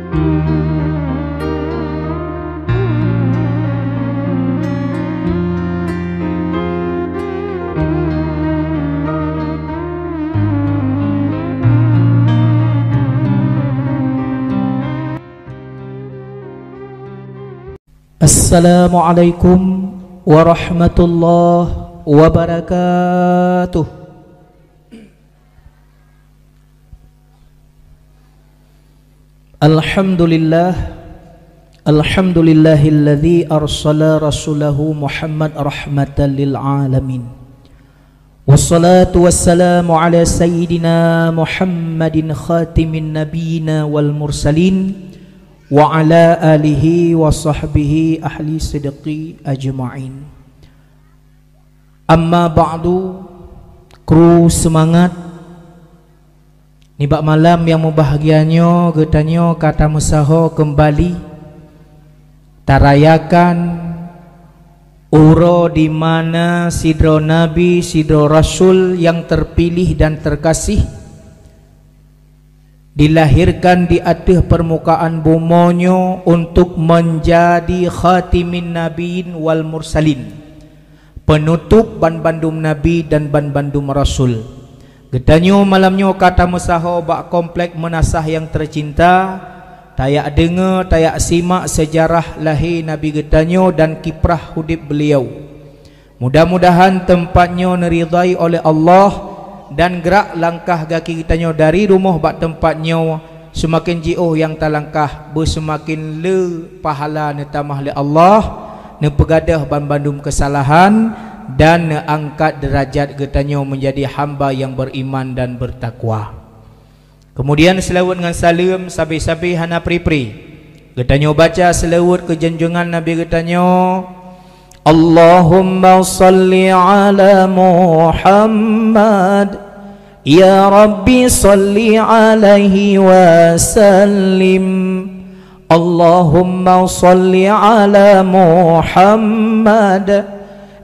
Assalamualaikum warahmatullahi wabarakatuh. Alhamdulillahilladzi arsala rasulahu Muhammad rahmatan lil alamin. Wassalatu wassalamu ala sayyidina Muhammadin khatimin nabiyina wal mursalin wa ala alihi wa sahbihi ahli sidqi ajma'in. Amma ba'du, kru semangat nibak malam yang membahagianyo getanyo kata musaho kembali tarayakan uro di mana sidro nabi sidro rasul yang terpilih dan terkasih dilahirkan di atas permukaan bumonyo untuk menjadi khatimin nabiin wal mursalin, penutup ban-bandum nabi dan ban-bandum rasul. Getanyo malamnyo kata musaho bak komplek menasah yang tercinta, tayak dengar, tayak simak sejarah lahir nabi getanyo dan kiprah hidup beliau. Mudah-mudahan tempatnyo neridai oleh Allah dan gerak langkah kaki kitanyo dari rumah bak tempatnya semakin jauh yang talangkah bersemakin le pahala netamah le Allah ne pegadah ban-bandum kesalahan dan ne angkat derajat kitanyo menjadi hamba yang beriman dan bertakwa. Kemudian selawat dengan salam sabi-sabi hana pri-pri kitanyo baca selawat ke junjungan nabi kitanyo, Allahumma salli ala Muhammad ya Rabbi salli alaihi wa sallim. Allahumma salli ala Muhammad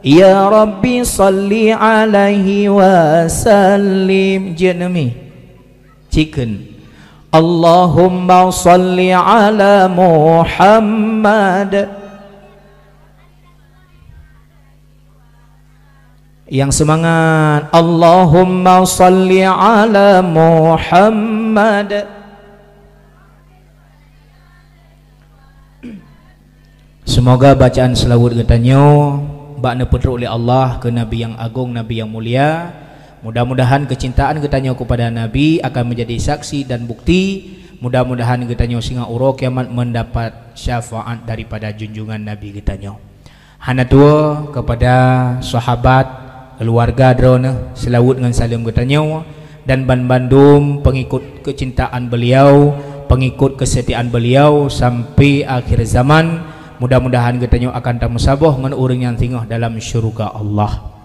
ya Rabbi salli alaihi wa sallim. Jenemi chicken. Allahumma salli ala Muhammad. Yang semangat, Allahumma salli ala Muhammad. Semoga bacaan selawat getanyo bakna pedro oleh Allah ke Nabi yang agung, Nabi yang mulia. Mudah-mudahan kecintaan getanyo kepada Nabi akan menjadi saksi dan bukti. Mudah-mudahan getanyo singa uro kiamat mendapat syafaat daripada junjungan Nabi getanyo. Hana tua kepada sahabat keluarga drone selawat dengan salam getanyo dan ban-bandum pengikut kecintaan beliau, pengikut kesetiaan beliau sampai akhir zaman. Mudah-mudahan getanyo akan tamusabah dengan orang yang tinggal dalam syurga Allah.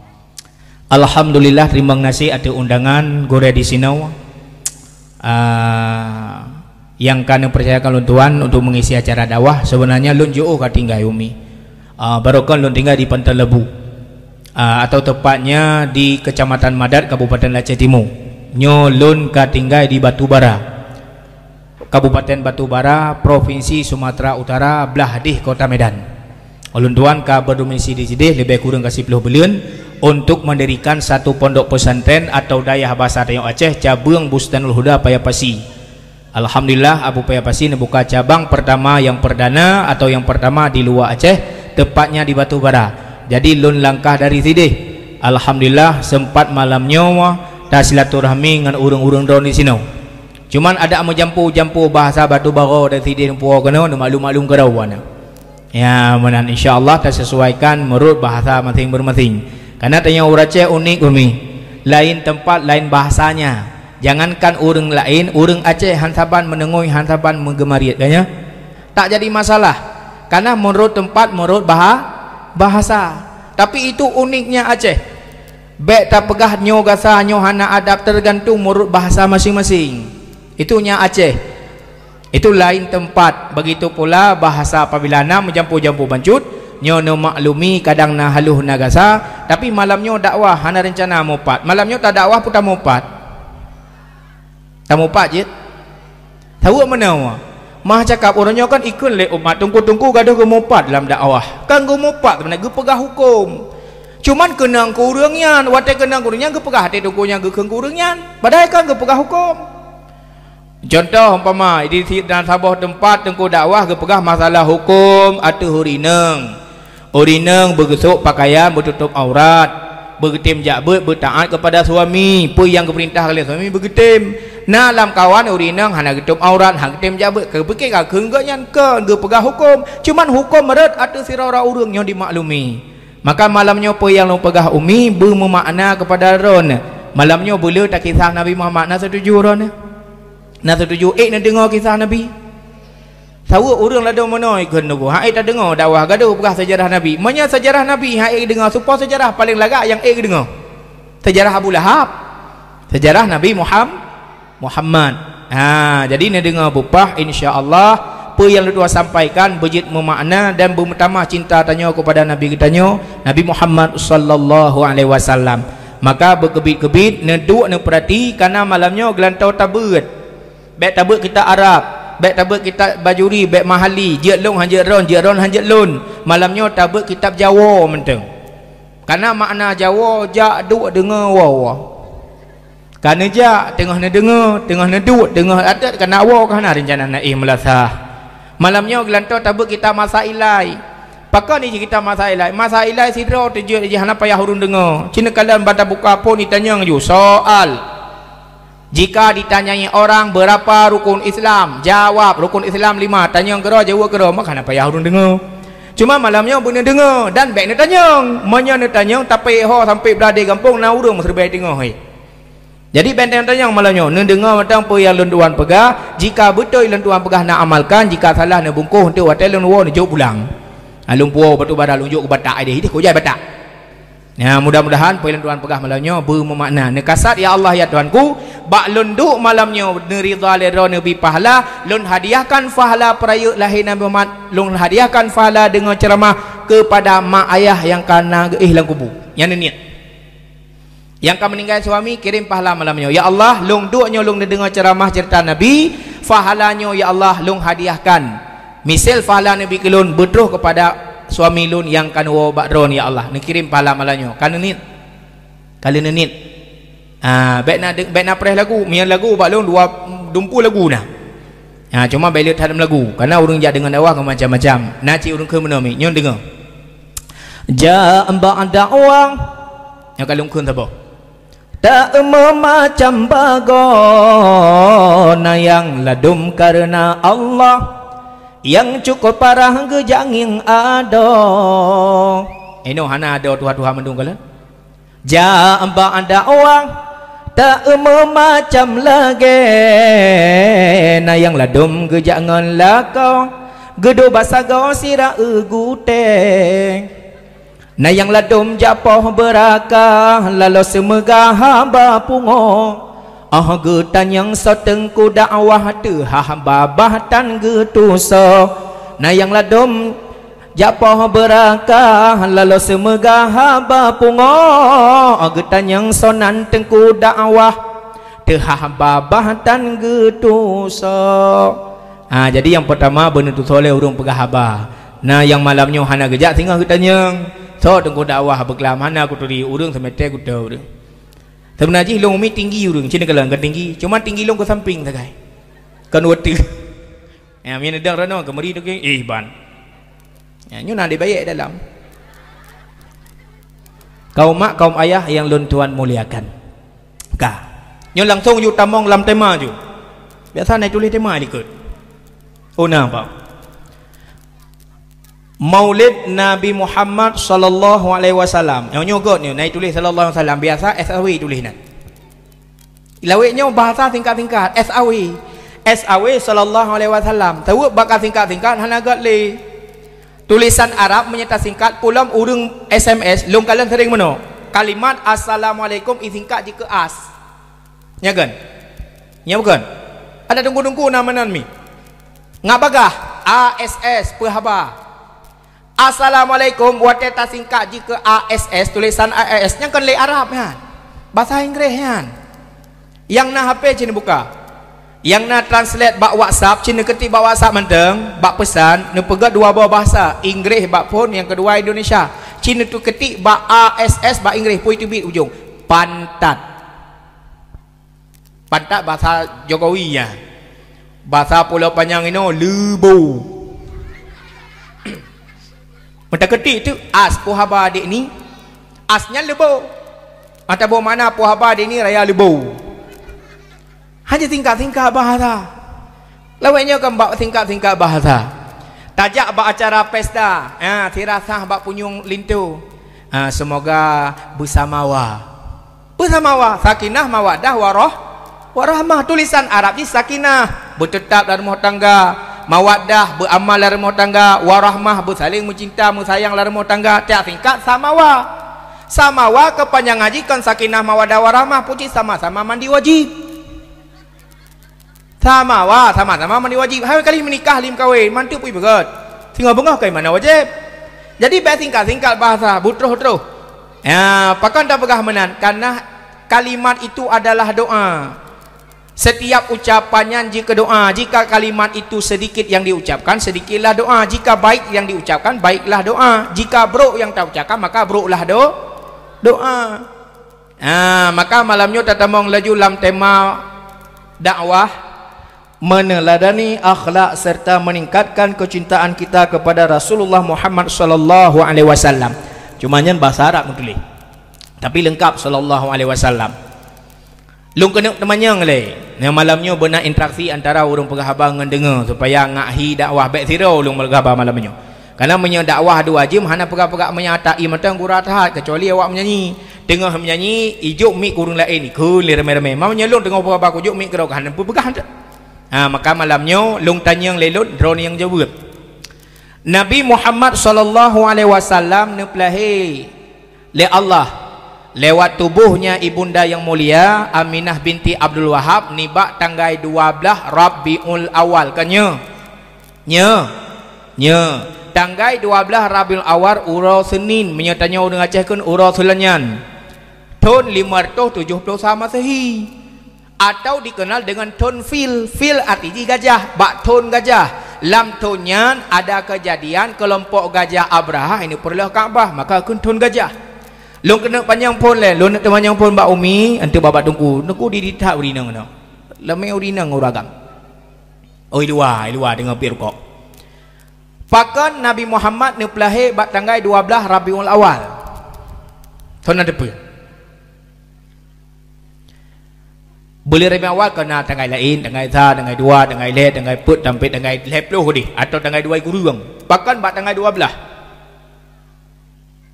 Alhamdulillah, terima kasih atas undangan gore di sini yang kami percayakan Tuhan untuk mengisi acara dakwah. Sebenarnya lun jauh katinggai umi barokah lun tinggal di Pantai Lebu atau tepatnya di Kecamatan Madat, Kabupaten Aceh Timur. Nyolun katinggai di Batubara, Kabupaten Batubara, Provinsi Sumatera Utara, belah di Kota Medan. Ulun tuan ka berdomisili di sini lebih kurang kasih 10 bulan untuk mendirikan satu pondok pesantren atau dayah bahasa Dayak Aceh cabang Bustanul Huda Payapasi. Alhamdulillah Abu Payapasi membuka cabang pertama yang perdana atau yang pertama di luar Aceh, tepatnya di Batubara. Jadi lun langkah dari sini. Alhamdulillah sempat malamnya dah silaturahmi dengan urang-urang drone di sini. Cuman ada jampu bahasa Batubara dari sini puau kena maklum-maklum kerawana. Ya, menan insyaallah tersesuaikan menurut bahasa masing-masing. Karena tanya orang Aceh unik umi. Lain tempat, lain bahasanya. Jangankan urang lain, urang Aceh hansaban menengoi, hansaban menggemari kayaknya. Tak jadi masalah. Karena menurut tempat, menurut bahasa. Tapi itu uniknya Aceh. Bek tak pegah nyo gasa nyo hana adab tergantung menurut bahasa masing-masing. Itunya Aceh. Itu lain tempat. Begitu pula bahasa apabila na menjampu-jampu bancut, nyo no maklumi kadang na haluh na gasa, tapi malamnyo dakwah hana rencana mopat. Malamnyo tak dakwah pun tak mopat. Tak mopat je. Tahu mana? Mah cakap orangnya kan ikut le umat tungku-tungku gaduh gemopat dalam dakwah. Kan gemopat teman ge pegah hukum. Cuman kenang ku urangnya, wate kenang ku urangnya ge pegah hati tungkunya ge keung ku urangnya. Padahal kan ge pegah hukum. Contoh umpama di dalam sebuah tempat tungku dakwah ge pegah masalah hukum atuh urineng. Urineng bergesuk pakaian bertutup aurat. Bergetim jabut bertaat kepada suami, apa yang keperintah oleh suami bergetim. Nah dalam kawan urinang hana getum aurat, hang getim jabut ke pikir ka keungganyan ke ge pegah hukum. Cuman hukum meret atuh sirara urang yang dimaklumi. Maka malamnya apa yang long pegah umi bermakna kepada ron. Malamnya boleh tak kisah Nabi Muhammad na setuju ron. Na setuju nak dengar kisah Nabi. Tahu orang lah dah mana ikut nunggu. Hai tak dengar dakwah gaduh pegah sejarah Nabi. Manya sejarah Nabi hai dengar supaya sejarah paling lagak yang dengar. Sejarah Abu Lahab. Sejarah Nabi Muhammad. Jadi nak dengar bupah insya-Allah apa yang lu sampaikan bejit memakna dan bertamah cinta tanya kepada Nabi kitanya Nabi Muhammad sallallahu alaihi wasallam. Maka berkebit-kebit neduk ne perhati karena malamnya gelantau tabut. Baik tabut kita Arab. Baik tabut kitab bajuri, baik mahali, jiat long hanjat ron hanjat lon. Malamnya tabut kitab Jawa menteng. Karena makna Jawa jak duk dengar waw. Karena jak tengah na dengar, tengah na duk, tengah adat kana waw kana rencana naik melasah. Malamnya gelantau tabut kitab Masailai. Pakar ni kita Masailai. Masailai sidra tujuh je hana payah urun dengar. Cina kalian bata buka pun ditanya ju soal. Jika ditanyai orang berapa rukun Islam, jawab rukun Islam 5. Tanya kera jawab kera, maka nak payah urun dengar. Cuma malamnya benar dengar dan baik nak tanya. Manya nak tanya tapi ho sampai berada kampung na urang serbai dengar hai. Jadi benteng tanya malamnya nak dengar macam apa yang lenduan pegah. Jika betul lenduan pegah nak amalkan, jika salah nak bungkuh untuk hotel lenduan nak jauh pulang. Lumpuh batu badan lunjuk ke batak dia kau jai batak. Ya mudah-mudahan poin tuan pegah malamnya bermakna nekasat ya Allah ya Tuanku bak lunduk malamnya neridha lira nabi pahala lun hadiahkan pahala perayaan lahir Nabi Muhammad lun hadiahkan pahala dengan ceramah kepada mak ayah yang kana ihlang kubur yang niat yang kan meninggal suami kirim pahala malamnya ya Allah lung duknya lung dengar ceramah cerita Nabi pahalanya ya Allah lung hadiahkan misal pahala Nabi kelun betuh kepada suami lun yang kan bakron ya Allah nak kirim pahala malanyo kan nit kali nit baik nak preh lagu mian lagu bak lun dua dumpu lagu nah cuma baik lihat hadam lagu karena urang jak dengan dakwah macam-macam naci urang ke mana mi nyon dengar ja amba dakwah yang kalung kun apa tak memacam bagona yang ladum karena Allah yang cukup parah gejanging ada eno hana ada tuha-tuha mendung kala ja amba ada orang tak memacam lagi na yang ladum gejangan lakau gedo basa gau sira egute na yang ladum japoh berakah lalu semegah hamba pungo getan yang setengku dakwah tu hamba bahtan getuso na yang ladum japah berakah lalu semegah hamba pungo getan yang sonan tengku dakwah tu hamba bahtan getuso jadi yang pertama benar tu soleh urung pegah haba nah yang malamnya hana gejak tinggal getanyang so tengku dakwah berkelam hana aku turi urung semete ku tahu sebenarnya long umi tinggi urang cina kalau kan tinggi cuma tinggi long ke samping sagai kan wati ya mina dang rano kemari tu ke ban ya nyu nak dibayar dalam kaum mak kaum ayah yang lun tuan muliakan ka nyu langsung yu tamong lam tema ju biasa naik tulis tema dikut apa Maulid Nabi Muhammad sallallahu alaihi wasallam. Yang nyogot ni naik tulis sallallahu alaihi wasallam biasa SAW tulis nak. Laweknya bahasa singkat-singkat SAW sallallahu alaihi wasallam. Tahu bakal singkat-singkat hana gat le. Tulisan Arab menyata singkat pulam urang SMS lung kalian sering mano. Kalimat assalamualaikum singkat jika as. Nya kan? Nya bukan? Ada tunggu-tunggu nama nan mi. Ngabagah ASS perhaba. Assalamualaikum wateta singkat jika ASS tulisan ASS nya kan le Arab kan bahasa Inggris kan yang nak HP cina buka Yang nak translate bak WhatsApp, Cina ketik bak WhatsApp menteng, bak pesan, nu pegat dua buah bahasa, Inggeris bak phone, yang kedua Indonesia. Cina tu ketik bak ASS bak Inggeris, pui tu bit ujung. Pantat. Pantat bahasa Jokowi nya. Bahasa Pulau Panjang ini lebu. Mata ketik tu as pohaba adik ni, asnya lebu. Mata bawa mana pohaba adik ni raya lebu. Hanya tingkat-tingkat bahasa. Lawainya kan bak tingkat-tingkat bahasa. Tajak bak acara pesta, tirasah bak punyung lintu. Semoga bersamawa. Bersamawa, sakinah, mawaddah, warahmah. Tulisan Arab ni sakinah, bertetap dalam rumah tangga, mawaddah, beramal dalam rumah tangga, warahmah, bersaling mencinta, bersayang dalam rumah tangga. Tiap tingkat samawa. Samawa kepanjang ngaji kan sakinah, mawaddah, warahmah, puji sama-sama mandi wajib. Sama-sama mandi wajib. Hari kali menikah lim kahwin, mantu pun berat. Tinggal bengah kai mana wajib. Jadi singkat-singkat bahasa, butroh-butroh. Pakan tak pegah menan karena kalimat itu adalah doa. Setiap ucapannya jika doa, jika kalimat itu sedikit yang diucapkan, sedikitlah doa. Jika baik yang diucapkan, baiklah doa. Jika buruk yang tak ucapkan, maka buruklah doa. Maka malamnya tatamong laju dalam tema dakwah, meneladani akhlak serta meningkatkan kecintaan kita kepada Rasulullah Muhammad sallallahu alaihi wasallam. Cumanya bahasa Arab tulis. Tapi lengkap sallallahu alaihi wasallam. Lung kena temannya le. Yang malamnya benar interaksi antara orang penghabar dengan dengar supaya ngahi dakwah baik zero lung penghabar malamnya. Karena menyo dakwah dua jam hana pegak-pegak menyatai matang guratahat kecuali awak menyanyi. Tengah menyanyi ijuk mik kurung lain ke rame-rame. Mamanya lung tengah pegak ijuk mik kerok hana pegah. Maka malamnya lung tanyang lelut drone yang jawab. Nabi Muhammad sallallahu alaihi wasallam nepelahi le Allah lewat tubuhnya ibunda yang mulia Aminah binti Abdul Wahab nibak tanggal 12 Rabiul Awal kanya tanggal 12 Rabiul Awal urau Senin menyatanya orang Aceh kan urau Selanyan tahun 570 Masehi, atau dikenal dengan ton fil artinya gajah, bak ton gajah. Lam tonnya ada kejadian kelompok gajah Abraha ini perlah Kaabah, maka kun ton gajah. Long kena panjang pun le, long nak panjang pun bak umi, antu babat tungku, nuku di ditak urinang no. Lamai urinang uragam. Oi luar dengan pir kok. Pakan Nabi Muhammad ni pelahe bak tanggal 12 Rabiul Awal. Ton ada apa? Boleh Rabiul Awal kena tanggal lain, tanggal 1, tanggal 2, tanggal let, tanggal put sampai tanggal 10 di atau tanggal 2 gurung. Bahkan bak tanggal 12.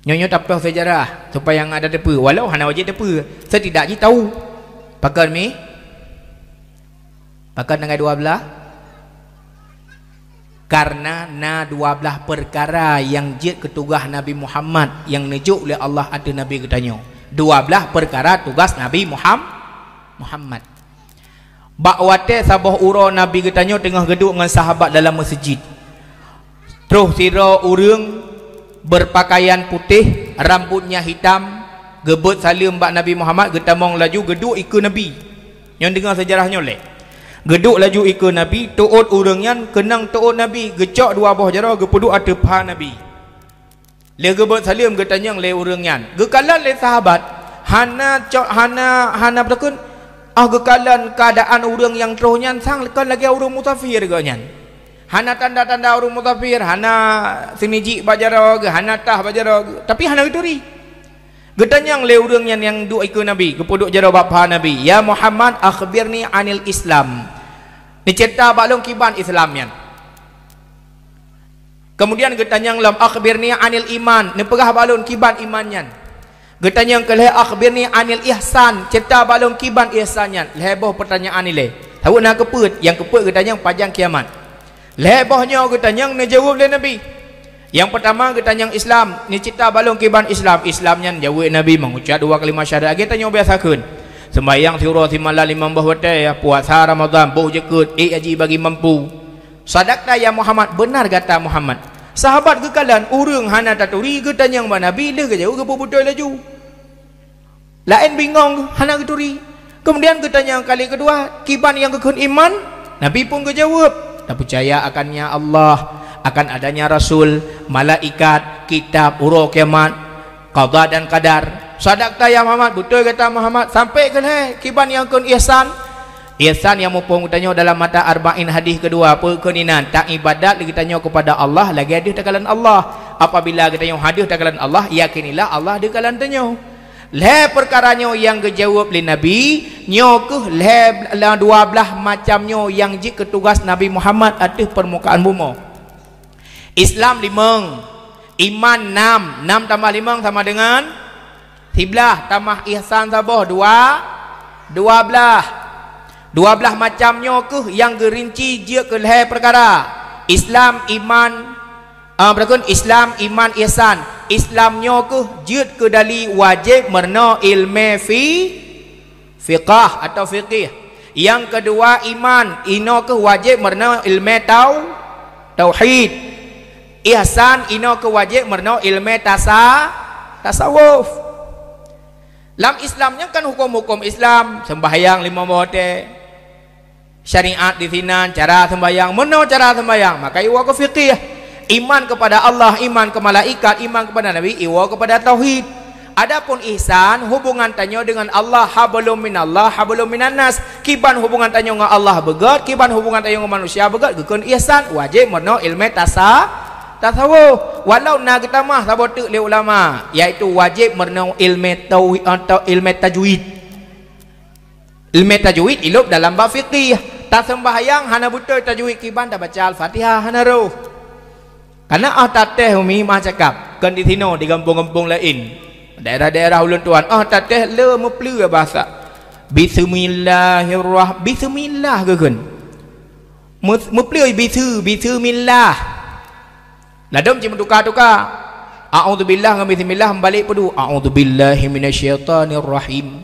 Nyonya tapah sejarah supaya yang ada depa walau hana wajib depa. Setidaknya tahu. Bahkan mi bahkan tanggal 12 karena na 12 perkara yang jid ketugah Nabi Muhammad yang nejuk oleh Allah ada Nabi katanya. 12 perkara tugas Nabi Muhammad. Bakwate sabah uro Nabi katanya tengah geduk dengan sahabat dalam masjid. Terus sira urang berpakaian putih, rambutnya hitam, gebut salim bak Nabi Muhammad, getamong laju geduk ikut Nabi. Yang dengar sejarahnya leh. Geduk laju ikut Nabi, tuut urangnya kenang tuut Nabi, gecok dua buah jara gepuduk ada paha Nabi. Le gebut salim getanyang le urangnya. Gekalan le sahabat, hana bertakun gekalan keadaan urang yang terusnya sang lekan lagi urang musafir ganya. Hana tanda-tanda urang musafir, hana siniji bajara ge, hana tah bajara ge, tapi hana geturi. Getanyang le urangnya yang duk ikut Nabi, gepuduk jara bapa Nabi. Ya Muhammad, akhbirni anil Islam. Ni cerita balong kiban Islamnya. Kemudian getanyang lam akhbirni anil iman, ni pegah balon kiban imannya. Getanyang keleh akhbirni anil ihsan, cerita balong kiban ihsannya. Leboh pertanyaan ni le. Tahu nak keput, yang keput getanyang pajang kiamat. Lebohnya getanyang ni jawab le Nabi. Yang pertama getanyang Islam, ni cerita balong kiban Islam. Islamnya jawab Nabi mengucap 2 kalimah syahadat. Getanyang biasakeun. Sembahyang surah timala 5 bahwate ya, puasa Ramadan, boh jekut, haji bagi mampu. Sadaqta ya Muhammad, benar kata Muhammad. Sahabat kekalan urang hana taturi getanyang ba Nabi le ke jauh ke betul laju. Lain bingung hana geturi. Kemudian ketanya kali kedua, kiban yang kekun iman? Nabi pun kejawab, tak percaya akannya Allah, akan adanya Rasul, malaikat, kitab, urut kiamat, qada dan qadar. Sadaqta ya Muhammad, betul kata Muhammad. Sampai ke kiban yang kekun ihsan. Ihsan yang mumpung tanya dalam mata arba'in hadis kedua, apa keninan tak ibadat lagi tanya kepada Allah, lagi ada takalan Allah. Apabila kita tanya hadir takalan Allah, yakinilah Allah ada kalan tanya. Le perkaranya yang kejawab oleh Nabi, nyo ke le 12 macamnya yang jik ketugas Nabi Muhammad atas permukaan bumi. Islam 5, iman 6, 6 tambah 5 sama dengan 13, tambah ihsan sabah 12 macamnya ke yang gerinci dia ke leher perkara. Islam, iman, berkon Islam, iman, ihsan. Islamnya ke jid ke dali wajib merna ilmu fiqah atau fiqih. Yang kedua iman, ino ke wajib merna ilmu tauhid. Ihsan, ino ke wajib merna ilmu tasawuf. Dalam Islamnya kan hukum-hukum Islam, sembahyang 5 waktu, syariat di sini, cara sembahyang, mana cara sembahyang, maka iwa ke fiqih. Iman kepada Allah, iman ke malaikat, iman kepada Nabi, iwa kepada tauhid. Adapun ihsan, hubungan tanya dengan Allah, hablum minallah, hablum minannas. Kiban hubungan tanya dengan Allah begat, kiban hubungan tanya dengan manusia begat, gekun ihsan wajib merna ilmu tasawuf. Walau nak kita mah sabotek le ulama, iaitu wajib merna ilmu tauhid atau ilmu tajwid. Ilmu tajwid ilmu dalam bab fiqih. Tak sembahyang hana betul tajwid, kiban tak baca Al-Fatihah hana roh. Karena tateh umi mah cakap kan di sini di kampung-kampung lain, daerah-daerah ulun tuan, tateh le mepleu bahasa bismillahirrahmanirrahim, bismillah ke kan mepleu bismillah. Ladom cuma tukar-tukar a'udzubillah dengan bismillah balik padu a'udzubillahi minasyaitonirrahim,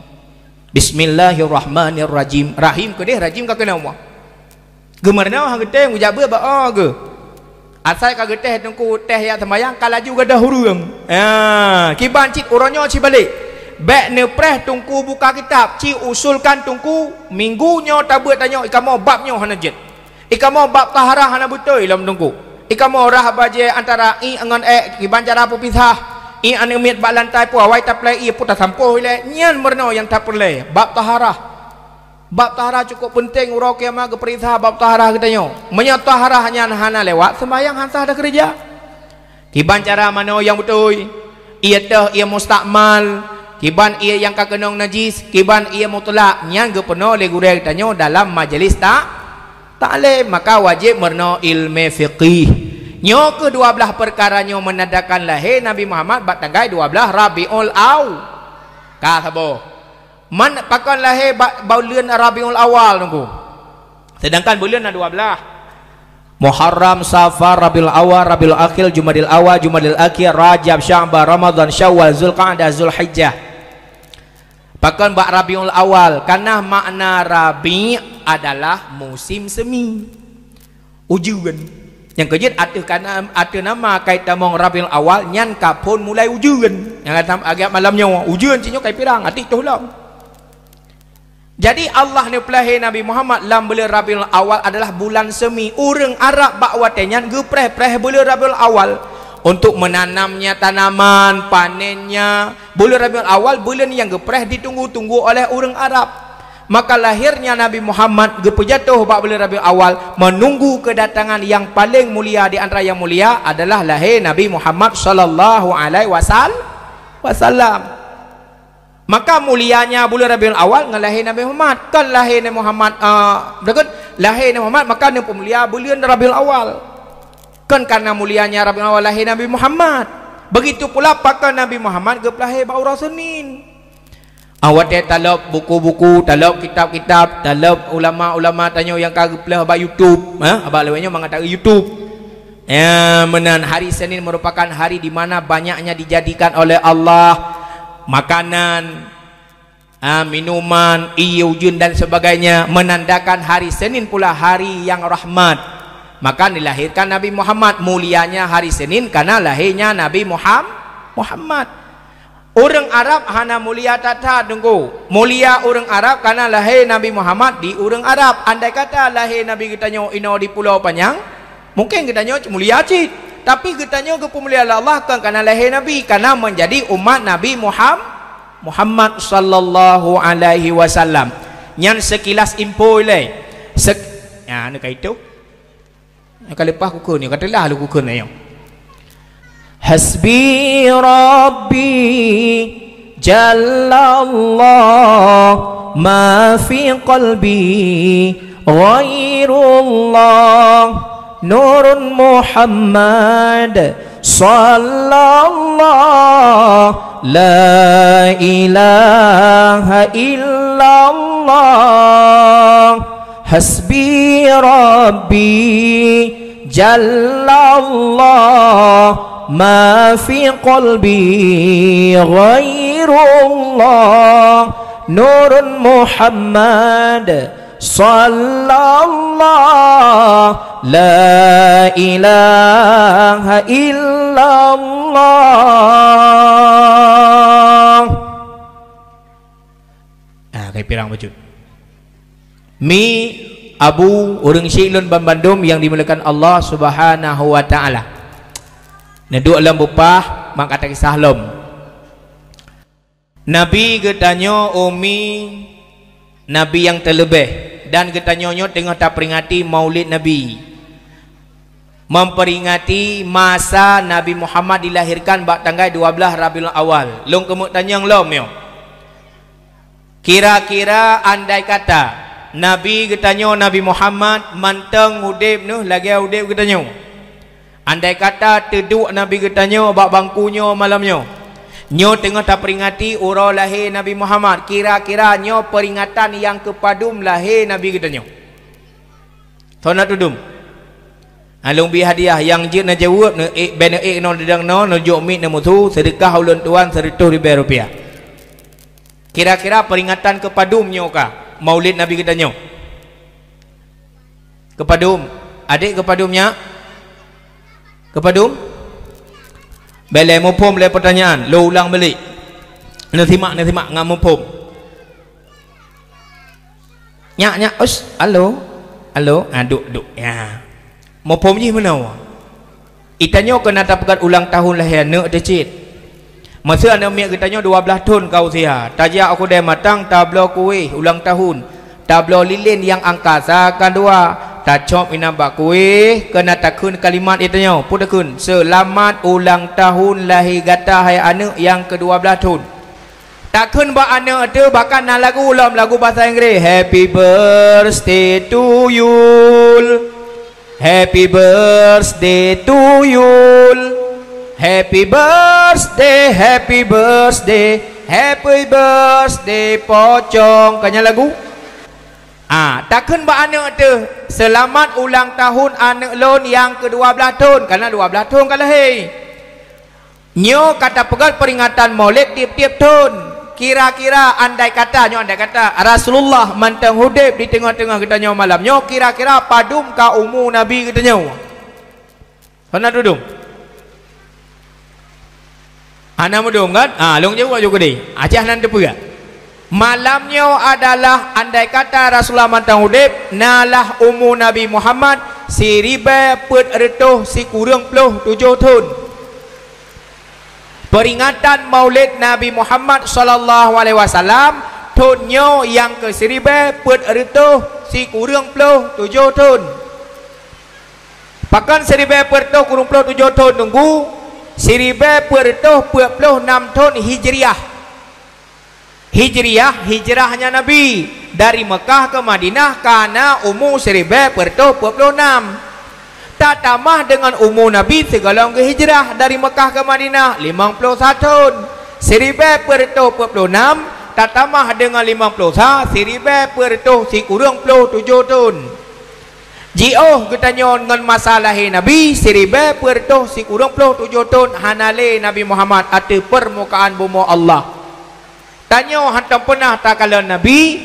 bismillahirrahmanirrahim. Rahim ke dia, rajim ka kena umah gemarna hang teh ngucap ba ke asal kagak teh tungku teh ya sembayang kalaju gadah hurung. Kiban cit uronyo ci balik. Bek ne preh tungku buka kitab, ci usulkan tungku minggunya tabut tanya ikamo babnya hana jet. Ikamo bab taharah hana betul dalam tungku. Ikamo rah baje antara i dengan kiban cara pu pisah. I ane miat bak lantai pu awai taplai i puta sampoh le nyan merno yang tak perle bab taharah. Bab taharah cukup penting urau kiamah ke perintah bab taharah katanya. Menyat taharah hanya hana lewat sembahyang hansa ada kerja. Kiban cara mana yang betul? Ia teh ia mustakmal, kiban ia yang kakenong najis, kiban ia mutlak. Nyang ge penuh le gurau tanya dalam majlis ta'lim, maka wajib merno ilmu fiqih. Nyo ke 12 perkara nyo menandakan lahir Nabi Muhammad bat tanggal 12 Rabiul Awal. Ka sabo man pakan lahir bulan Rabiul Awal nunggu. Sedangkan bulan 12 Muharram, Safar, Rabiul Awal, Rabiul Akhir, Jumadil Awal, Jumadil Akhir, Rajab, Sya'ban, Ramadan, Syawal, Zulqa'dah, Zulhijjah. Pakan bak Rabiul Awal karena makna Rabi adalah musim semi. Ujuan. Yang kejut ada nama kaitan mong Rabiul Awal nyan kapun mulai ujuan. Yang kata agak malamnya ujuan cinyo kai pirang atik tolong. Jadi Allah ni pelahir Nabi Muhammad dalam bulan Rabiul Awal adalah bulan semi. Orang Arab bakwatenyan gepreh-preh bulan Rabiul Awal untuk menanamnya tanaman, panennya. Bulan Rabiul Awal bulan yang gepreh ditunggu-tunggu oleh orang Arab. Maka lahirnya Nabi Muhammad gepejatuh bak bulan Rabiul Awal menunggu kedatangan yang paling mulia di antara yang mulia adalah lahir Nabi Muhammad sallallahu alaihi wasallam. Maka mulianya bulan Rabiul Awal ngelahir Nabi Muhammad. Kan lahir Nabi Muhammad lahir Nabi Muhammad maka ni pemulia bulan Rabiul Awal. Kan karena mulianya Rabiul Awal lahir Nabi Muhammad. Begitu pula pakai Nabi Muhammad gelahir baura Senin. Awak talab buku-buku, talab kitab-kitab, talab ulama-ulama tanya yang kagak pelah abang YouTube, abang lewanya mengatakan YouTube. Menan hari Senin merupakan hari di mana banyaknya dijadikan oleh Allah makanan, minuman, iujun dan sebagainya, menandakan hari Senin pula hari yang rahmat. Maka dilahirkan Nabi Muhammad. Mulianya hari Senin karena lahirnya Nabi Muhammad. Orang Arab hana mulia tata tunggu. Mulia orang Arab karena lahir Nabi Muhammad di orang Arab. Andai kata lahir Nabi kita nyo ino di Pulau Panjang, mungkin kita nyo mulia cik. Tapi kita nyo kemuliaan Allah kan karena lahir Nabi, karena menjadi umat Nabi Muhammad sallallahu alaihi wasallam. Yang sekilas info le. Ya nak itu. Kalau lepas kuku ni katalah lu kuku ni. Hasbi Rabbi Jallallah ma fi qalbi ghairullah Nurun Muhammad Sallallahu La ilaha illallah Hasbi Rabbi Jallallah Ma fi qalbi ghairullah Nurun Muhammad Sallallahu La ilaha illallah. Kayak pirang wujud Mi Abu orang Syilun Bandung yang dimulakan Allah Subhanahu wa ta'ala. Neduk alam bupah mak kata kisah lom. Nabi getanyo umi Nabi yang terlebih dan getanyo tengah tak peringati Maulid Nabi. Memperingati masa Nabi Muhammad dilahirkan bak tanggal 12 Rabiul Awal. Long kemuk tanyang lom yo. Kira-kira andai kata Nabi getanyo Nabi Muhammad manteng udip nuh lagi udip getanyo. Andai kata teduk Nabi getanyo bak bangkunyo malamnyo. Nyo tengah tak peringati urau lahir Nabi Muhammad. Kira-kira nyo peringatan yang kepadum lahir Nabi getanyo. Tahu nak tudum? Alung bi hadiah yang je na jawab ne bena no dedang no juk mit na mutu sedekah ulun tuan 100 ribu rupiah. Kira-kira peringatan kepadum nyo ka Maulid Nabi getanyo. Kepadum. Adik kepadumnya? Kepadum? Bele mupum le pertanyaan, lo ulang balik. Nak simak ngam mupum. Nyak us, halo. Duk ya. Mupum ji mana? Itanyo kena dapat ulang tahun lahir nak decit. Masa anak miak kitanya 12 tahun kau sia. Tajak aku dah matang tablo kuih ulang tahun. Tablo lilin yang angkasa kan dua. Tacop inambak kuih kena takun kalimat itanya putakun selamat ulang tahun lahir gata hai anak yang ke-12 tahun. Takun bak anak tu bahkan nak lagu ulam lagu bahasa Inggeris. Happy birthday to you. Happy birthday to you. Happy birthday, happy birthday, happy birthday pocong. Kanya lagu? Takkan bak anak tu selamat ulang tahun anak lon yang ke-12 tahun karena 12 tahun kan lahir. Nyo kata pegat peringatan Maulid tiap-tiap tahun. Kira-kira andai kata Rasulullah manteng hudib di tengah-tengah kita nyo malam. Nyo kira-kira padum ka umur Nabi kita nyo. Pernah duduk? Ana mudum kan? Long jawab juga deh. Acah nan tepu ya. Malamnya adalah andai kata Rasulullah mantang hudib nalah umur Nabi Muhammad 1407 tahun. Peringatan Maulid Nabi Muhammad sallallahu alaihi wasallam tahunnya yang ke 1407 tahun. Bahkan 1407 tahun tunggu 1446 tahun hijrahnya Nabi dari Mekah ke Madinah karena umur 1446. Tak tamah dengan umur Nabi segala ke hijrah dari Mekah ke Madinah 51 tahun. 1446 tak tamah dengan 51 1447 tahun. Jioh kita nyon dengan masalah Nabi 1447 tahun hanale Nabi Muhammad atas permukaan bumi Allah. Tanya hantam pernah tak kala Nabi,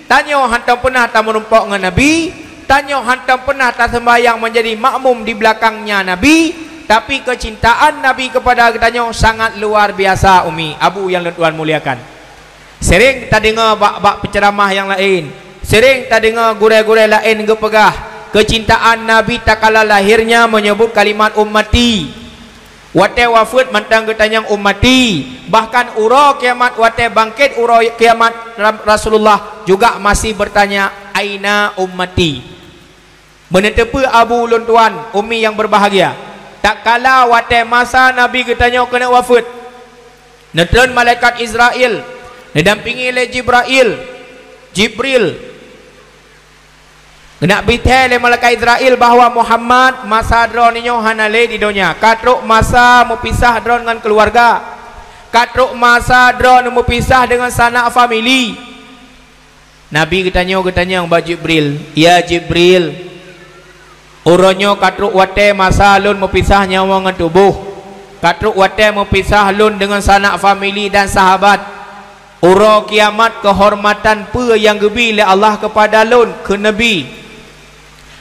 tanya hantam pernah tak menumpak dengan Nabi, tanya hantam pernah tak sembahyang menjadi makmum di belakangnya Nabi, tapi kecintaan Nabi kepada katanya sangat luar biasa. Umi Abu yang Tuhan muliakan, sering kita dengar bak-bak penceramah yang lain, sering kita dengar gurau-gurau lain gepegah kecintaan Nabi tak kala lahirnya menyebut kalimat ummati, wate wafud mantang ketanyang ummati, bahkan uro kiamat wate bangkit uro kiamat Rasulullah juga masih bertanya aina ummati. Menetepu Abu Luntuan Umi yang berbahagia, tak kala wate masa Nabi ketanya kena wafud, netron malaikat Israel didampingi oleh Jibril kena bitai oleh malaikat Israel bahawa Muhammad masa dron ninyo hanale di dunia, katruk masa mau pisah dron dengan keluarga, katruk masa dron mau pisah dengan sanak family. Nabi ketanya mbak Jibril, ya Jibril, uronyo katruk wate masa lun mau pisah nyawa dengan tubuh, katruk wate mau pisah lun dengan sanak family dan sahabat. Uro kiamat kehormatan pe yang gebi oleh Allah kepada lun ke Nabi.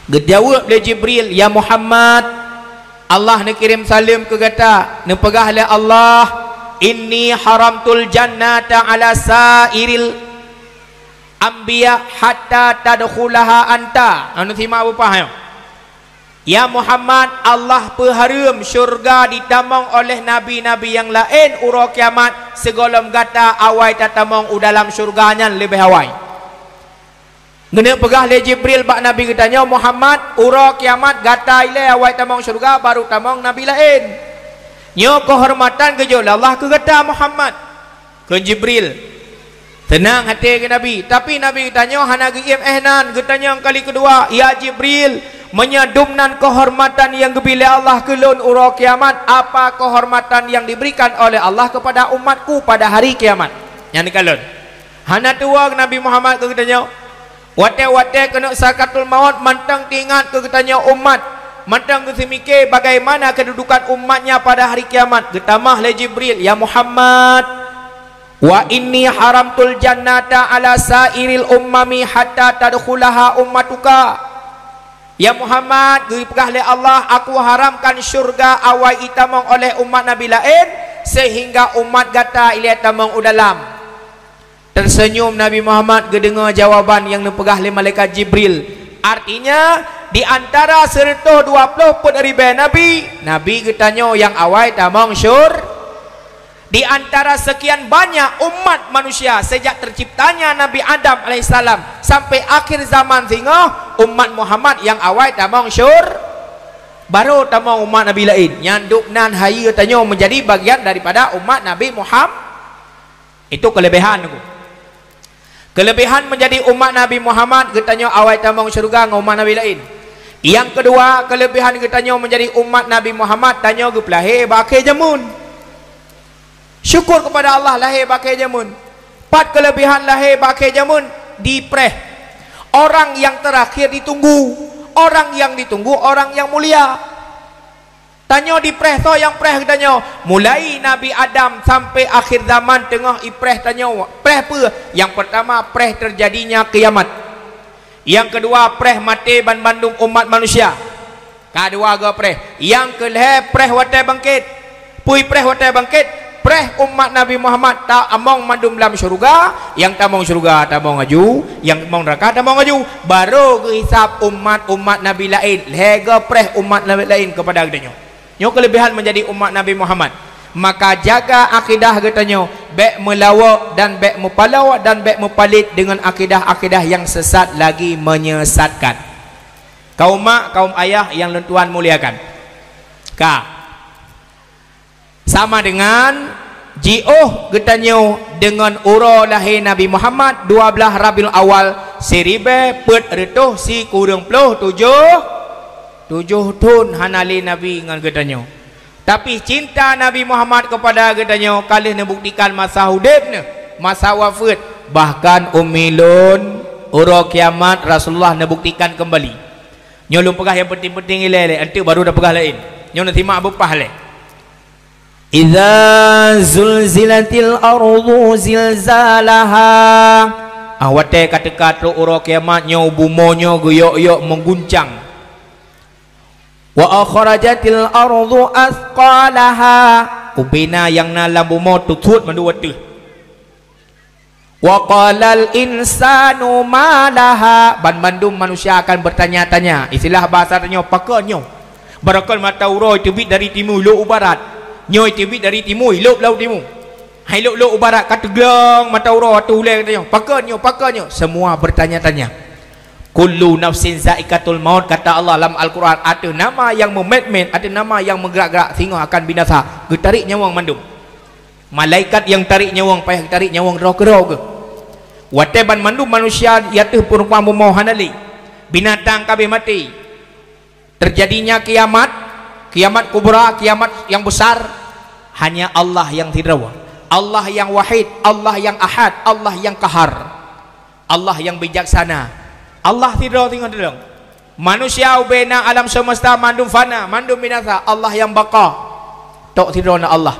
Gejawab oleh Jibril, ya Muhammad, Allah nak kirim salim ke kata, nak pegah oleh Allah, inni haramtul jannata ala sairil anbiya hatta tadkhulaha anta. Anu simak apa ya? Ya Muhammad, Allah peharam syurga ditamong oleh nabi-nabi yang lain uro kiamat segolom gata awai tatamong dalam syurganya lebih awai. Ngene pegah le Jibril bak Nabi katanya Muhammad uro kiamat gata ile awai tamong syurga baru tamong nabi lain. Nyo kehormatan ke Allah ke kata Muhammad ke Jibril. Tenang hati ke Nabi, tapi Nabi katanya hana giim ehnan katanya kali kedua, ya Jibril, menyadumnan kehormatan yang gebila Allah ke lun uro kiamat, apa kehormatan yang diberikan oleh Allah kepada umatku pada hari kiamat. Yang kalun hana tua Nabi Muhammad ke katanya wate-wate kena sakatul maut mantang tingat ke katanya umat, mantang ke semike bagaimana kedudukan umatnya pada hari kiamat. Getamah le Jibril, ya Muhammad, wa inni haramtul jannata ala sairil ummami hatta tadkhulaha ummatuka. Ya Muhammad, dipegah oleh Allah, aku haramkan syurga awai itamong oleh umat Nabi lain sehingga umat gata ilia tamong udalam. Tersenyum Nabi Muhammad kedengar jawaban yang dipegah oleh malaikat Jibril. Artinya di antara 120 ribu Nabi ketanya yang awai tamong di antara sekian banyak umat manusia sejak terciptanya Nabi Adam alaihissalam sampai akhir zaman sehingga umat Muhammad yang awal tamong baru tamong umat Nabi lain nyanduk nan hayu tanya menjadi bagian daripada umat Nabi Muhammad. Itu kelebihan aku. Kelebihan menjadi umat Nabi Muhammad katanya awal tamong syurga dengan umat Nabi lain. Yang kedua, kelebihan katanya menjadi umat Nabi Muhammad tanya ke lahir bakai jamun. Syukur kepada Allah lahir pakai jamun. 4 kelebihan lahir pakai jamun dipreh. Orang yang terakhir ditunggu, orang yang ditunggu orang yang mulia. Tanya dipreh to yang preh tanya mulai Nabi Adam sampai akhir zaman tengah ipreh tanya preh apa? Yang pertama preh terjadinya kiamat. Yang kedua preh mati bandung umat manusia. Kedua ga preh. Yang kelih preh watai bangkit. Pui preh watai bangkit. Preh umat Nabi Muhammad tak among mandum dalam syurga, yang tamong syurga tamong aju, yang tamong neraka tamong aju, baru kehisap umat Nabi lain, lega preh umat Nabi lain kepada katanya. Nyo kelebihan menjadi umat Nabi Muhammad. Maka jaga akidah katanya, bek melawak dan bek mupalawak dan bek mupalit dengan akidah-akidah yang sesat lagi menyesatkan. Kaum mak, kaum ayah yang Tuhan muliakan. Sama dengan Ji'oh getanyo dengan uro lahir Nabi Muhammad 12 Rabiul Awal seribe pet retuh si kurang puluh 7 tahun hanali Nabi dengan getanyo. Tapi cinta Nabi Muhammad kepada getanyo kali membuktikan masa hudibnya, masa wafat, bahkan umilun uro kiamat Rasulullah membuktikan kembali. Nyolong pegah yang penting-penting ile nanti baru dah pegah lain. Nyolong timak bepah le. Idza zulzilatil ardu zilzalaha. Awate kata-kata uro kiamat nyo bumonyo guyok-yok mengguncang. Wa akhrajatil ardu athqalaha, ubina yang na lambu mo tutut mandu watu. Wa qalal insanu ma laha, ban mandum manusia akan bertanya-tanya. Istilah bahasa tanya pakannya. Barakal mata uroi terbit dari timur lok barat. Nyoi terbit dari timur lok laut timur. Hai lok barat kata gelang mata uroi tu ulai katanya. Pakannya. Semua bertanya-tanya. Kullu nafsin zaikatul maut, kata Allah dalam Al-Quran. Ada nama yang memet-met, ada nama yang menggerak-gerak, sehingga akan binasa. Tarik nyawang mandum. Malaikat yang tarik nyawang, payah tarik nyawang roh ke. Wateban mandum manusia yaitu perumpamaan memohon ali. Binatang kabeh mati. Terjadinya kiamat kubra, kiamat yang besar, hanya Allah yang tidak. Allah yang wahid, Allah yang ahad, Allah yang kahar, Allah yang bijaksana. Allah tidak tinggal. Manusia ubena alam semesta mandum fana, mandum binasa. Allah yang baka, tok tidak na Allah.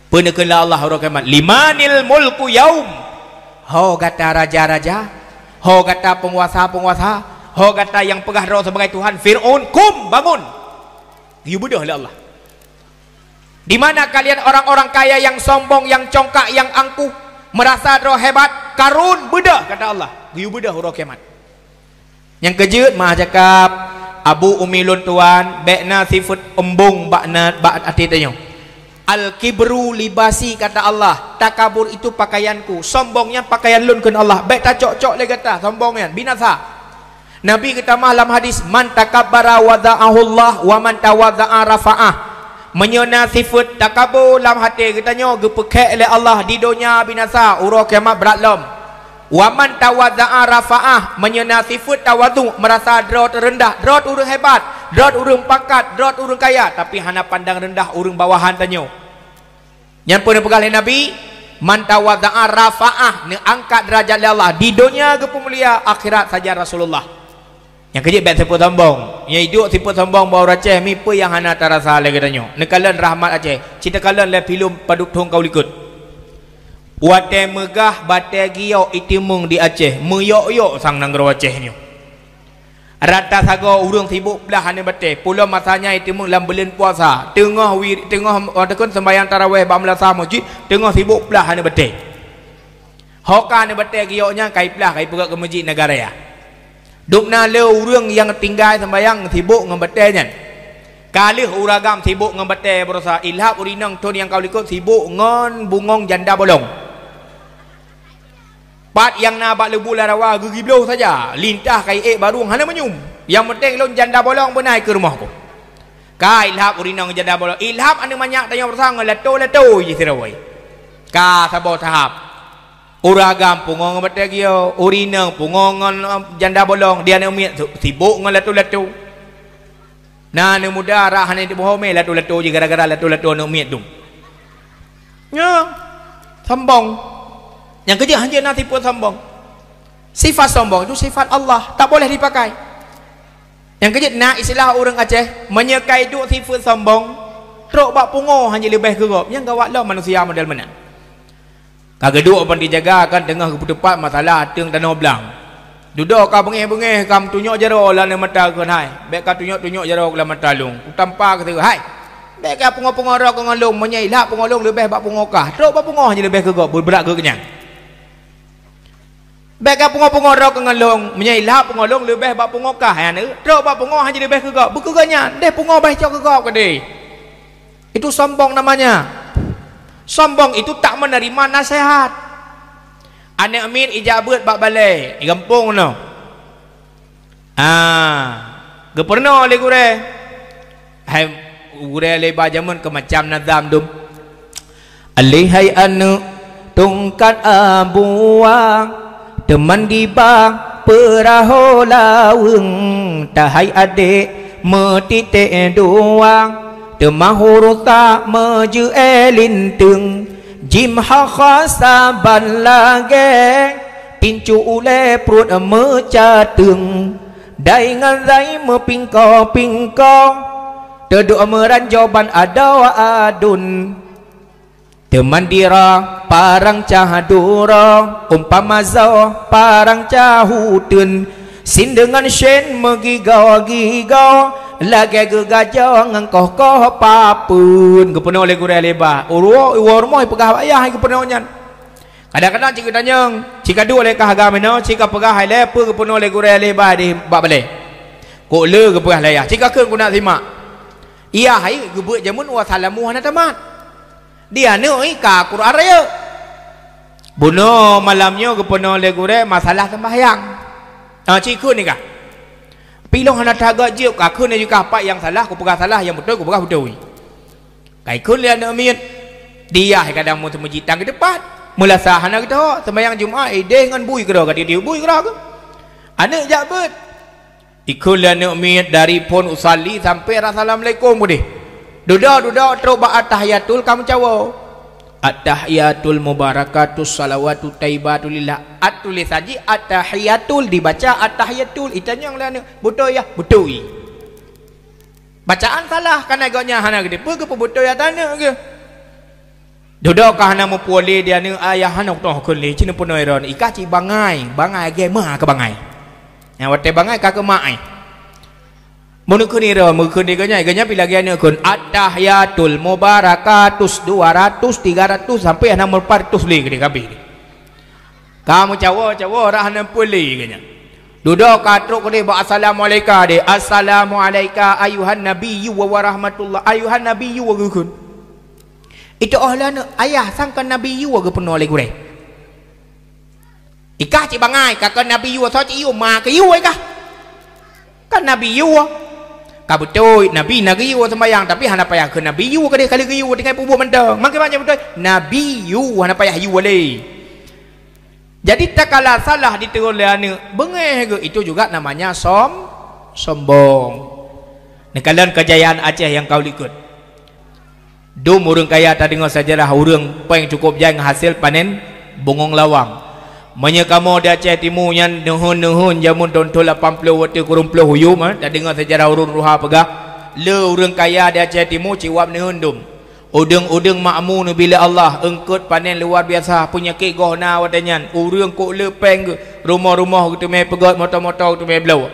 Penekanlah Allah hurakat. Limanil mulku yaum. Ho kata raja-raja, ho kata penguasa-penguasa, ho kata yang pegah roh sebagai Tuhan. Fir'aun, kum, bangun. You budah oleh Allah. Di mana kalian orang-orang kaya yang sombong, yang congkak, yang angkuh, merasa roh hebat, karun, bedah, kata Allah. You bedah roh kiamat. Yang kejut mah cakap Abu Umilun tuan, bekna sifat embung bakna bak atitanya. Al-kibru libasi, kata Allah. Takabur itu pakaianku, sombongnya pakaian lun kun Allah. Baik tak cok-cok le kata sombongnya binasa. Nabi kata malam hadis, man takabbara wada'ahullah wa man tawadda'a rafa'ah. Menyona sifat takabur dalam hati katanya gepekek oleh Allah di dunia binasa, urang kiamat berat lom. Wa man tawadda'a rafa'ah, menyona sifat tawadu, merasa drot rendah, drot urang hebat, drot urang pangkat, drot urang kaya, tapi hana pandang rendah urang bawahan tanyo. Yang pernah pegang oleh Nabi, man tawadda'a rafa'ah, ne angkat derajat Allah di dunia ke pemulia, akhirat saja Rasulullah. Yang kejip bet siapa sombong, yang hidup siapa sombong bawa Aceh, mipa yang hana terasa lagi tanyo. Nekalan rahmat Aceh, cerita kalan le filem paduk thong kau likut. Wate megah bate giyo itimung di Aceh, meyok-yok sang nanggro Aceh ni. Rata sago urang sibuk belah ane bate, pulau masanya itimung dalam bulan puasa, tengah tekun sembahyang tarawih bamlasa masjid, tengah sibuk belah ane bate. Hoka ane bate giyoknya kai belah kai pergi ke masjid negara ya. Dukna le urang yang tinggal sembahyang sibuk ngebate-nya. Kali uragam sibuk ngebate berusaha ilhab urinang ton yang kau likut sibuk ngon bungong janda bolong. Pat yang na bak lebu larawa gigi blow saja, lintah kai baru hana menyum. Yang penting lon janda bolong benai ke rumahku. Ka ilhab urinang janda bolong. Ilhab anu banyak tanya bersang leto je sirawai. Ka sabo tahap. Uragam pungong ngebate urinang pungong janda bolong, dia nak miat sibuk ngon leto. Nah, ni muda arah hana di bohong leto je gara-gara leto nak miat dum. Ya, sombong. Yang kerja hanya nanti pun sombong. Sifat sombong itu sifat Allah, tak boleh dipakai. Yang kerja nak istilah orang Aceh menyekai duk sifat sombong, teruk bak pungo hanya lebih kerap. Yang gawat lah manusia model mana. Kagak duk pun dijaga kan tengah keputupan masalah teng tanah belang. Duduk kau bengih-bengih kam tunjuk jaro lah mata kan hai. Baik kau tunjuk jaro lah mata lung. Tanpa kata hai. Baik kau pungo-pungo ro kau ngalung menyailah pungo lung lebih bak pungo kah. Teruk bak pungo hanya lebih kerap berberat ke kenyang. Baik pungo-pungo ro kengalong menyailah pungolong lebih bak pungo kah ya ne teruk bak pungo hanya lebih kegak bekeganya deh pungo baik cok kegak ke deh. Itu sombong namanya. Sombong itu tak menerima nasihat. Anak amin ijabat bak balai gampung no. Ge pernah le gure. Hai gure le bajamun ke macam nazam dum. Alihai anu tungkat abuang teman di bang perahu laweng tahai adik metite doang temah huruf tak meju elinteng jim khasa ban lage pincu ule perut mecateng dai ngai mepingko teduk meranjau ban adawa adun teman dira parang cahadura umpama zau parang cahutun sin dengan shen megigau lagi ke gajah ngangkoh koh papun kepenuh oleh gurau lebar rumah pegah ayah kepenuh nyan kadang-kadang jika tanya jika dua oleh kahaga mana jika pegah hai lepa kepenuh oleh gurau lebar di bak balik kok le ke pegah layah jika ke guna simak ia hai gebut jamun wassalamu hana tamat dia ni ka Quran raya bunuh malamnya kepenuh oleh gurau masalah sembahyang cikgu ni kah pilih hana tagak je aku ni juga apa yang salah aku pegah salah yang betul aku pegah betul kai kun dia nak miat dia kadang mu semujitang ke depan mula sahana kita sembahyang Jumaat deh dengan bui ke dah dia bui ke dah ke anak jabat ikul dia nak miat dari pun usalli sampai assalamualaikum boleh duduk terus ba tahiyatul kamu cawo at-tahiyatul mubarakatus salawatu taibatul lillah tulis saji at-tahiyatul dibaca at-tahiyatul itanya yang lain betul ya betul bacaan salah kan agaknya hana gede pe ke betul ya tanya ke duduk ka hana mupole dia ni ayah hana toh kun le cina pun iron ikaci bangai ge mah ke bangai yang wate bangai ka ke mai Mungkin ni ro, mungkin ni ganya bila ganya kun at-tahiyatul mubarakatus 200 300 sampai 400 li ke kabeh. Kamu cawo rahana puli ganya. Duduk katruk ni ba assalamualaikum de. Assalamualaikum ayuhan nabiyyu wa rahmatullah. Ayuhan nabiyyu wa kun. Itu ahlana ayah sangka nabiyyu wa penuh oleh gure. Ikah ci bangai kakak nabiyyu so ci yu ma ke yu ai kah? Kan nabiyyu betul nabi nagi yu sembayang tapi hana payah ke nabi yu ke dia kali ke yu dengan pubuh mentang makin banyak betul nabi yu hana payah yu boleh jadi tak kalah salah diteroleh bengeh ke itu juga namanya sombong ni kalian kejayaan Aceh yang kau ikut dum urang kaya tak dengar sejarah urang peng cukup jang hasil panen bongong lawang Manya kamu di Aceh Timur yang nuhun jamun tontol 80 waktu kurung puluh huyum tak dengar sejarah urun ruha pegah le urang kaya di Aceh Timur ciwap nuhun dum udeng makmu nu bila Allah engkut panen luar biasa punya ke gohna wadanyan urang kok le peng rumah-rumah gitu me pegot motor-motor gitu me blow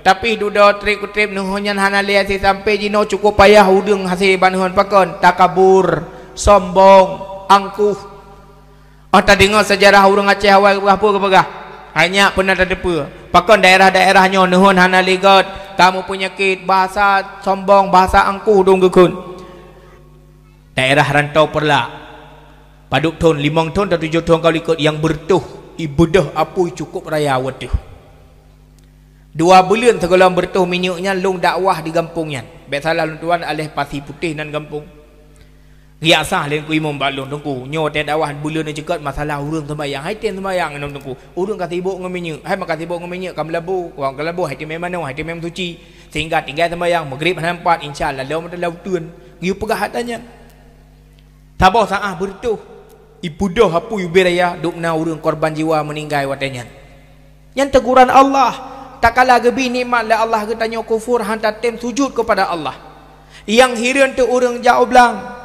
tapi duda trip nuhun yan hana lihat sampai jino cukup payah udeng hasil banuhan pakon takabur sombong angkuh tak dengar sejarah orang Aceh awal apa ke pegah hanya pernah tak depa pakon daerah-daerahnya nuhun hana ligat kamu punya kit bahasa sombong bahasa angkuh dong gekun daerah rantau perla paduk ton 5 ton atau 7 ton kau ikut yang bertuh ibadah apa cukup raya waduh 2 bulan sekolah bertuh minyaknya long dakwah di kampungnya biasalah tuan alih pasir putih nan kampung riasah lain ku imam balon tungku nyo te dakwah bulan ni cekat masalah urang sembahyang hai ten sembahyang nom tungku urang ka sibuk ngeminya hai maka sibuk ngeminya kam labu wang ka labu hai te memang hai te memang suci sehingga tinggal sembahyang maghrib han 4 insyaallah law madalau tuan giu pegah hatanya tabah saah bertuh ibudah hapu yuberaya dukna urang korban jiwa meninggal watanya yang teguran Allah tak kala gebi nikmat la Allah ke tanya kufur hantar tem sujud kepada Allah yang hiran tu urang jauh belang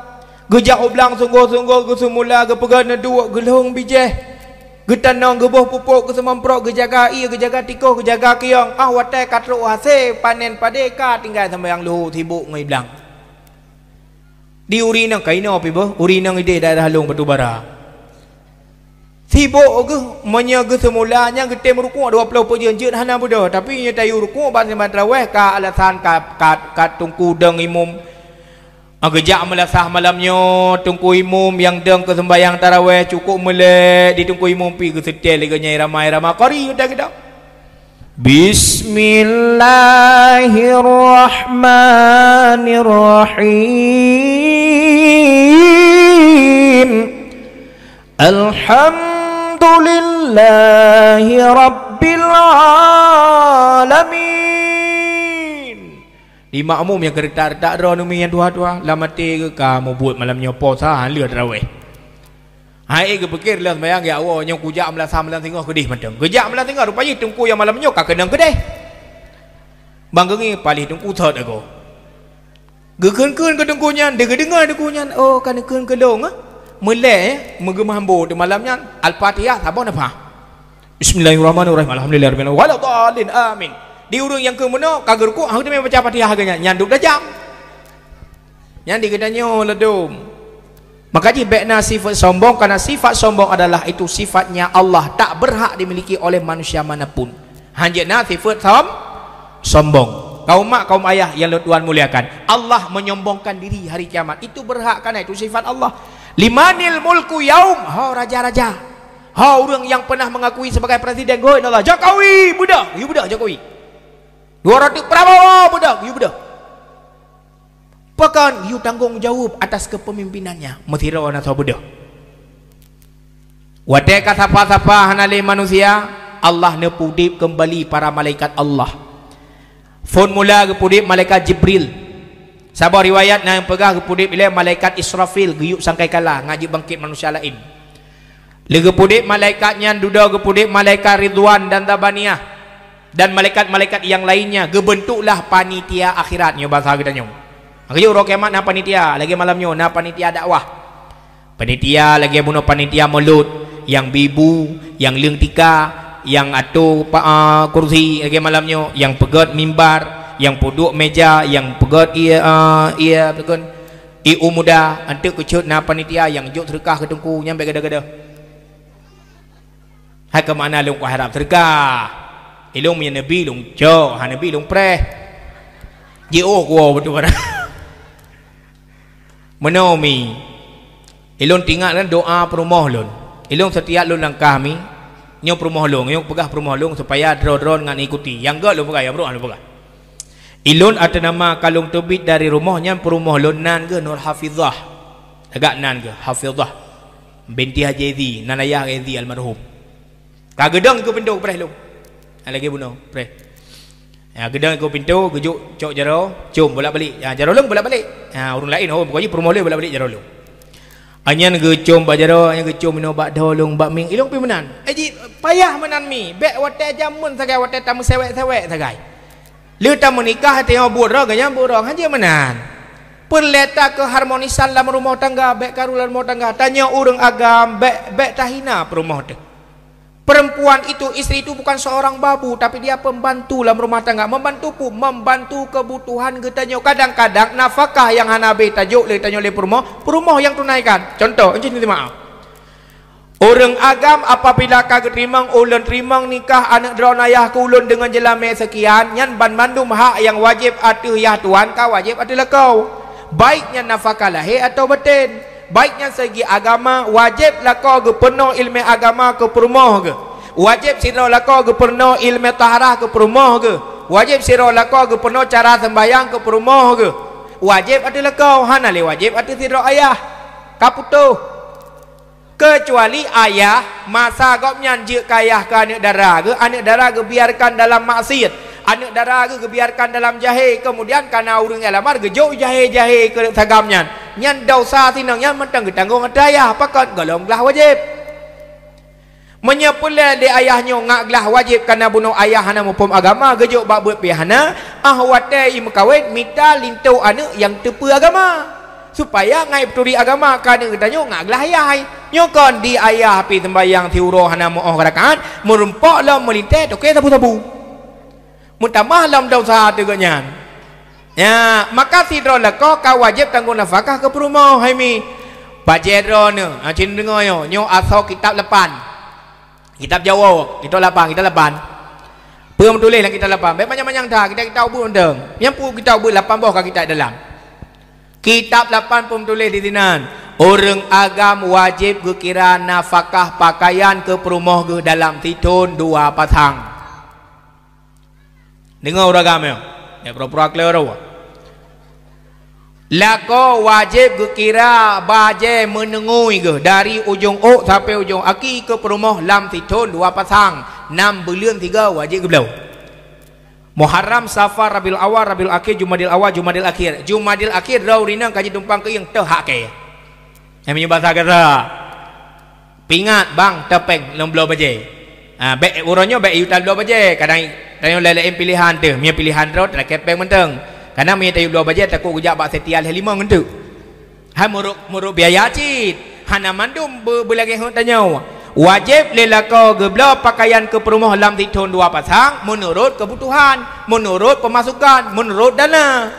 gejak oblang sungguh-sungguh ke semula ke pegana dua gelung bijeh getanong gebah pupuk ke semamprok gejaga ia gejaga tikoh gejaga kiong watai katruk hasil panen padeka tinggal sampai yang luhu sibuk ngai belang di urinang kaino api bah urinang ide daerah halung batu bara sibuk ke menya ke semulanya getem rukuk 20 pujian jeut hana budak tapi nya tayu rukuk ban sembahyang tarawih ka alasan ka tungku deng imam Agak melasah malamnya tungku imum yang deng ke sembahyang tarawih cukup melek di tungku imum pi ke setel leganya ramai-ramai qari udah kita Bismillahirrahmanirrahim Alhamdulillahi rabbil alamin di makmum yang kereta-kereta ronumi yang dua-dua lamati ke kamu buat malamnya puasa halir tarawih hai ke pikir lah sembahyang ya Allah yang kujak melasah malam tengah kedih macam kejak malam tengah rupanya tungku yang malamnya ka kenang kedih bang gengi palih tungku thot aku gekeun-keun ke tungkunya dengar tungkunya oh kan keun kelong melek megemambo di malamnya al-fatihah sabon apa Bismillahirrahmanirrahim alhamdulillahirabbil alamin waladhdallin amin di urang yang ke mana kagak rukuk hang tu baca Fatihah ganya nyanduk dah jam yang dikatanya ledum. Maka jibekna sifat sombong, karena sifat sombong adalah itu sifatnya Allah, tak berhak dimiliki oleh manusia manapun. Hanjena sifat sombong. Kaum mak, kaum ayah yang Tuhan muliakan, Allah menyombongkan diri hari kiamat, itu berhak, karena itu sifat Allah. Limanil mulku yaum, raja-raja, orang yang pernah mengakui sebagai presiden, Allah Jokowi budak, you budak Jokowi 200 Prabowo budak, you budak. Pekan you tanggung jawab atas kepemimpinannya. Methira wana sabudah. Wate kata apa hanale manusia, Allah ne pudip kembali para malaikat Allah. Fon mula ke pudip malaikat Jibril. Sabar riwayat yang pegah ke pudip bila malaikat Israfil geyuk sangkai kalah ngaji bangkit manusia lain. Lega pudip malaikatnya duda ke pudip malaikat Ridwan dan Tabaniyah dan malaikat-malaikat yang lainnya gebentuklah panitia akhiratnya bahasa kitanya. Akhirnya urang kiamat na panitia lagi malamnya na panitia dakwah. Panitia lagi bunuh panitia mulut, yang bibu, yang leung tika, yang atur kursi lagi malamnya, yang pegat mimbar, yang puduk meja, yang pegat ia betul. Iu muda antuk kecut na panitia yang juk sedekah ke tungku nyampe gada-gada. Hai ke mana lung ku harap sedekah. Ilung punya nabi lung jo, ha nabi lung preh. Jio ku betul kan. Menomi ilun tinggal kan doa perumah lun ilun setiap lun langkah mi nyo perumah lun nyo pegah perumah lun supaya dron ngan ikuti yang gak lu pegah ya bro lu pegah ilun ada nama kalung tebit dari rumahnya perumah lun nan ke Nur Hafizah agak nan ke Hafizah binti Haji Ezi nan ayah Ezi almarhum kagedang ke pintu preh lu lagi bunuh preh. Ya, gedang ke pintu, gejuk cok jaro, cium bolak-balik. Ya, jaro lung bolak-balik. Ya, orang lain pokoknya perumah lung bolak-balik jaro lung. Anyan ge cium bak jaro, anyan ge cium mino bak dolung bak ming. Ilung pi menan. Ji payah menan mi. Bek wate jamun sagai wate tamu sewek-sewek sagai. Lu tamu nikah tengok burang ganya burang hanya menan. Perleta keharmonisan dalam rumah tangga, bek karu dalam rumah tangga. Tanya orang agam, bek tahina perumah tu. Perempuan itu, istri itu bukan seorang babu, tapi dia pembantu dalam rumah tangga, membantu kebutuhan getanya. Kadang-kadang nafkah yang hanabe tajuk le tanya le perumah yang tunaikan. Contoh, encik minta maaf. Orang agam apabila kagak terimang ulun terimang nikah anak drawn ayah ke ulun dengan jelame sekian, nyan ban mandum hak yang wajib atuh ya tuan kau wajib atuh kau. Baiknya nafkah lahir atau batin. Baiknya segi agama wajiblah kau ke penuh ilmu agama ke perumah ke. Wajib siraulah kau ke penuh ilmu taharah ke perumah ke. Wajib siraulah kau ke penuh cara sembahyang ke perumah ke. Wajib adalah kau hanale wajib adalah sirau ayah kaputuh. Kecuali ayah masa kau nyanjik kayah ke anak darah ke biarkan dalam maksiat. Anak darah ke biarkan dalam jahe, kemudian karena orang alamar gejau jahe ke sagamnya nyan dosa tinang nyan mentang getanggung adayah pakat galonglah wajib menyepulai di ayahnya ngaklah wajib karena bunuh ayah hana mupum agama gejau bak buat pihana ahwate imkawin minta lintu anak yang tepu agama supaya ngai peturi agama kadang getanya ngaklah ayah nyokon di ayah pi sembayang tiuro hana mu'oh karakaan merumpok lah melintai toke sabu-sabu mutamah lam dosa tegaknya. Ya, maka sidrolah kau wajib tanggung nafkah ke perumah hai mi. Bajedro ne, cin dengar yo, nyo asal kitab lepan. Kitab Jawa, kitab lepan. Pem tulis dalam kitab lepan. Baik banyak-banyak dah kita ubur undang. Yang pu kita ubur 8 bawah kita dalam. Kitab lepan pem tulis di sinan. Orang agam wajib kira nafkah pakaian ke perumah ke dalam titun 2 pasang. Dengar orang agama ya pura-pura clear awak. Lako wajib kira baje menengui ke dari ujung ok sampai ujung aki ke perumah lam titun 2 pasang 6 bulan 3 wajib ke belau. Muharram, Safar, Rabiul Awal, Rabiul Akhir, Jumadil Awal, Jumadil Akhir. Jumadil Akhir rau rinang kaji tumpang ke yang tehak ke. Yang menyebab kata pingat bang tepeng lem belau baje. Baik urangnya baik yutal belau baje kadang tanya lain pilihan tu, punya pilihan road nak kepeng menteng. Karena punya tayu dua bajet takut gejak bak setial lima ngentu. Ha muruk biaya cit. Hana mandum belagi hang tanya. wajib lelako gebla pakaian ke perumah lam titun dua pasang menurut kebutuhan, menurut pemasukan, menurut dana.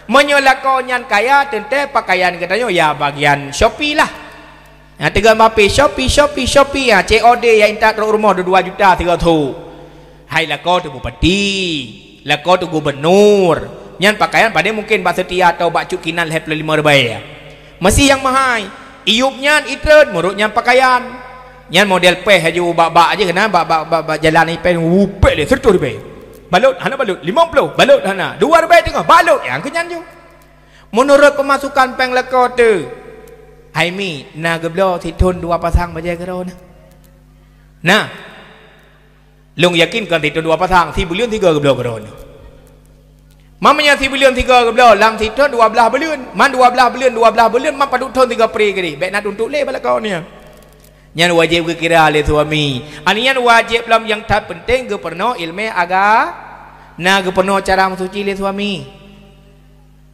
Menyolako nyan kaya tente pakaian katanya ya bagian Shopee lah. Ya tiga mapi Shopee ya COD yang intak ke rumah 2 juta 3 tu. Hai lako tu bupati, lako tu gubernur. Nyan pakaian pada mungkin bak setia atau bak cukinan lep 5 ribu. Mesti yang mahal. Iup nyan itren menurut nyan pakaian. Nyan model peh aja bak aja kena bak jalan ipe upek dia 100 ribu. Balut hana balut 50 balut hana 2 ribu tengok balut yang kenyan je. Menurut pemasukan peng leko tu hai mi na geblo titun 2 pasang baje kero nah long yakin kan titun 2 pasang 3 bulan 3 geblo kero mamanya 3 bulan 3 geblo lang titun 12 bulan man 12 bulan man padut tun 3 pri ke di bek nak untuk le bala kau ni nyan wajib ke kira le suami anian wajib lam yang tak penting ke perno ilmu na ke perno cara mensuci le suami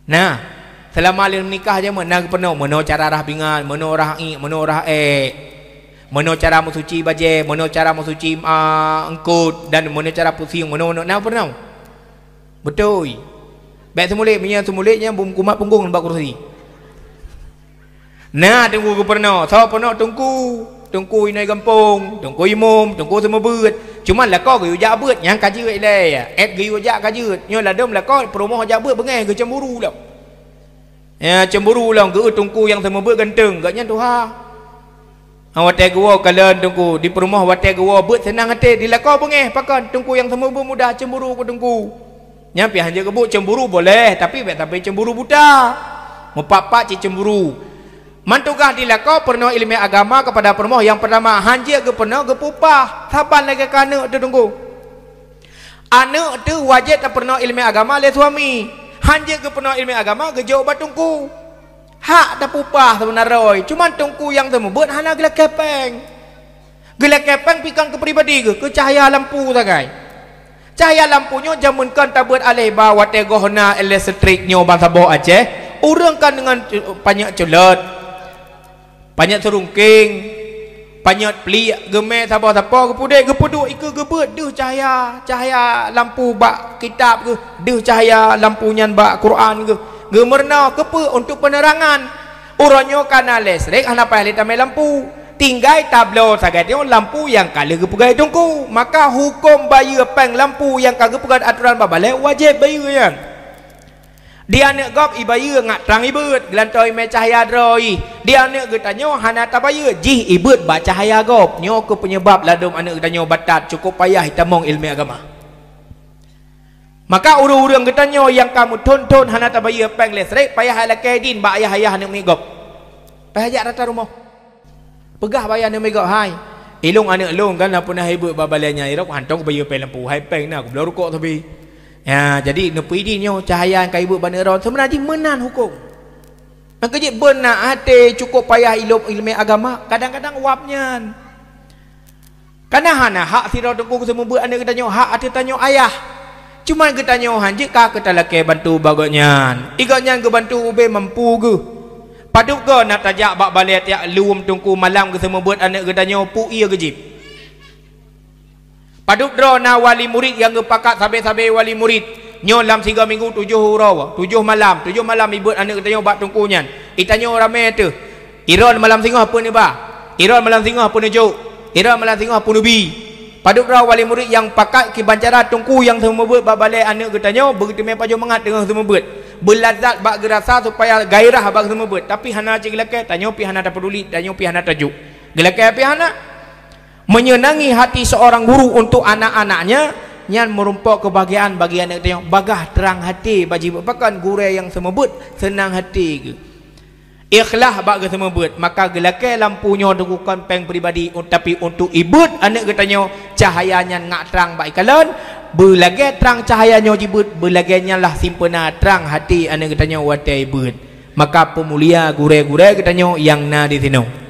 nah selama le menikah je na ke perno meno cara rah bingan meno rah i meno rah meno cara mensuci baje meno cara mensuci engkut dan meno cara pusing meno na perno betul bek semulitnya bum kumat punggung bak kursi nah tunggu ke perno so perno tunggu inai kampung, tunggu imum, tunggu semua beut. Cuma lah kau gaya jak beut yang kaji wei le. Et gaya jak kaji. Nyo lah dem lah kau promo jak beut bengai ke cemburu lah. Ya cemburu lah ke tunggu yang semua beut ganteng gaknya tu ha. Watai gua kalian tunggu di perumah watai gua beut senang hati di lah kau bengai pakan tunggu yang semua beut mudah cemburu ke tunggu. Nyampi hanya ke beut cemburu boleh tapi bet tapi cemburu buta. Mepak-pak cemburu. Mantugah dilakau pernah ilmu agama kepada permoh yang pertama hanjir ke pernah ke pupah saban lagi ke anak tu tunggu anak tu wajib tak pernah ilmu agama le suami hanjir ke pernah ilmu agama ke jauh batungku hak tak pupah sebenarnya cuma tungku yang temu buat hana gelak kepeng pikang ke pribadi ke cahaya lampu sagai cahaya lampunya jamunkan tak buat alih bawa tegohna elektriknya bangsa bawa Aceh urang kan dengan banyak celat banyak serungking banyak pelik gemek siapa-siapa kepuduk ikut gebet deh cahaya lampu bak kitab ke deh cahaya lampu nyan bak Quran ke gemerna kepe untuk penerangan uranyo kana listrik hana payah tamai lampu tinggai tablo sagatnya lampu yang kala ke pegai tungku maka hukum bayar peng lampu yang kagak pegai aturan babalai wajib bayar yang dia nak gop ibaya ngak terang ibut gelantoi me cahaya droi dia nak getanyo hana tabaya jih ibut ba cahaya gop nyo ke penyebab ladum anak getanyo batat cukup payah hitamong ilmu agama maka urang-urang getanyo yang kamu tonton hana tabaya peng listrik payah halake din ba ayah-ayah nak megop payah jak rata rumah pegah bayar nak megop hai ilung anak long kan apa nak ibut babalanya irok hantong bayar peng lampu hai peng nak belau rukuk tapi ya, jadi nepidinyo cahaya yang kaibu baneron sebenarnya menan hukum. Maka je benar hati cukup payah ilmu agama kadang-kadang wapnya. Karena hana hak sira tunggu semua buat anak kita hak hati tanyo ayah. Cuma kita nyo hanji ka kita laki bantu baganya. Iganya ke bantu ube mampu ke. Paduk ke nak tajak bak balik tiak luum tunggu malam ke semua buat anak kita pu iya ke jip. Paduk drona wali murid yang gepakat sabai-sabai wali murid nyo lam 3 minggu 7 hurau 7 malam ibut anak kita bak tungkunyan itanyo ramai tu iron malam singoh apa ni ba iron malam singoh apa ni juk iron malam singoh apa nubi paduk drona wali murid yang pakat ki bancara tungku yang semua buat bak balai anak kita begitu me pajo mengat dengan semua buat belazat bak gerasa supaya gairah bak semua buat tapi hana cik lelaki tanyo pi hana tak peduli tanyo pi hana tajuk lelaki pi hana menyenangi hati seorang guru untuk anak-anaknya nyan merumpok kebahagiaan bagi anak dia bagah terang hati bagi bahkan guru yang semebut senang hati ke ikhlas bagi semebut maka gelake lampunya dukukan peng pribadi tapi untuk ibut anak katanya cahayanya ngak terang baik kalian belage terang cahayanya jibut belagenya lah simpena terang hati anak katanya watai ibut maka pemulia guru-guru katanya yang na di sini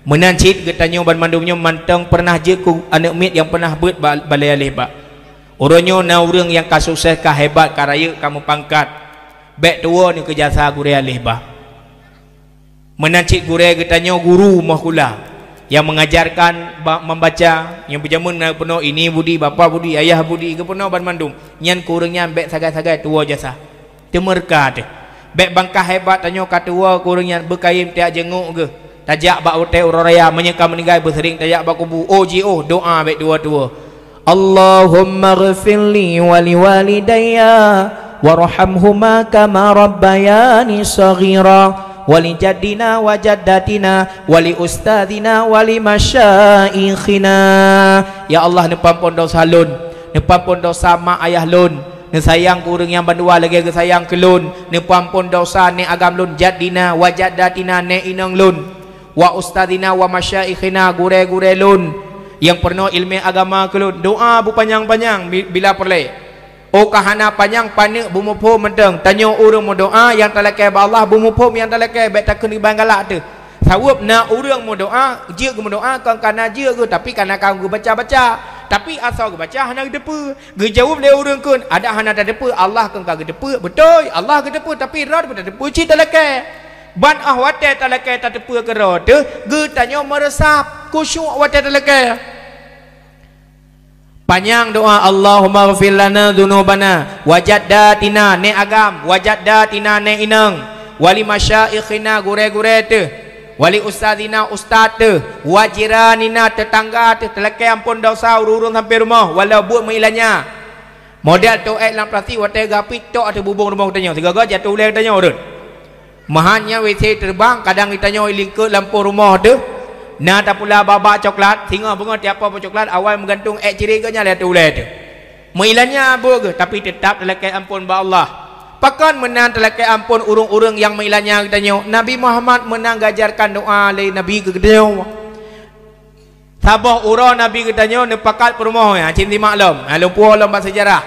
menancit katanya ban mandumnya mantang pernah je ku anak mit yang pernah buat balai alih ba uronyo na urang yang kasukses ka hebat ka raya kamu pangkat bek tua ni ke jasa gure alih ba menancit gure katanya guru mah kula yang mengajarkan membaca, yang berjamun penuh ini budi, bapa budi, ayah budi ke penuh ban mandum. Nyan kurangnya bek sagai-sagai tua jasa. Temerka teh. Bek bangkah hebat tanyo katua kurangnya berkaim tiak jenguk ke. Tajak bak hotel uraya menyekam meninggal bersering tajak bak kubu. Oh doa bek tua-tua. Allahumma ghfirli wa liwalidayya warhamhuma kama rabbayani shaghira. Wali jaddina wa jaddatina wali ustadzina wali masyaikhina. Ya Allah nepampun dosa lun, nepampun dosa mak ayah lun, ne sayang kurang yang bandua lagi ke sayang ke lun, nepampun dosa ne agam lun, jaddina wa jaddatina ne inang lun, wa ustadzina wa masyaikhina gure-gure lun yang penuh ilmu agama ke lun. Doa bu panjang-panjang bila perle. Oh kahana panjang panik bumupo menteng tanyo urang mo doa yang talakai ba Allah bumupo yang talakai bet takun di bangalak tu sawup na urang mo doa je mo doa kan kana je ke tapi kana kau baca-baca tapi asal baca hana gedepe ge jawab le urang kun ada hana tak depe Allah kan ka gedepe betul Allah gedepe tapi rod betul depe ci talakai ban ahwate talakai tak depe ke rod ge tanyo meresap khusyuk wate talakai. Panjang doa Allahumma ghfir lana dzunubana wajaddatina ne agam wajaddatina ne inang wali masyaikhina gure-gure tu wali ustadzina ustaz tu wajiranina tetangga tu telekai ampun dosa urun sampai rumah walau buat mengilanya model tu lam plastik watai gapi tok ada bubung rumah katanya segala jatuh leh katanya urut mahannya WC terbang kadang ditanya lingkut lampu rumah tu. Nah tak pula babak coklat singa bunga tiapa pun coklat awal menggantung ciriganya lihat ulai tu mengilanya abu ke tapi tetap telekai ampun ba Allah pakan menang telekai ampun urung-urung yang mengilanya katanya Nabi Muhammad menang gajarkan doa le Nabi ke katanya sabah ura Nabi katanya nepakat permoh ya cinti maklum lupa lomba sejarah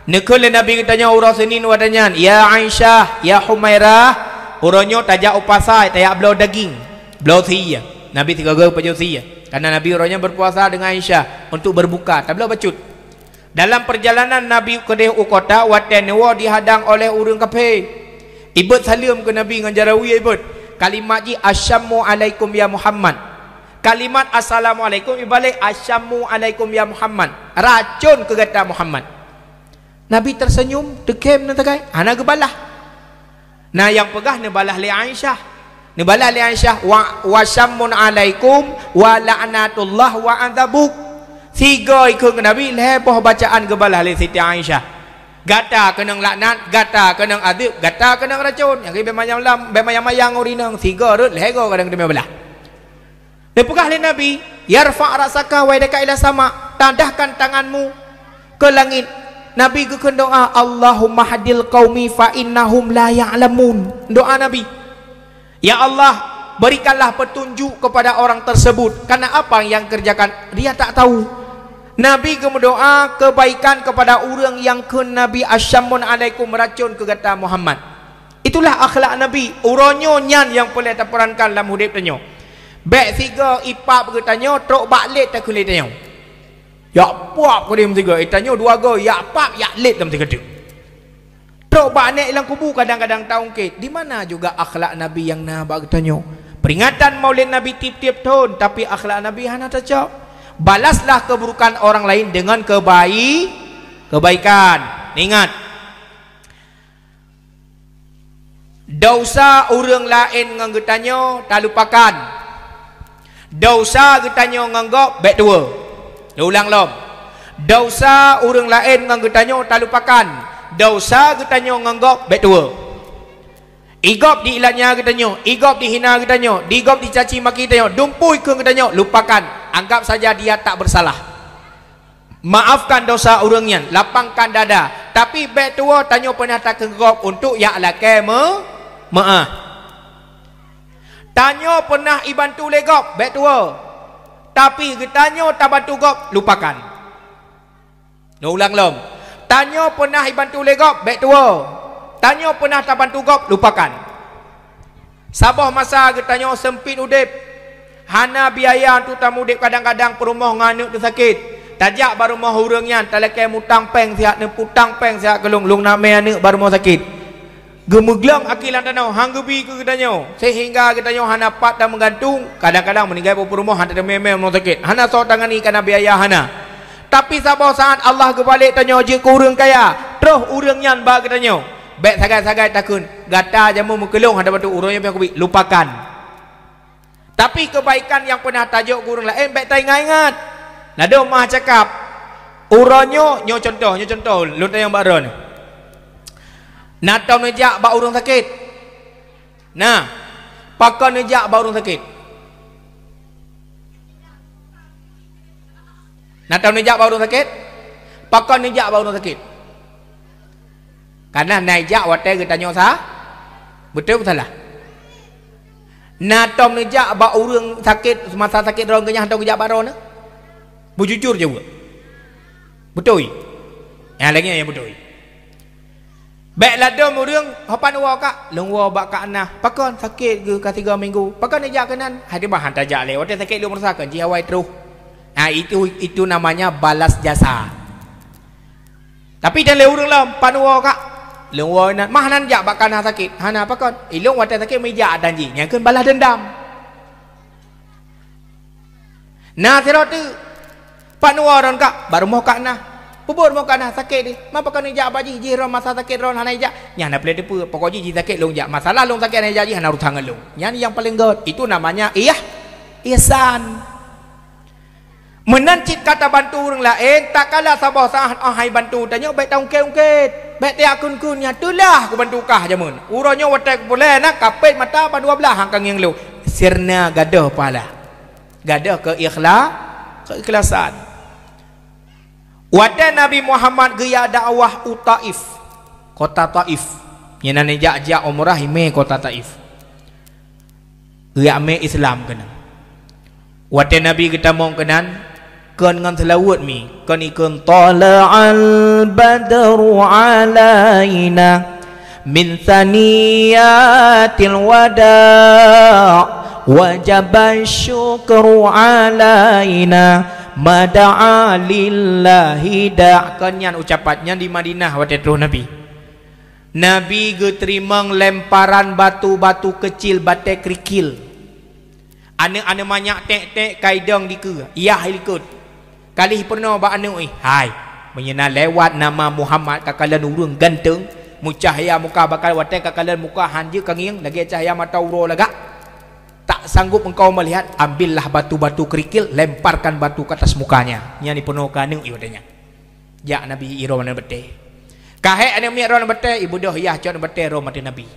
nekul le Nabi katanya ura senin wadanyan ya Aisyah ya Humairah uranyo tajak upasai tayak belau daging belau siya Nabi tiga gol pejusia karena Nabi orangnya berpuasa dengan Aisyah untuk berbuka tak boleh bacut dalam perjalanan Nabi ke kota watenewa dihadang oleh urang kafir ibut salim ke Nabi dengan jarawi ibut kalimat ji asyammu alaikum ya Muhammad kalimat assalamualaikum ibalik asyammu alaikum ya Muhammad racun ke kata Muhammad Nabi tersenyum dekem nanti ana gebalah nah yang pegah nebalah li Aisyah Nibala li Aisyah wa syammun alaikum wa la'natullah wa adzabuk. Tiga ikut Nabi leboh bacaan gebalah li Siti Aisyah. Gata kenang laknat, gata kenang adib, gata kenang racun. Yang bemayang lam, bemayang urinang tiga rut lego kadang demi belah. Lepukah li Nabi, yarfa' rasaka wa yadaka ila sama. Tandahkan tanganmu ke langit. Nabi ke doa Allahumma hadil qaumi fa innahum la ya'lamun. Doa Nabi ya Allah berikanlah petunjuk kepada orang tersebut karena apa yang kerjakan dia tak tahu. Nabi berdoa kebaikan kepada orang yang ke Nabi asyammun alaikum racun ke kata Muhammad. Itulah akhlak Nabi uronyo nyan yang boleh terperankan dalam hidup tanyo bek tiga ipap bertanya trok baklit tak kulit tanyo ya puak kudim tiga tanyo dua go ya pap ya lit dalam tiga tu trok baknek ilang kubu kadang-kadang tahu ke di mana juga akhlak Nabi yang nah bag tanyo peringatan maulid Nabi tiap-tiap tahun tapi akhlak Nabi hana tajak balaslah keburukan orang lain dengan kebaikan ingat dosa orang lain ngan getanyo tak lupakan dosa getanyo nganggap baik tua ulang lom dosa orang lain ngan getanyo tak lupakan dosa getanyo nganggap baik tua igop diilatnya getanyo igop dihina getanyo digop dicaci maki getanyo dumpui ke getanyo lupakan anggap saja dia tak bersalah maafkan dosa orangnya lapangkan dada tapi baik tua tanyo pernah tak kegop untuk ya lakai maaf tanyo pernah ibantu legop baik tua tapi getanyo tak bantu gop lupakan ulang lom tanyo pernah ibantu legop baik tua tanyo pernah tak bantu gop lupakan sabah masa getanyo sempit udip hana biaya untuk tamu udip kadang-kadang perumah nganuk tu sakit tajak baru mau urangnya talakai mutang peng sihat ne putang peng sihat kelung lung name ane baru mau sakit Gemeglang akilan tanau hang gebi ke gedanyo sehingga gedanyo hana pat dan menggantung kadang-kadang meninggal beberapa rumah hana memang mau sakit hana so tangani kana biaya hana tapi sabah saat Allah kebalik tanyo je ku urang kaya terus urang nyan ba gedanyo baik sagai-sagai takun gata jamu mukelung hada batu urangnya pian kubi lupakan tapi kebaikan yang pernah tajuk ku urang lain baik tai ingat nado mah cakap uranyo nyo contoh lu tayang baron natau nejak bak urang sakit. Nah, pakai nejak bak urang sakit. Natau nejak bak urang sakit. Pakai nejak bak urang sakit. Karena nejak watai kita tanya sah. Betul atau salah? Natau nejak bak urang sakit semasa sakit orang kenyang atau kejak bak orang. Bujujur je buat. Betul. Yang lagi yang betul. Baiklah dom urang hapan wa kak long wa bak kak nah pakon sakit ke ka 3 minggu pakon nejak kenan hadi bahan tajak le waktu sakit lu merasakan ji awai terus nah itu namanya balas jasa tapi dan le urang lah pan wa kak long wa nan mah nan jak bak kana sakit hana pakon ilung waktu sakit meja dan ji nyangkeun balas dendam nah tero tu pan wa ron kak baru mau kak nah pubur mau kana sakit di mapa kan ijak baji ji ron masa sakit ron hana ijak nyana play depu pokok ji sakit long jak masalah long sakit hana ijak ji hana rutangan long nyani yang paling god itu namanya ihsan menancit kata bantu orang lain tak kala sabah saat hai bantu tanya baik tahu ungkit baik dia kun-kunnya itulah aku bantu kah jamun uronyo watak boleh nak kapit mata pada 12 hangkang yang lu sirna gadah pahala gadah keikhlasan Wadah Nabi Muhammad gaya dakwah Taif, kota Taif. Yang nane jak umrah ime kota Taif. Gaya me Islam kena. Wadah Nabi kita mau kenan, kan ngan selawat mi, kan ikun tala'al badru alaina min thaniyatil wada' wajaba syukru alaina. Mada'a lillahi da'kannya ucapannya di Madinah waktu itu Nabi terima lemparan batu-batu kecil batai kerikil ane banyak tek kaidang dike iya ikut kali pernah ba ane hai menyena lewat nama Muhammad kakalan urang ganteng mu cahaya muka bakal watai kakalan muka hanje kanging lagi cahaya mata uro laga tak sanggup engkau melihat ambillah batu-batu kerikil lemparkan batu ke atas mukanya nya ni penuh kaneng iwadanya ya Nabi iro mana bete kahe ane mi ro bete ibu dah ya cot bete ro mati Nabi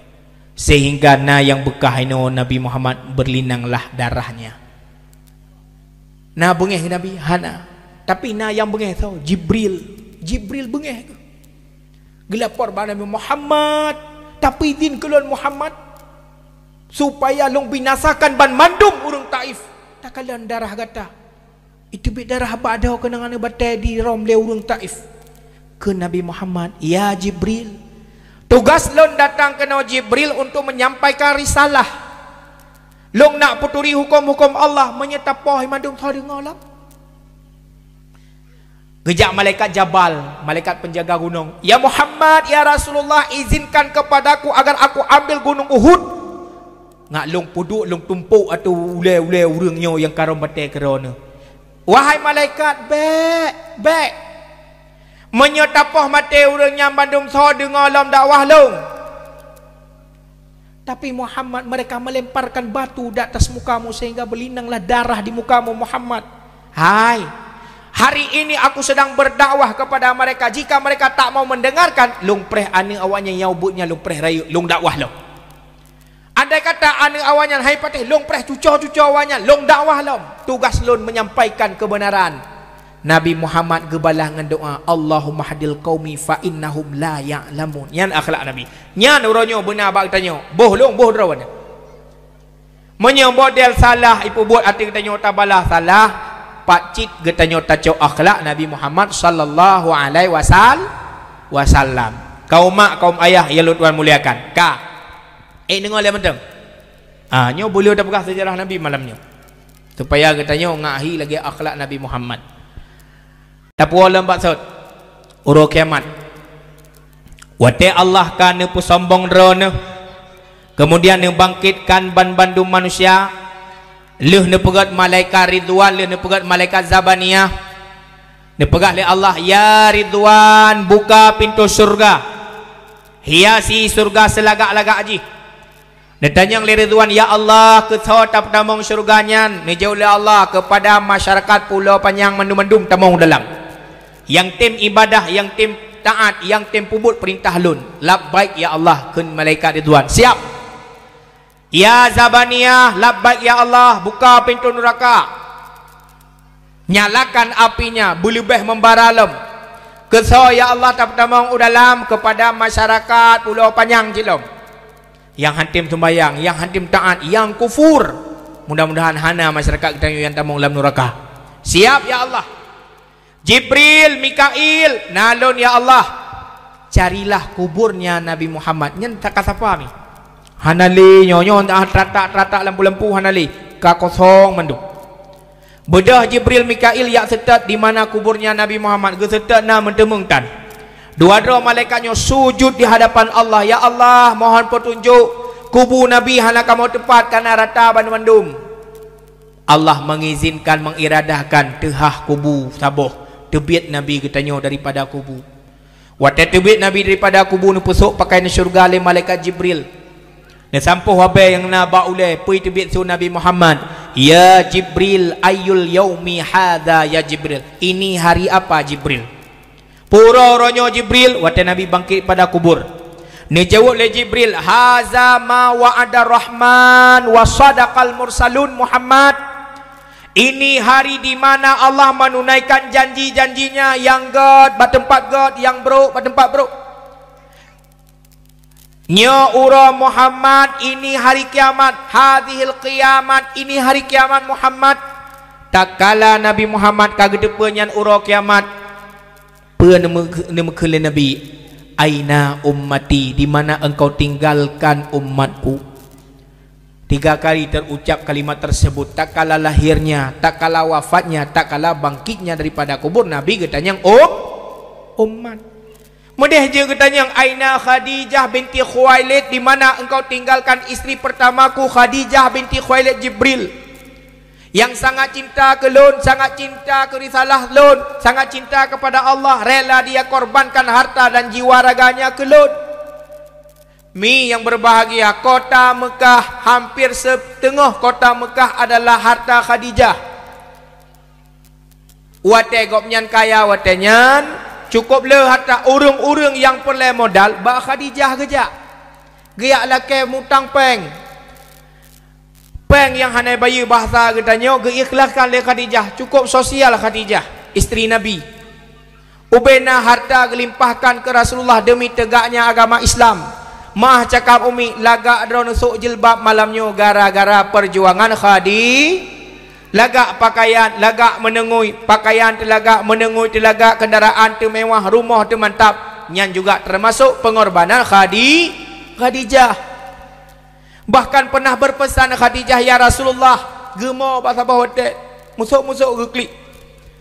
sehingga na yang bekah ino Nabi Muhammad berlinanglah darahnya na bengeh Nabi hana tapi na yang bengeh tau Jibril bengeh gelapor ba Nabi Muhammad tapi din kelon Muhammad supaya long binasakan ban mandum urang Taif tak kalian darah gata itu bit darah badau kenangan batai di rom le urang Taif ke Nabi Muhammad ya Jibril tugas lon datang ke Jibril untuk menyampaikan risalah long nak puturi hukum-hukum Allah menyetapah mandum thari ngalam gejak malaikat Jabal malaikat penjaga gunung ya Muhammad ya Rasulullah izinkan kepadaku agar aku ambil gunung Uhud ngak long puduk long tumpuk atau ule urangnya yang karom batai kerana wahai malaikat baik menyetapah mati urangnya bandum so dengar alam dakwah long tapi Muhammad mereka melemparkan batu di atas mukamu sehingga berlinanglah darah di mukamu Muhammad hai hari ini aku sedang berdakwah kepada mereka jika mereka tak mau mendengarkan long preh ane awaknya yang ubutnya long preh rayu long dakwah long andai kata ane awaknya hai patih long preh cucah awaknya long dakwah long tugas long menyampaikan kebenaran Nabi Muhammad gebalah dengan doa Allahumma hadil qaumi fa innahum la ya'lamun yan akhlak Nabi nyan uronyo benar bak tanya boh rawan menyebodel salah ipu buat hati tanya tabalah salah pak cit getanya taco akhlak Nabi Muhammad sallallahu alaihi wasallam kaum mak kaum ayah yang Tuhan muliakan ka dengar dia macam nyo boleh dah bekas sejarah Nabi malamnya supaya katanya ngahi lagi akhlak Nabi Muhammad tapi walam baksud uro kiamat Wate Allah kana pusombong drone. Kemudian yang bangkitkan ban-bandum manusia. Leuh nepegat malaikat Ridwan, leuh nepegat malaikat Zabaniyah. Nepegat oleh Allah, ya Ridwan, buka pintu surga. Hiasi surga selagak-lagak aji. Ditanya oleh Ridwan, ya Allah, ketho tap tamong surganya. Nijau oleh Allah kepada masyarakat Pulau Panjang mendum-mendum tamong dalam. Yang tim ibadah, yang tim taat, yang tim pubut perintah lun. Labbaik ya Allah, kun malaikat Ridwan. Siap. Ya Zabaniyah, labbaik ya Allah, buka pintu neraka. Nyalakan apinya, bulubeh membara lem. Kesau ya Allah tak tamang udalam kepada masyarakat Pulau Panjang cilom. Yang hantim sembayang, yang hantim taat, yang kufur. Mudah-mudahan hana masyarakat kita yang tamang dalam neraka. Siap ya Allah. Jibril, Mikail, nalon ya Allah. Carilah kuburnya Nabi Muhammad. Nyen tak kasapa ni. Hanali nyonyo tratak lampu-lampu hanali ka kosong mendung. Bedah Jibril Mikail yak setat di mana kuburnya Nabi Muhammad ge setat na mentemengtan. Dua-dua malaikatnya sujud di hadapan Allah. Ya Allah, mohon petunjuk kubur Nabi hana kamu tepat kana rata bandum. Allah mengizinkan, mengiradahkan tehah kubur saboh tebit Nabi getanyo daripada kubur. Waktu tebit Nabi daripada kubur nu pesuk pakai syurga oleh malaikat Jibril. Dan sampai wabai yang naba oleh pui tebit su Nabi Muhammad. Ya Jibril, ayul yaumi hadha ya Jibril. Ini hari apa Jibril? Pura ronyo Jibril, waktu Nabi bangkit pada kubur. Ni jawab oleh Jibril, haza ma wa'ada Rahman wa sadaqal mursalun Muhammad. Ini hari di mana Allah menunaikan janji-janjinya yang God, bertempat God, yang bro, bertempat bro. Nya ura Muhammad, ini hari kiamat. Hadhil kiamat, ini hari kiamat Muhammad. Tak kala Nabi Muhammad kagedepanyan ura kiamat. Penemekele Nabi, aina ummati, di mana engkau tinggalkan umatku. 3 kali terucap kalimat tersebut. Tak kala lahirnya, tak kala wafatnya, tak kala bangkitnya daripada kubur Nabi getanyang umat. Medeh je getanyang aina Khadijah binti Khuwailid, di mana engkau tinggalkan istri pertamaku Khadijah binti Khuwailid Jibril, yang sangat cinta ke lun, sangat cinta ke risalah lun, sangat cinta kepada Allah, rela dia korbankan harta dan jiwa raganya ke lun. Mi yang berbahagia, kota Mekah, hampir setengah kota Mekah adalah harta Khadijah. Wate gopnyan kaya watenyan cukup le harta urung-urung yang perlu modal ba Khadijah geja. Geyak laki mutang peng yang hanai bayi bahasa getanya geikhlaskan le Khadijah. Cukup sosial Khadijah, isteri Nabi. Ubena harta gelimpahkan ke Rasulullah demi tegaknya agama Islam. Mah cakap umi lagak drone sok jilbab malamnya gara-gara perjuangan Khadijah. Lagak pakaian, lagak menengui pakaian, telagak menengui telagak kendaraan termewah, rumah termantap. Nyan juga termasuk pengorbanan Khadijah. Bahkan pernah berpesan Khadijah, ya Rasulullah, gemo bahasa bahote, musuk-musuk geklik.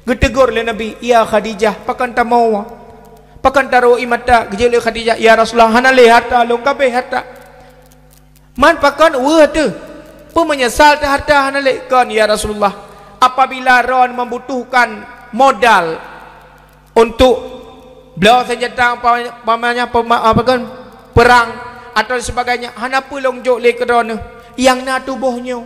Getegur le Nabi, ya Khadijah, pakan tamawa. Pakan taruh imata gejele Khadijah, ya Rasulullah, hana le harta long kabeh harta. Man pakan tu. Menyesal harta hanalekan ya Rasulullah. Apabila Ron membutuhkan modal untuk beliau senjata pamannya perang atau sebagainya, hana pulung jok le ke Ron yang na tubuhnya.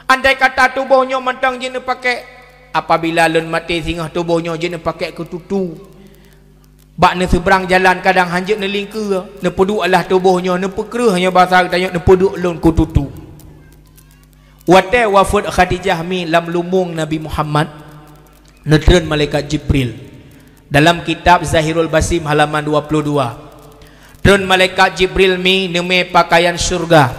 Andai kata tubuhnya mentang jenis pakai, apabila lun mati singgah tubuhnya jenis pakai ketutu. Bak ne seberang jalan kadang hanjut ne lingkar, ne peduk lah tubuhnya, ne pekerahnya bahasa katanya ne peduk lun ketutu. Wate wafud Khadijah mi lam lumung Nabi Muhammad netren malaikat Jibril. Dalam kitab Zahirul Basim halaman 22. Tren malaikat Jibril mi neme pakaian surga.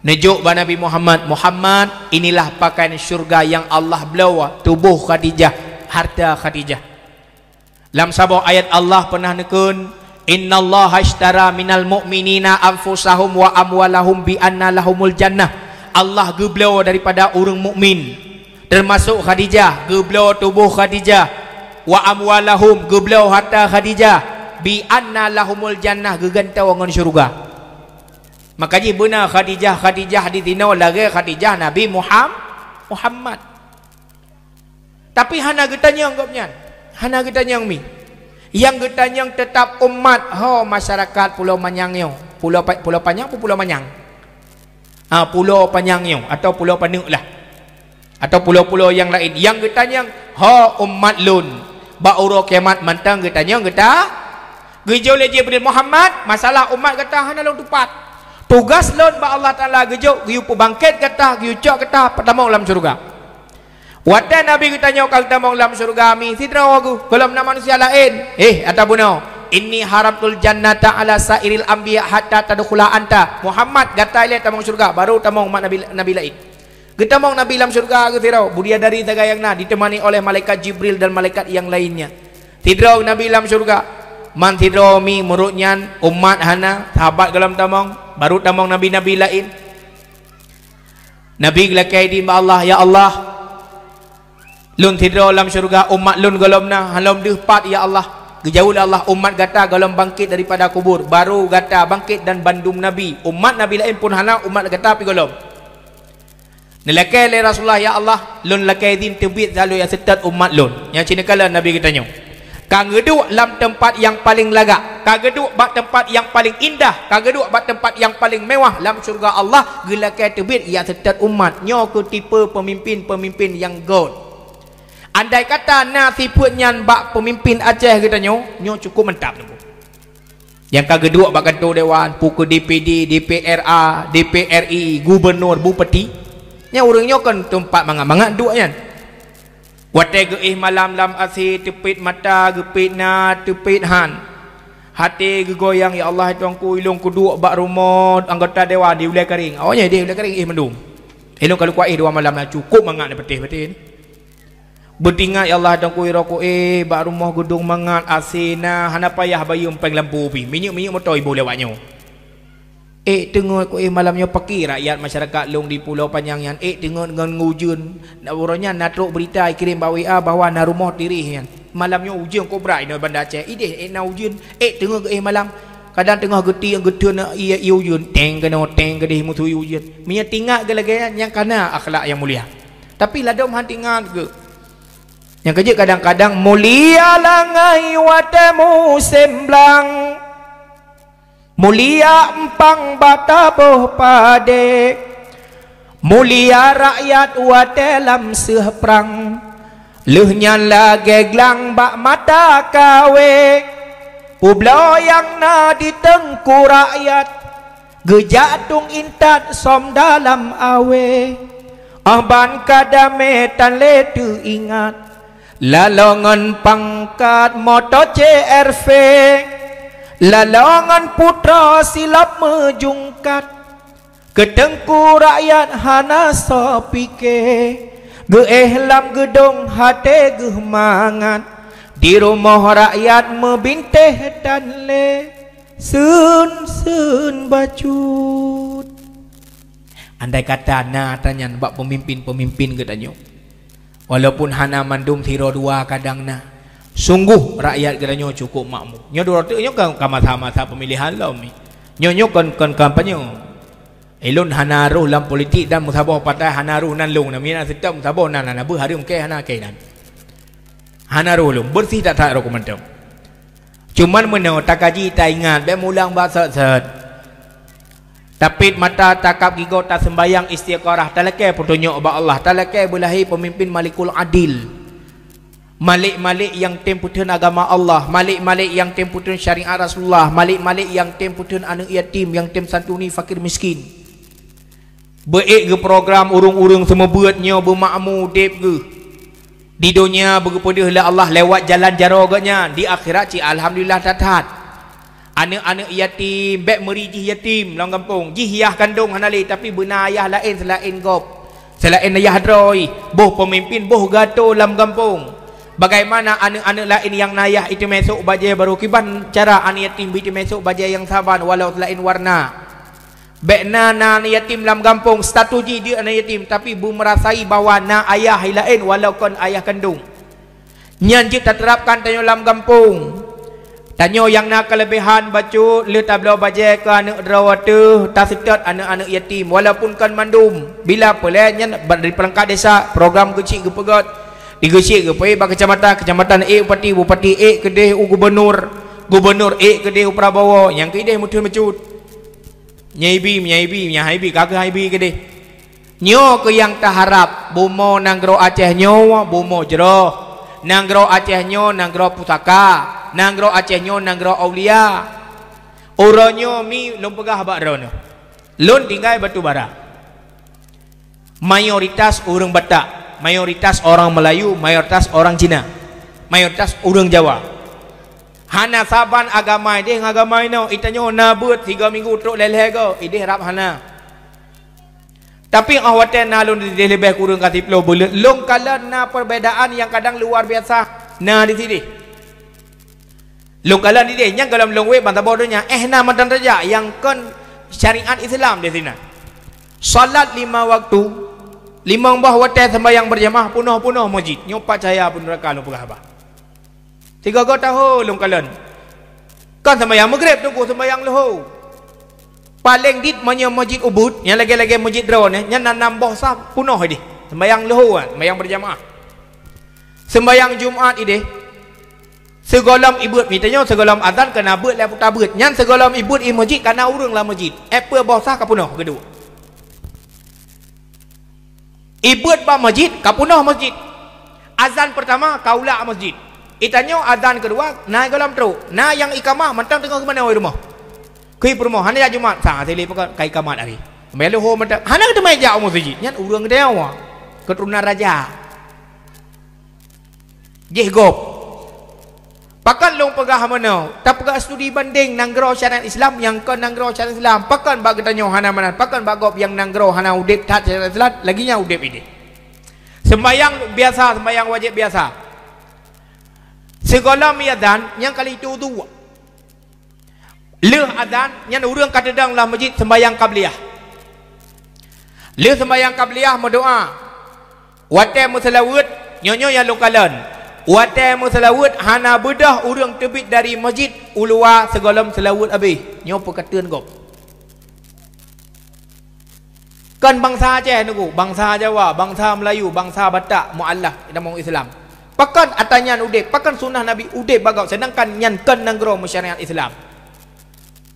Nejuk ba Nabi Muhammad, Muhammad, inilah pakaian surga yang Allah belawa tubuh Khadijah, harta Khadijah. Dalam sebuah ayat Allah pernah nekun, innallaha ashtara minal mu'minina anfusahum wa amwalahum bi anna lahumul jannah. Allah geblau daripada orang mukmin termasuk Khadijah, geblau tubuh Khadijah, wa amwalahum geblau harta Khadijah, bi anna lahumul jannah gegantau ngan syurga. Maka ji benar Khadijah ditino lagi Khadijah Nabi Muhammad. Tapi hana getanyang gopnya. Hana getanyang mi. Yang getanyang tetap umat masyarakat Pulau Manyangyo. Pulau Panjang atau Pulau Manyang? Pulau Panyangyo atau Pulau Panuk lah. Atau pulau-pulau yang lain. Yang getanyang umat lun. Ba'uro kiamat mantang getanyang gejau leje pada Muhammad. Masalah umat kata hana lun tupat. Tugas lon ba Allah Taala gejok giu pebangkit kata giu cok kata pertama dalam surga. Watan Nabi kita nyokal tamong dalam surga mi sidra wagu kalau nama manusia lain atabuno inni haramtul jannata ala sairil anbiya hatta tadkhula anta Muhammad gata ile tamong surga baru tamong nabi lain. Getamong nabi dalam surga ke sidra budia dari tagayangna ditemani oleh malaikat Jibril dan malaikat yang lainnya. Sidra nabi dalam surga man sidra mi murutnya umat hana sahabat dalam tamong baru tamong nabi-nabi lain. Nabi lakai di Allah ya Allah lun tidro dalam syurga umat lun golomna halom dehpat ya Allah gejauh Allah umat gata golom bangkit daripada kubur baru gata bangkit dan bandum nabi umat nabi lain pun hana umat gata pi golom nelakai le Rasulullah ya Allah lun lakai din tebit lalu ya setat umat lun yang cinakala nabi kita nyo kageduk dalam tempat yang paling lagak, kageduk bak tempat yang paling indah, kageduk bak tempat yang paling mewah dalam syurga Allah gelakai tebit ia setat umat nyo ke tipe pemimpin yang gold. Andai kata nasibnya bak pemimpin Aceh kita nyo cukup mantap tu. Yang kageduk bak kantor dewan, pukul DPD, DPRA, DPRI, gubernur, bupati. Nya urang nyo kan tempat mangat-mangat duk kan. Watai geih malam lam asih tepit mata gepit na tepit han hati gegoyang ya Allah tuangku ilung kuduk bak rumah anggota dewan di ulai kering awaknya dia ulai kering mendung ilung kalau kuat dua malam lah cukup mangat petih-petih ni berdingat ya Allah tuangku iroko bak rumah gedung mangat asina hana payah bayum peng lampu pi minyak motor ibu lewatnya tengok ko malamnya paki rakyat masyarakat long di Pulau Panjang yan tengok dengan ngujun nak orangnya natruk berita kirim bawa bawa na rumah diri yan malamnya ujung kobra ino Banda Aceh na ujun tengok malam kadang tengah geti getun ia ujun teng kena mutu ujun minya tinggal gelagayan yang kana akhlak yang mulia tapi ladom hantingan ke yang kerja kadang-kadang mulia langai watemu semblang mulia empang bataboh pade mulia rakyat wa dalam seprang lehnya lagi glang bak mata kawe pulau yang na di tengku rakyat gejatung intat som dalam awe ahban kadame tan letu ingat lalongan pangkat moto CRV lalongan putra silap mejungkat ketengku rakyat hana sopike geehlam gedong hate gemangan di rumah rakyat mebinteh dan le sun bacut. Andai kata na tanya bak pemimpin katanya walaupun hana mandum tiro dua kadang na sungguh rakyat katanya cukup makmur nyo dua tu nyo kan masa pemilihan lah mi nyo kan kampanye elon hanaruh dalam politik dan musabah partai hanaruh nan long namina setam musabah nan bu hari mungkin hana kainan hanaruh long bersih tak rekomendam cuman menau tak kaji tak ingat be mulang bahasa set tapit mata takap gigo tak sembayang istiqarah talakai petunjuk ba Allah talakai belahi pemimpin malikul adil malik-malik yang temputan agama Allah, malik-malik yang temputan syariat Rasulullah, malik-malik yang temputan anak yatim, yang tem santuni fakir miskin. Baik ke program urung-urung semua buatnya bermakmur dep ke. Di dunia berkepada Allah lewat jalan jaroganya, di akhirat ci alhamdulillah tatat. Anak-anak yatim, bek merijih yatim dalam kampung, jihiyah kandung hanali tapi benar ayah lain selain gop. Selain ayah droi, boh pemimpin boh gato dalam kampung. Bagaimana anak-anak lain yang nayah itu masuk bajai baru kiban cara anak yatim itu masuk bajai yang saban walau lain warna. Bekna na anak yatim dalam kampung statuji dia anak yatim tapi bu merasai bahawa na ayah lain walau kon ayah kandung. Nyan kita terapkan tanya dalam kampung. Tanya yang nak kelebihan baca le tabla baje ke anak drawata tasitat anak-anak yatim walaupun kan mandum bila pelanya dari perangkat desa program kecil ke pegat digecik ke pai ba kecamatan A bupati A kedeh gubernur A kedeh prabowo yang kedeh mutun mecut nyaibi kagak haibi kedeh nyo ke yang taharap bomo nanggro Aceh nyo bomo jero nanggro Aceh nyo nanggro pusaka nanggro Aceh nyo nanggro aulia oronyo mi lom pegah bak rono lon tinggal batu bara mayoritas orang Batak mayoritas orang Melayu mayoritas orang Cina mayoritas orang Jawa hana saban agama dia agama ino itanyo na beut 3 minggu truk leleh go ideh rap hana tapi awatan na lon dia lebih kurang kasih plo boleh long kala na perbedaan yang kadang luar biasa na di sini Lungkalan ini yang dalam longwe bantah bodohnya na madan raja yang kan syariat Islam di sini. Salat 5 waktu, 5 bah waktu sembahyang berjamaah punuh masjid. Nyopat saya pun neraka lu pegah bah. 3 tahun lungkalan. Kan sembahyang maghrib tunggu sembahyang lohou. Paling dit manya masjid Ubud, yang lagi-lagi masjid drone yang nambah sah punuh ini. Sembahyang lohou kan, sembahyang berjamaah. Sembahyang Jumaat ini segolam ibut mitanya segolam azan kena beut la putar beut nyan segolam ibut i masjid kana urang lah masjid apa bosa ka punah kedua ibut ba masjid ka punah masjid azan pertama kaula masjid itanya azan kedua na golam tru na yang ikamah mantang tengah ke mana oi rumah kui rumah hanya Jumat sa tele pakai kai kamat hari melu ho mantang hana ke mai jauh masjid nyan urang dewa keturunan raja jeh gop pakan long pegah mana tak pegah studi banding nanggro syariat Islam yang kan nanggro syariat Islam pakan bagi tanya hana mana pakan bagop yang nanggro hana udip tak syariat Islam laginya udip ini sembayang biasa sembayang wajib biasa segala miadan yang kali itu dua leh adan yang urang kadang lah masjid sembayang qabliyah leh sembayang qabliyah berdoa wate musalawat nyonyo yang lokalan watai musalawat hana bedah urang terbit dari masjid ulua segolam selawat habis nyo perkataan kau kan bangsa Aceh nugu bangsa Jawa bangsa Melayu bangsa Batak mualaf dan mau Islam pakan atanyan udip pakan sunnah Nabi udip bagau sedangkan nyan kan nanggro masyarakat Islam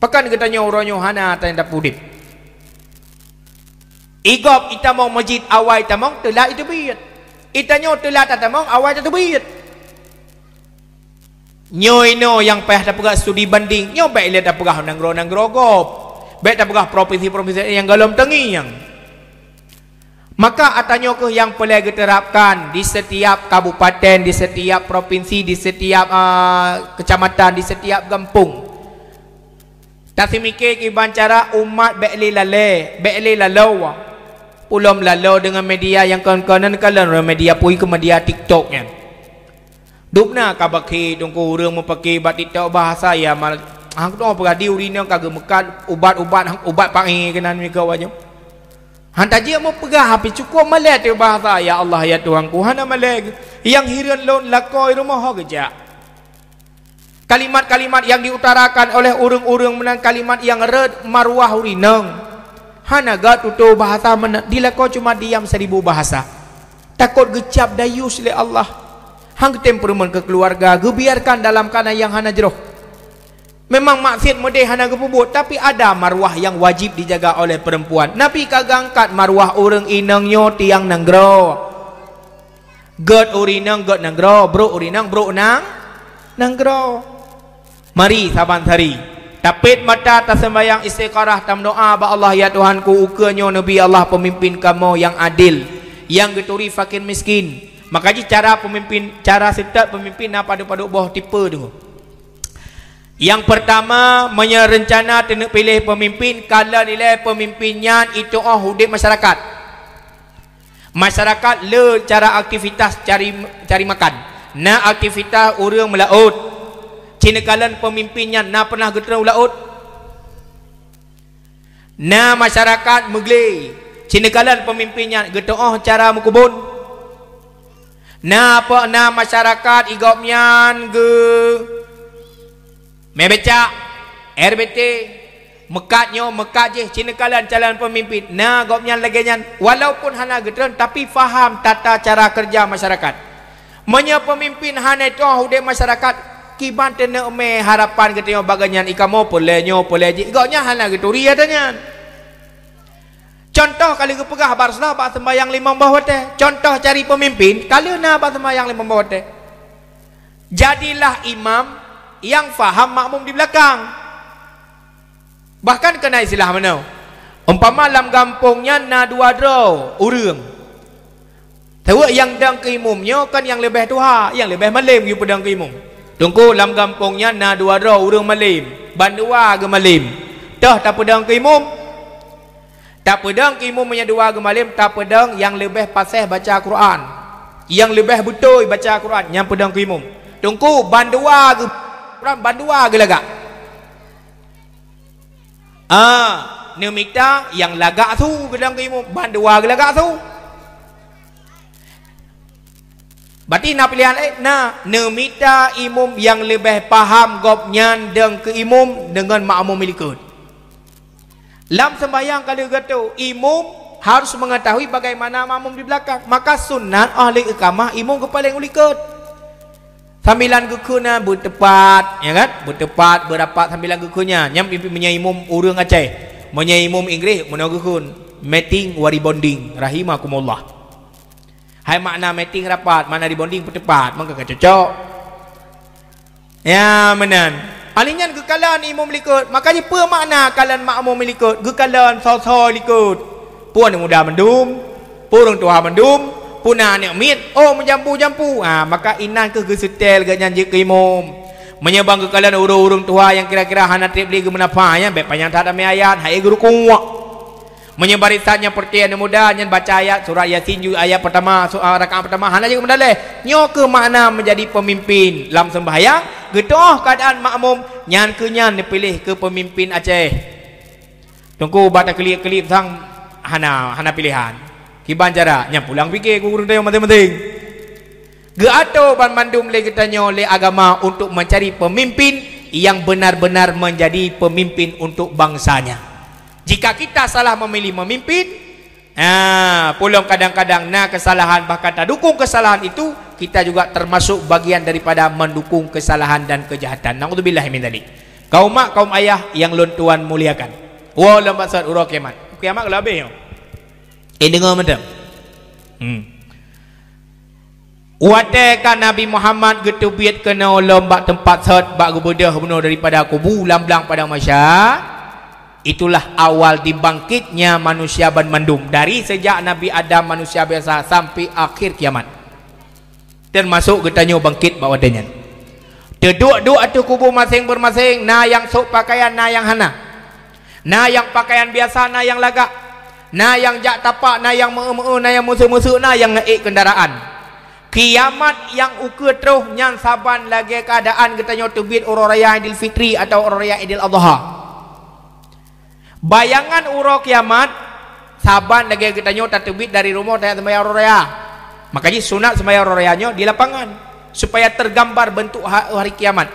pakan katanya uronyo hana atan dap udip igop ita mau masjid awai tamong telah itu biat itanya telah tatamong awai itu biat nyoy no yang payah dah pegah studi banding nyoy baik lihat dah pegah nanggro gop baik dah pegah provinsi-provinsi yang galam tengi yang maka atanyo ke yang perlu diterapkan di setiap kabupaten di setiap provinsi di setiap kecamatan di setiap kampung tak semikir kiban cara umat baik li lalau pulom lalau dengan media yang kanan media pui ke media TikTok kan dupna kabaki dongko urang mempaki batik tau bahasa ya mal hang tu apa di urina kagak mekat ubat pangi kenan mi kawanyo han taji mo pegah api cukup malet tu bahasa ya Allah ya Tuhanku hana maleg yang hiran lon lakoi rumah ho geja kalimat-kalimat yang diutarakan oleh urang-urang menang kalimat yang red marwah urinang hana ga tutu bahasa dilako cuma diam 1000 bahasa takut gecap dayus le Allah hang temperament ke keluarga biarkan dalam kana yang hana jeroh memang maksiat modeh hana gepubut tapi ada marwah yang wajib dijaga oleh perempuan Nabi kagak angkat marwah orang inang nyo tiang nanggro god urinang god nanggro bro urinang bro nang nanggro mari saban sari tapit mata tasembayang istiqarah tam doa ba Allah ya Tuhanku ukanyo Nabi Allah pemimpin kamu yang adil yang geturi fakir miskin maka cara pemimpin cara serta pemimpin apa pada bawah tipe tu yang pertama menyerencana nak pilih pemimpin kalau nilai pemimpinnya itu hudib masyarakat le cara aktivitas cari makan na aktivitas orang melaut cina kalan pemimpinnya na pernah geterau laut na masyarakat megli cina kalan pemimpinnya geterau cara mengkubun na apa na masyarakat igopnyan ge Mebeca RBT mekatnya mekat je Cina kalan calon pemimpin nah gopnya lagi nyan walaupun hana getren tapi faham tata cara kerja masyarakat menya pemimpin hana itu hude masyarakat kiban tena me harapan getnya baganyan ikamo polenyo poleji gopnya hana gitu ria tanya contoh kali kepegah barslah bak sembayang limang bawah teh contoh cari pemimpin kali na bak sembayang limang bawah teh jadilah imam yang faham makmum di belakang. Bahkan kena istilah mana? Umpama dalam kampungnya na dua draw urang. Tahu yang dang ke imumnya kan yang lebih tua, yang lebih malim yu pedang ke imum. Tunggu dalam kampungnya na dua draw urang malim, bandua ke malim. Dah tak pedang ke imum. Tak pedang ke imum punya dua ke malim, tak pedang yang lebih fasih baca Quran. Yang lebih betul baca Quran, yang pedang ke imum. Tunggu bandua ke Quran, bandua ke lagak. Nemita yang lagak tu gedang ke imum bandua ke lagak tu berarti nak pilihan nemita imum yang lebih paham gopnya deng ke imum dengan makmum milikut lam sembahyang kalau gitu imum harus mengetahui bagaimana makmum di belakang maka sunat ahli iqamah imum kepaling ulikut sambilan gekunya bertepat ya kan bertepat berapat sambilan gekunya yang pimpin menyaimum urang Aceh menyaimum Inggris menogekun meeting wari bonding rahimakumullah hai makna meeting rapat mana di bonding bertepat maka cocok ya menan alinyan kekalan imum likut makanya apa makna kalan makmum likut kekalan so-so likut puan muda mendum purung tua mendum punah ni mit oh menjampu-jampu maka inan ke setel ke nyanyi ke imum menyebang ke kalian urung-urung tua yang kira-kira hana trip li ke menapa ya baik panjang tak ada ayat hai guru kuat menyebarisannya pertian muda yang baca ayat surah yasin ayat pertama rakaat pertama hana juga mendalih nyo ke makna menjadi pemimpin dalam sembahyang getoh keadaan makmum nyan ke nyan dipilih ke pemimpin Aceh tunggu bata kelip-kelip sang hana pilihan kiban cara nya pulang fikir ku urang tayong penting-penting ge ato ban mandum le getanyo le agama untuk mencari pemimpin yang benar-benar menjadi pemimpin untuk bangsanya jika kita salah memilih memimpin pulang kadang-kadang kesalahan bahkan tak dukung kesalahan itu kita juga termasuk bagian daripada mendukung kesalahan dan kejahatan naudzubillah min dzalik kaum mak kaum ayah yang lun tuan muliakan wa lam basad ura kiamat kiamat lebih yo dengar macam watekan Nabi Muhammad getubiat kena lomba tempat sat bak gebedah benar daripada kubu lamblang pada masya itulah awal dibangkitnya manusia ban mandum dari sejak Nabi Adam manusia biasa sampai akhir kiamat termasuk getanyo bangkit bak wadanya teduk-duk atu kubu masing-masing na yang sok pakaian na yang hana na yang pakaian biasa na yang lagak na yang jak tapak na yang na yang musuh-musuh na yang naik kendaraan kiamat yang ukur terus yang saban lagi keadaan katanya terbit urang raya Idul Fitri atau urang raya Idul Adha bayangan urang kiamat saban lagi katanya tak terbit dari rumah tak sembahyang urang raya makanya sunat sembahyang urang rayanya di lapangan supaya tergambar bentuk hari kiamat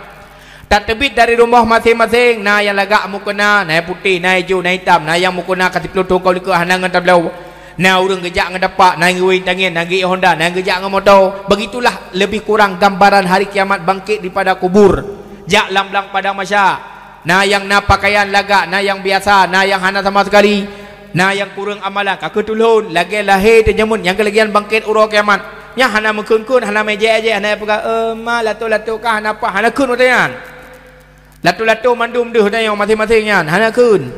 tak terbit dari rumah masing-masing na yang lagak mukena na yang putih na hijau na hitam na yang mukena kasih pelutong kau lika hanangan tablau na urang gejak ngedapak na ngewin tangin na ngei Honda na gejak ngemotor begitulah lebih kurang gambaran hari kiamat bangkit daripada kubur jak lamblang pada masya na yang na pakaian lagak na yang biasa na yang hana sama sekali na yang kurang amalan kaketulun lagi lahir terjamun yang kelegian bangkit urang kiamat nya hana mekun-kun hana meje aja hana pega ma latu-latu kah hana apa hana kun utean latu-latu mandum deh tanya masing-masingnya hana kun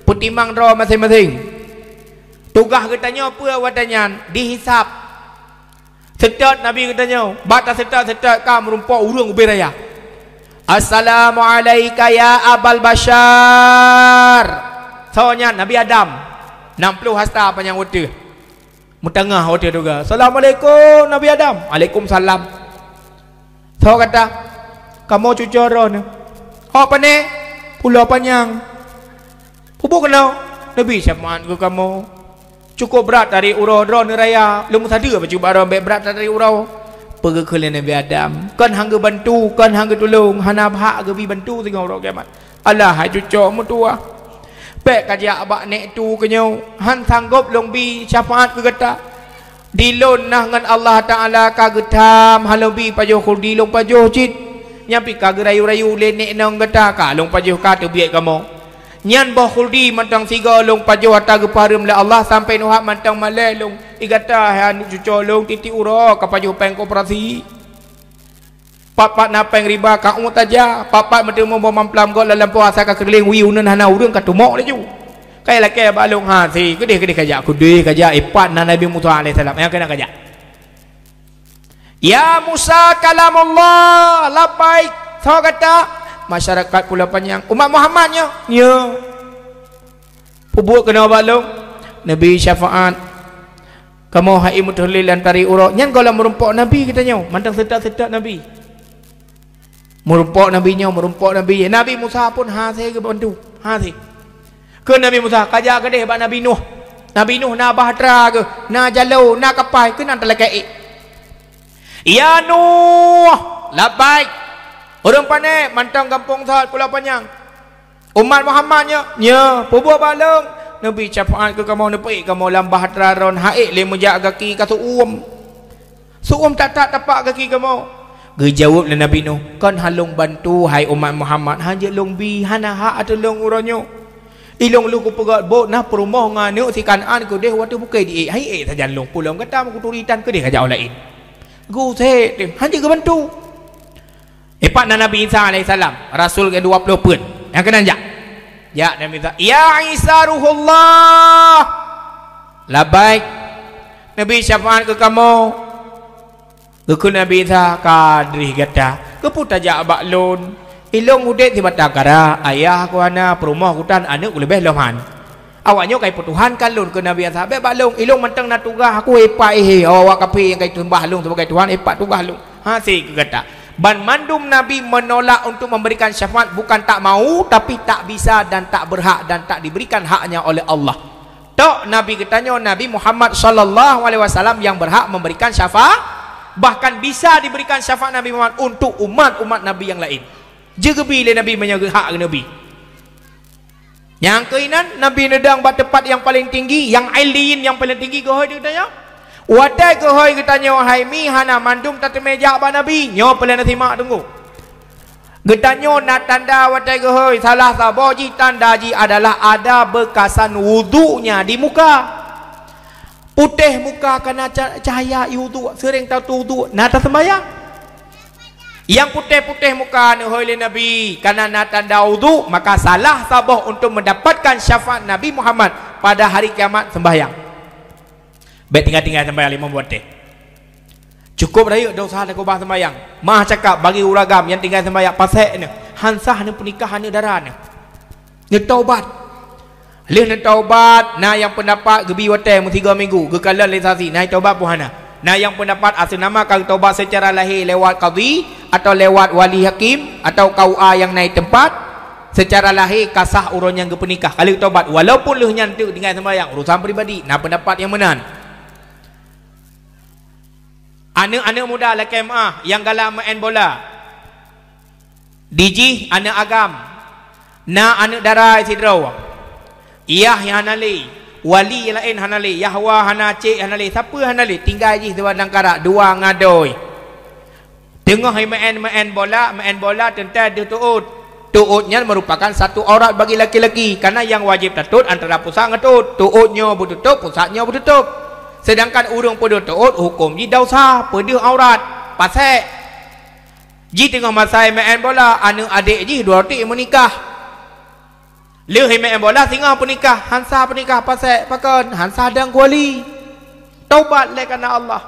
putimang ro masing-masing tugas katanya apa wadanya dihisap setat Nabi katanya bata setat ka merumpa urang ubiraya assalamualaikum ya abal bashar soalnya Nabi Adam 60 hasta panjang waktu mutengah waktu juga assalamualaikum Nabi Adam waalaikumsalam so kata kamu cucoron apa ni pulau panjang pupu kenal Nabi syafaat ke kamu cukup berat dari urau-urau neraya lemu tadi apa cuba orang berat dari urau pergi ke Nabi Adam kan hangga bantu kan hangga tolong hana hak ge bi bantu tengok orang kiamat alah hai cucuk mu tua pek kajak bak nek tu kenyo han sanggup long bi syafaat ke kata dilon nah ngan Allah Taala ka getam halobi pajoh khuldi long pajoh cit nyampi ka rayu-rayu lenek nang kata ka long pajoh ka tu biak kamu nyan bah khuldi mantang siga long pajoh ata geparum la Allah sampai nuhak mantang malai long igata han cucuk long titik ura ka pajoh peng koperasi papat na peng riba ka umut aja papat metemu bom mamplam go dalam puasa ka keling wiunan hana urang ka tumok leju kai la ke balong ha si gede kajak kude kajak ipat na Nabi Musa alaihi salam yang kena kajak ya Musa kalamullah labaik so kata masyarakat pula panjang umat Muhammadnya ya pubuh kena balong Nabi syafaat kamu hai mutulil antari ura nyan gola merumpok Nabi katanya mantang setak-setak Nabi merumpok Nabi-nya merumpok Nabi Nabi Musa pun hasih ke bantu hasih ke Nabi Musa kajak ke deh bak Nabi Nuh na bahtera ke na jalau na kapal ke nan telekai ya Nuh labaik orang pandai mantang kampung saat Pulau Panjang umat Muhammadnya nya pubuh balong Nabi syafaat ke kamu nepi kamu lam bahtera ron haik le mejak kaki ka suum tak tapak kaki kamu gejawab le Nabi Nuh kan halong bantu hai umat Muhammad hanya long bi hana hak atau long uranyo ilong lu ku pegat bot nah perumah nganu si Kanan ku deh waktu bukai di hai saja long pulang kata ku turitan ke deh kajak lain gu se hanya ke bantu epat Nabi Isa alaihi salam rasul ke-20 pun yang kena ya Nabi Isa ya Isa ruhullah labaik Nabi syafaat ke kamu ke Nabi Isa kadri kata ke puta jak baklon ilong udet di batakara ayah ku ana perumah hutan anak ku lebih loman awaknya kai putuhan kalun ke Nabi Isa be baklong ilong mentang na tugah aku epa awak kapi yang kai tumbah long sebagai Tuhan epa tugah long ha si kata ban mandum Nabi menolak untuk memberikan syafaat bukan tak mau tapi tak bisa dan tak berhak dan tak diberikan haknya oleh Allah tok Nabi katanya Nabi Muhammad sallallahu alaihi wasallam yang berhak memberikan syafaat bahkan bisa diberikan syafaat Nabi Muhammad untuk umat-umat Nabi yang lain juga bila Nabi menjaga hak Nabi yang keinan Nabi nedang bat tempat yang paling tinggi yang ailin yang paling tinggi gohoi dia tanya watai gohoi katanya hai mi hana mandum tata meja ba Nabi nyo pala simak tunggu getanyo nak tanda watai gohoi salah saboji tanda ji adalah ada bekasan wudunya di muka putih muka kena cahaya wudu sering tahu wudu nata sembahyang yang putih-putih muka oleh Nabi karena nata tanda wudu maka salah sabah untuk mendapatkan syafaat Nabi Muhammad pada hari kiamat sembahyang baik tinggal sembahyang 5 buat teh cukup raya dosa nak ubah sembahyang mah cakap bagi uragam yang tinggal sembahyang pasal ni hansah ni pernikahan ni darah ni taubat leh nak taubat nah yang pendapat gebi watai mu 3 minggu gekalan lesasi nah taubat puhana nah yang pendapat asal nama kau taubat secara lahir lewat qadhi atau lewat wali hakim atau KUA yang naik tempat secara lahir kasah urun yang bernikah kalau taubat walaupun leh nyantu dengan sembahyang urusan peribadi nah pendapat yang menan anak-anak muda laki MA yang galak main bola DJ anak agam nah anak darai sidraw Iyah yang hanali wali yang lain hanali Yahwa hana cik hanali siapa hanali tinggal je dua langkarak dua ngadoi tengah main bola tentang dia tuutnya merupakan satu aurat bagi laki-laki karena yang wajib tatut antara pusat ngetut tuutnya bertutup pusatnya bertutup sedangkan urung pada tuut hukum di dosa pada aurat pasal ji tengah masa main bola anak adik ji dua orang menikah leh main bola singa pernikah hansa pernikah pasal pakan hansa dan kuali taubat le kerana Allah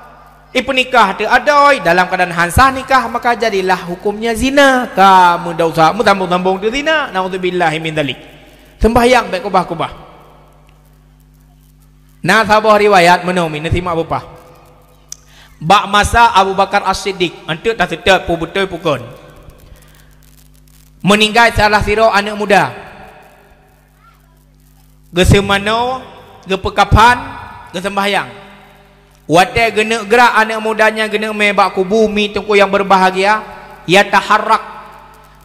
pernikah tu adoi dalam keadaan hansa nikah maka jadilah hukumnya zina kamu dosa mu sambung-sambung tu zina naudzubillah min dzalik sembahyang baik kubah-kubah nah sahabat riwayat menomi nasimak apa bak masa Abu Bakar As-Siddiq antuk tak sedap betul pukun meninggal salah siro anak muda gesemano gepekapan gesembahyang Watai gena gerak anak mudanya gena mebak ku bumi tungku yang berbahagia, ya taharrak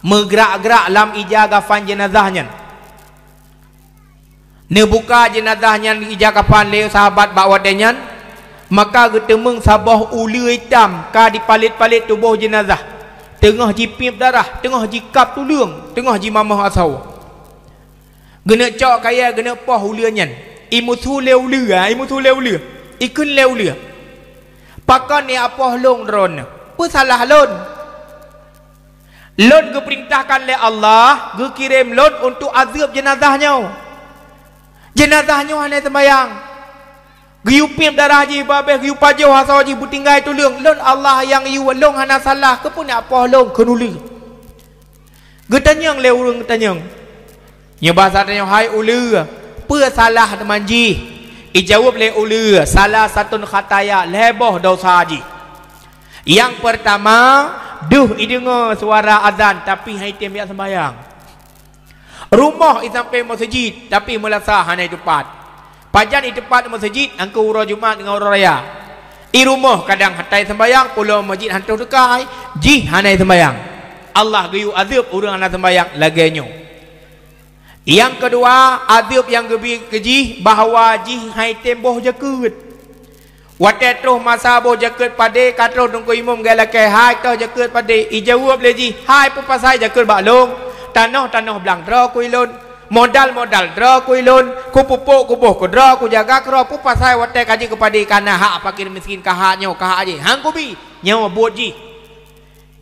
bergerak-gerak lam ijagafan jenazahnya. Ne buka jenazahnya ijagafan le sahabat bak wadenya, maka getemeng sabah ulu hitam ka dipalit-palit tubuh jenazah. Tengah jipip darah, tengah jikap tulung, tengah jimamah asau. Gena cok kaya gena poh ulunya. Imutu leulu, imutu leulu. Ikun leulu. Pakan ni apa long dron? Apa salah lon? Lon diperintahkan oleh Allah, ge kirim lon untuk azab jenazahnya. Jenazahnya hanya sembayang. Giupim darah ji babeh giup pajoh asal ji butinggai tulung. Lon Allah yang yu long hana salah ke pun apa long kenuli. Ge tanyang le urang tanyang. Nya bahasa tanyang hai ulu. Apa salah teman ji? Ijawab le ulu salah satu khataya leboh dosa ji. Yang pertama, duh idengar suara azan tapi hai tem biak sembayang. Rumah sampai masjid tapi melasa hanya tepat. Pajan di tempat masjid angka urah Jumat dengan urah raya. I rumah kadang hatai sembayang, pulau masjid hantu dekai, ji hanya sembayang. Allah gayu azab orang hanya sembayang laganya. Yang kedua, azab yang lebih keji bahawa ji hai temboh jakut. Watai terus masa boh jakut pade katro tungku imam galakai hai toh jakut pade. Ijawab le ji, hai pu pasai jakut baklong. Tanah-tanah belang dra kuilun. Modal-modal dra kuilun. Ku pupuk ku boh ku dra ku jaga kro pu pasai watai kaji kepada kana hak pakir miskin kahaknya kahak je. Hang ku bi nyawa buat ji.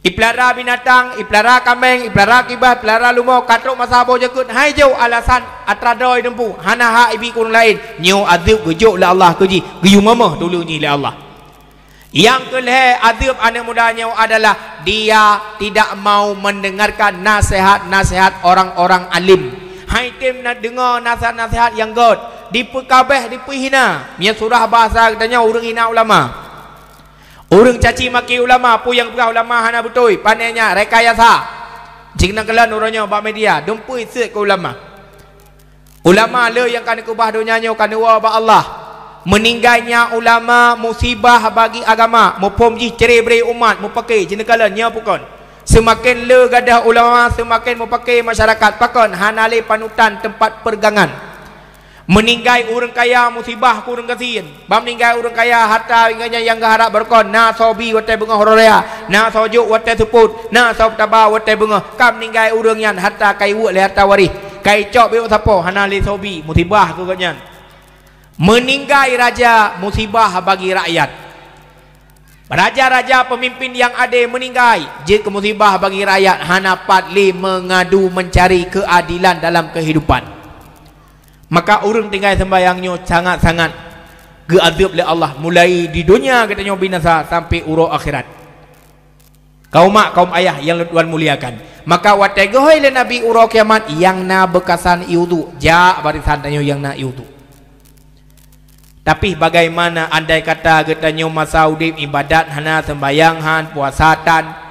Iplara binatang, iplara kambing, iplara kibah, iplara lumau, katruk masa boh jakut. Hai jauh alasan atradoi dempu. Hana hak ibi kurang lain. Nyaw azab gejuk la Allah keji. Geyu mamah dulu ni la Allah. Yang kelih azab anak mudanya adalah dia tidak mau mendengarkan nasihat-nasihat orang-orang alim. Hai tim nak dengar nasihat-nasihat yang god. Dipekabeh, dipehina. Mia surah bahasa katanya orang hina ulama. Orang caci maki ulama, pu yang pegah ulama hana betul, panainya rekayasa. Jika kelan orangnya bak media, dempui set ke ulama. Ulama le yang kan kubah dunianya kan wa ba Allah. Meninggalnya ulama musibah bagi agama, mupom ji cerai-berai umat, mupakai jina kelan nya pukon. Semakin le gadah ulama, semakin mupakai masyarakat pakon hanale panutan tempat pergangan. Meninggal orang kaya musibah ku orang kasihan. Bam meninggal orang kaya harta inganya yang harap berkon. Na sobi watai bunga hororaya. Na sojuk watai seput. Na sob tabah watai bunga. Kam meninggal orang yang harta kai wuk le harta waris. Kai cok biuk sapo hana le sobi musibah ku kanyan. Meninggal raja musibah bagi rakyat. Raja-raja pemimpin yang ada meninggal. Jika musibah bagi rakyat hana patli mengadu mencari keadilan dalam kehidupan. Maka orang tinggal sembayangnya sangat-sangat geazab oleh Allah. Mulai di dunia katanya binasa sampai urut akhirat. Kaum mak, kaum ayah yang Tuhan muliakan. Maka watai gohoi le Nabi urut kiamat yang na bekasan iudu. Ja barisan tanya yang na iudu. Tapi bagaimana andai kata katanya masa udip ibadat hana sembayang han puasa tan.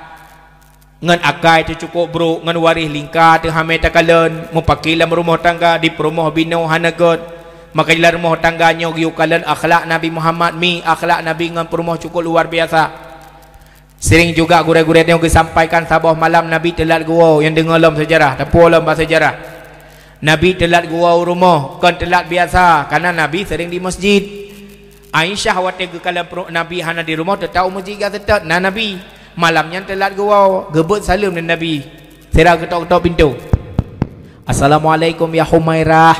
Ngan akai tu cukup bro, ngan waris lingkar tu hamil takalan, mupakilam rumah tangga di perumah bino hanagot. Maka dalam rumah tangganya giu kalan akhlak Nabi Muhammad mi, akhlak Nabi ngan perumah cukup luar biasa. Sering juga gure-gure yang disampaikan sabah malam Nabi telat gua yang dengar dalam sejarah, tapu dalam bahasa sejarah. Nabi telat gua rumah, kan telat biasa karena Nabi sering di masjid. Aisyah waktu ke kalam Nabi hana di rumah tetap masjid tetap na Nabi. Malamnya telat gua gebut salam dan Nabi. Serah ketok-ketok pintu. Assalamualaikum ya Humairah.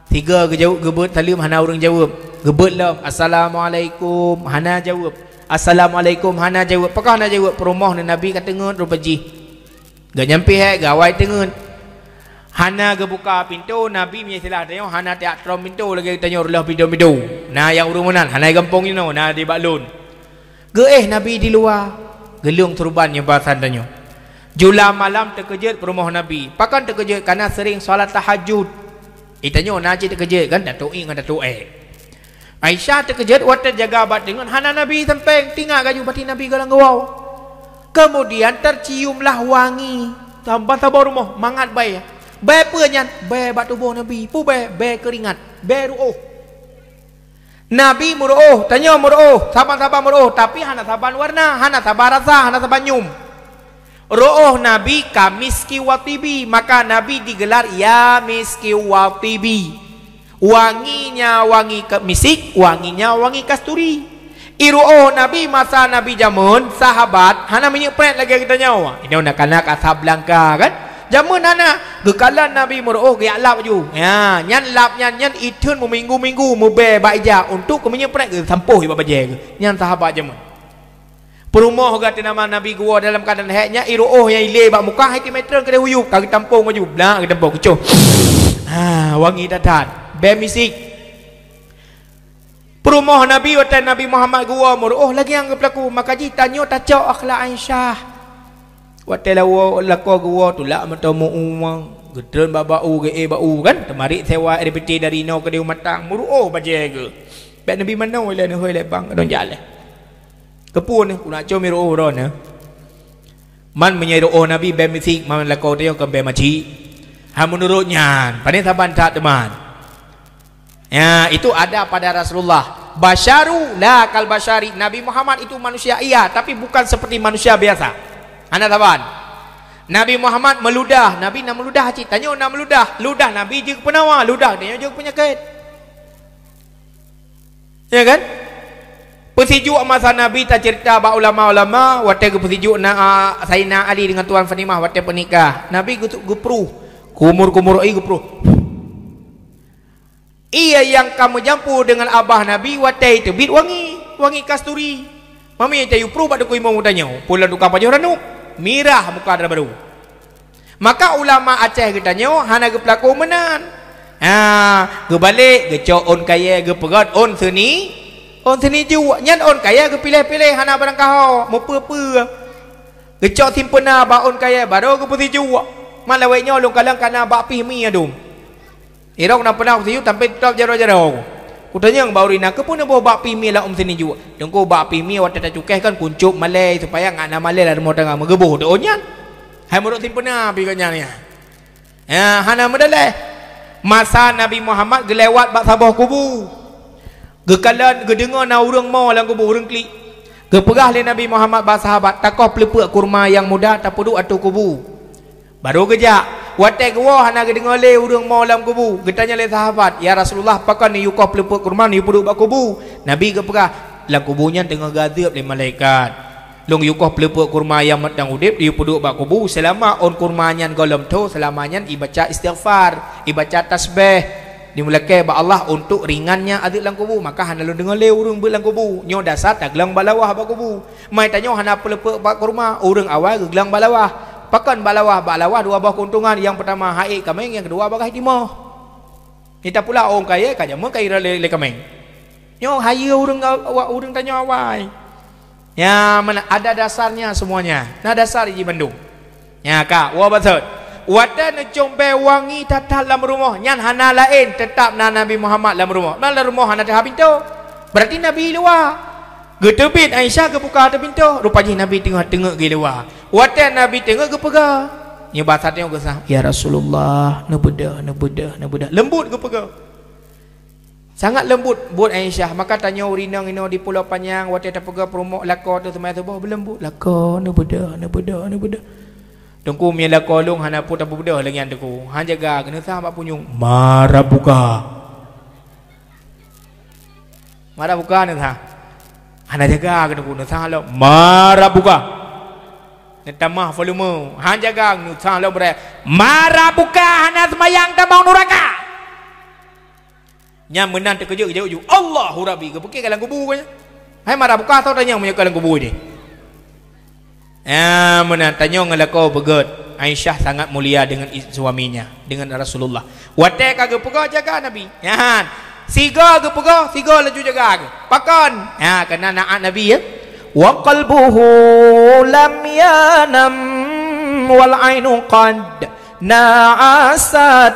Tiga jawab gebut salam hana orang jawab. Gebut lah Assalamualaikum hana jawab. Assalamualaikum hana jawab. Apakah hana jawab perumah dan Nabi kata ngut rupaji. Gak nyampe gawai tengut. Hana gebuka pintu Nabi punya silah tanya hana tiak trom pintu lagi tanya ulah pintu-pintu. Nah yang urunan hana gampang ni no nah di baklun. Nabi di luar. Gelung turbannya bahasan tanya. Jula malam terkejut perumah Nabi. Pakan terkejut karena sering solat tahajud. Tanya Najib terkejut kan Datuk dengan Datuk Aisyah terkejut waktu jaga abad dengan hana Nabi sampai tinggal gaju bati Nabi galang gawau. Kemudian terciumlah wangi. Tambah sabar rumah mangat bayi. Bayi penyan, bayi batu tubuh Nabi. Pu bayi keringat, bayi ru'uh. Nabi muruh, tanya muruh, saban-saban muruh, tapi hana saban warna, hana saban rasa, hana saban nyum. Ru'uh Nabi kamiski wa tibi, maka Nabi digelar ya miski wa tibi. Wanginya wangi misik, wanginya wangi kasturi. Iru'uh Nabi masa Nabi jamun sahabat hana minyak pret lagi kita nyawa. Ini nak kanak asab langka kan? Jamun hana gekalan Nabi muruh ge lap ju. Ya, nyan lap nyan itun mu minggu-minggu mu be baija untuk ke minyak pret ke sampuh iba baje ke. Nyan sahabat jamun. Perumah kata nama Nabi gua dalam keadaan heknya iru'uh yang ile bak muka hati meter ke huyuk kaki tampung maju blak ke tampung kecoh. Wangi datat bemisik. Perumah Nabi waktu Nabi Muhammad gua muruh lagi yang berlaku maka ji tanya tacok akhlak Aisyah. Waktu laku gua tu lak matamu umang gedren babau ge bau kan temari sewa RPT dari no ke dia matang muruh baje ke. Bak Nabi mana wala ne hoi le bang don jalan. Kepun aku nak coba miru orang ya. Man menyeru Nabi bemisik man laku dia ke bemaci. Menurutnya pada saban tak teman. Ya itu ada pada Rasulullah. Basyaru la kal basyari. Nabi Muhammad itu manusia iya tapi bukan seperti manusia biasa. Anda tahu? Nabi Muhammad meludah. Nabi nak meludah cik. Tanya nak meludah. Ludah Nabi je penawa. Ludah dia je penyakit. Ya kan? Persijuk masa Nabi tak cerita ba ulama-ulama waktu ke persijuk Sayyidina Ali dengan Tuan Fatimah waktu pernikah. Nabi gepruh. Kumur-kumur gepruh. Ia yang kamu jampu dengan abah Nabi waktu itu bit wangi, wangi kasturi. Mami yang cayu pruh pada ku imam tanya. Pula duka pajah ranuk. Mirah muka ada baru. Maka ulama Aceh katanya hana ge pelaku menan. Ge balik ge cok on kaya ge pegat on seni. On seni juga nyan on kaya ge pilih-pilih hana barang kau mau pe-pe. Ge cok simpena ba on kaya baru ge putih juga. Malawainya long kalang kana ba pi mi adum. Irok na pernah siu sampai top jaro-jaro. Kutanya yang baru nak pun bawa bak pimi lah sini juga. Dengko bak pimi waktu tak cukai kan kuncup malai supaya ngak na malai lah mau tengah mengebuh tu onyan. Hai menurut simpena pikirnya ni. Ya hana medaleh. Masa Nabi Muhammad gelewat bak sabah kubu. Gekalan gedengar na urang mau lang kubu urang klik. Gepegah le Nabi Muhammad bak sahabat takoh pelepuk kurma yang muda tak perlu atu kubu. Baru kejak. Watek gua hana gedengar le urang mau dalam kubu. Getanya le sahabat, "Ya Rasulullah, pakan ni yukoh pelepuk kurma ni puduk bak kubu." Nabi kepegah, "Lang kubunya tengah gadab le malaikat. Long yukoh pelepuk kurma yang matang udip di puduk bak kubu selama on kurmanya golem tu selamanya ibaca istighfar, ibaca tasbih. Dimulakan ba Allah untuk ringannya adik lang kubu, maka hana lu dengar le urang belang kubu. Nyo dasar tak gelang balawah bak kubu. Mai tanya hana pelepuk bak kurma, urang awal gelang balawah. Pakan balawah dua buah keuntungan. Yang pertama haik kameng, yang kedua bagai timah. Kita pula orang kaya kaja mun kaya le kameng. Nyo haya urang tanya awai. Ya mana ada dasarnya semuanya. Nah dasar di Bandung. Ya kak, wa betul. Wada ne combe wangi tatap dalam rumah. Nyan hana lain tetap na Nabi Muhammad dalam rumah. Dalam rumah hana dah pintu. Berarti Nabi luar. Getebit Aisyah ke buka ada pintu. Rupanya Nabi tengok gi luar. Waktu Nabi tengok ke pegang. Ni bahasa tengok ke sah. Ya Rasulullah, nebeda. Lembut ke pegang. Sangat lembut buat Aisyah. Maka tanya urinang ino di Pulau Panjang waktu tak pegang perumok lako tu semai tu bah berlembut. Lako nebeda. Tungku mi lako long hana pun tak beda lagi andeku. Han jaga kena sah mak punyung. Marah buka ni sah. Hana jaga kena guna salah marah buka. Tambah volume. Han jaga nu salah ber. Marah buka hana semayang tambang neraka. Nya menan terkejut kejut. Allahu Rabbi ke pekik dalam kubur kan. Hai marah buka tau tanya menyok dalam kubur ni. Ya menan tanya ngelako beget. Aisyah sangat mulia dengan suaminya, dengan Rasulullah. Watek kagak pegah jaga Nabi. Ya. Siga ke pegah, siga laju jaga ke. Pakan. Ya, kena na'at Nabi ya. Wa qalbuhu lam yanam wal ainu qad na'asat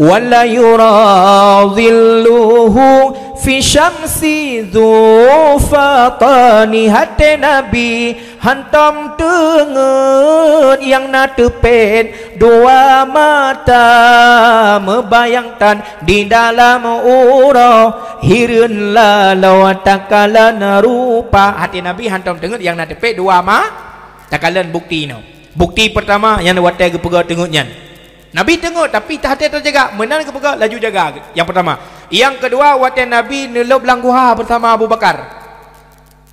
wa la yura dhilluhu fi syamsi dzufatani hati Nabi hantam tengen yang natepet dua mata membayangkan di dalam urah hireun lalau takalan rupa. Hati Nabi hantam tengen yang natepet dua takalan bukti no. Bukti pertama yang watai ke pegak tengutnya Nabi tengok tapi hati terjaga menan ke pegak laju jaga. Yang pertama. Yang kedua watai Nabi nelop langguha bersama Abu Bakar.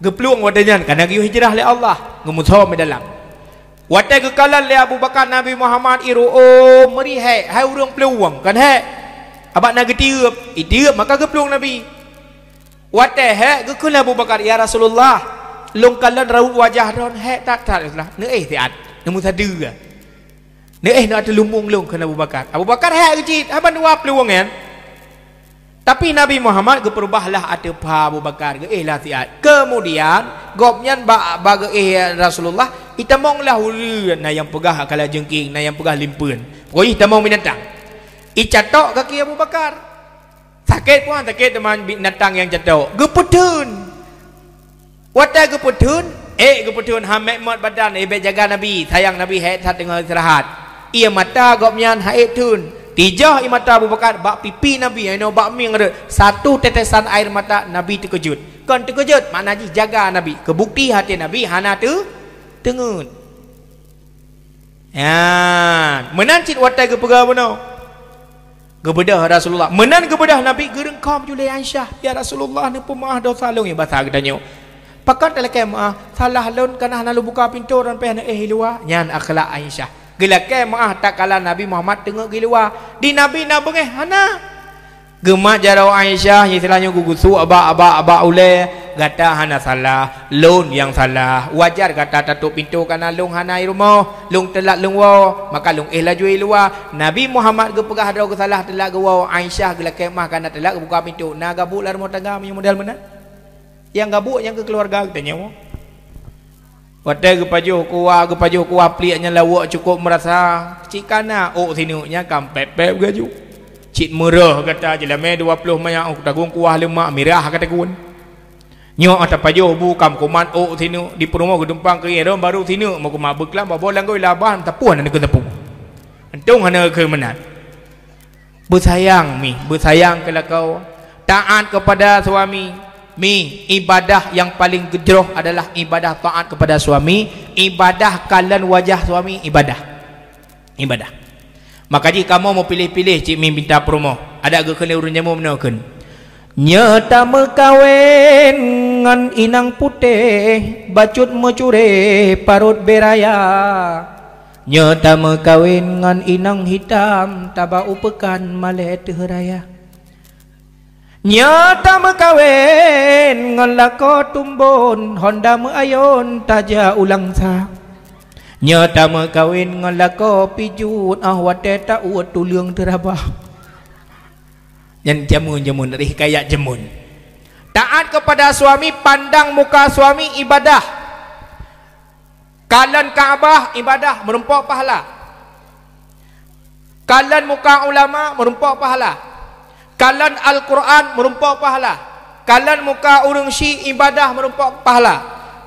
Geplung watainya karena giu hijrah oleh Allah ngemuthom di dalam. Watai kekalan oleh Abu Bakar Nabi Muhammad iru merihai hai urang peluang kan hai. Abak nak getiup, itiup maka geplung Nabi. Watai hai gekul Abu Bakar ya Rasulullah. Long kalan raut wajah ron hai tak lah. Ne tiat, nemu sadu. Ne nak ada lumung long kan Abu Bakar. Abu Bakar hai kecil, aban dua peluang kan. Tapi Nabi Muhammad berubahlah ada pa Abu Bakar lah tiat. Kemudian gopnyan bagi Rasulullah itamonglah ulun na yang pegah kala jengking na yang pegah limpun. Pokoknya itamong binatang. Icatok kaki Abu Bakar. Sakit pun sakit teman binatang yang catok. Geputun. Watai geputun, geputun hamek mat badan be jaga Nabi, sayang Nabi hai sat tengah istirahat. Ia mata gopnyan hai tun. Tijah mata Abu Bakar bak pipi Nabi ino bak ming ada satu tetesan air mata Nabi terkejut. Kan terkejut makna ji jaga Nabi. Kebukti hati Nabi hana tu tengut. Ya, menan cit watai ke pegah beno. Gebedah Rasulullah. Menan gebedah Nabi gerengkam julai Aisyah. Ya Rasulullah ni pemaah dosa long ya bahasa katanya. Pakat telekai maah salah lon kana hana lu buka pintu dan pe luar. Nyan akhlak Aisyah. Gelakai maah tak kala Nabi Muhammad tengok gi luar. Di Nabi na bengeh hana. Gemak jarau Aisyah istilahnya gugusu aba ule gata hana salah, lon yang salah. Wajar kata tutup pintu kana long hana rumah, long telak long wau, maka long laju luar. Nabi Muhammad ge pegah ada salah telak ge wau Aisyah gelakai mah kana telak buka pintu. Na gabuk lar rumah tangga punya modal mana? Yang gabuk yang ke keluarga katanya. Wadah gepajuh kuah peliaknya lawak cukup merasa cik kana sinunya kampepep gaju cik merah kata jelame 20 mayak aku tagung kuah lemak mirah kata kun nyok atap pajuh bukam kuman sinu di perumahan gedumpang ke rom baru sinu mau kumak beklam bawa langgoi laban tapuan anda ke tepung entung hana ke menat bersayang kalau kau taat kepada suami. Ibadah yang paling gejroh adalah ibadah taat kepada suami. Ibadah kalan wajah suami ibadah. Maka jika kamu mau pilih-pilih cik mi minta promo ada ke kena urun jamu menakan nyata mekawin ngan inang putih bacut mecure parut beraya nyata mekawin ngan inang hitam taba upekan malet heraya nyata mekawin ngan lako tumbon honda meayon taja ulang sa nyata mekawin ngan lako pijut wate ta uat tuliang terabah yang jamun rih kayak jemun. Taat kepada suami, pandang muka suami ibadah. Kalan Kaabah ibadah merumpok pahala. Kalan muka ulama merumpok pahala. Kalan Al-Quran merumpok pahala. Kalan muka urang syi ibadah merumpok pahala.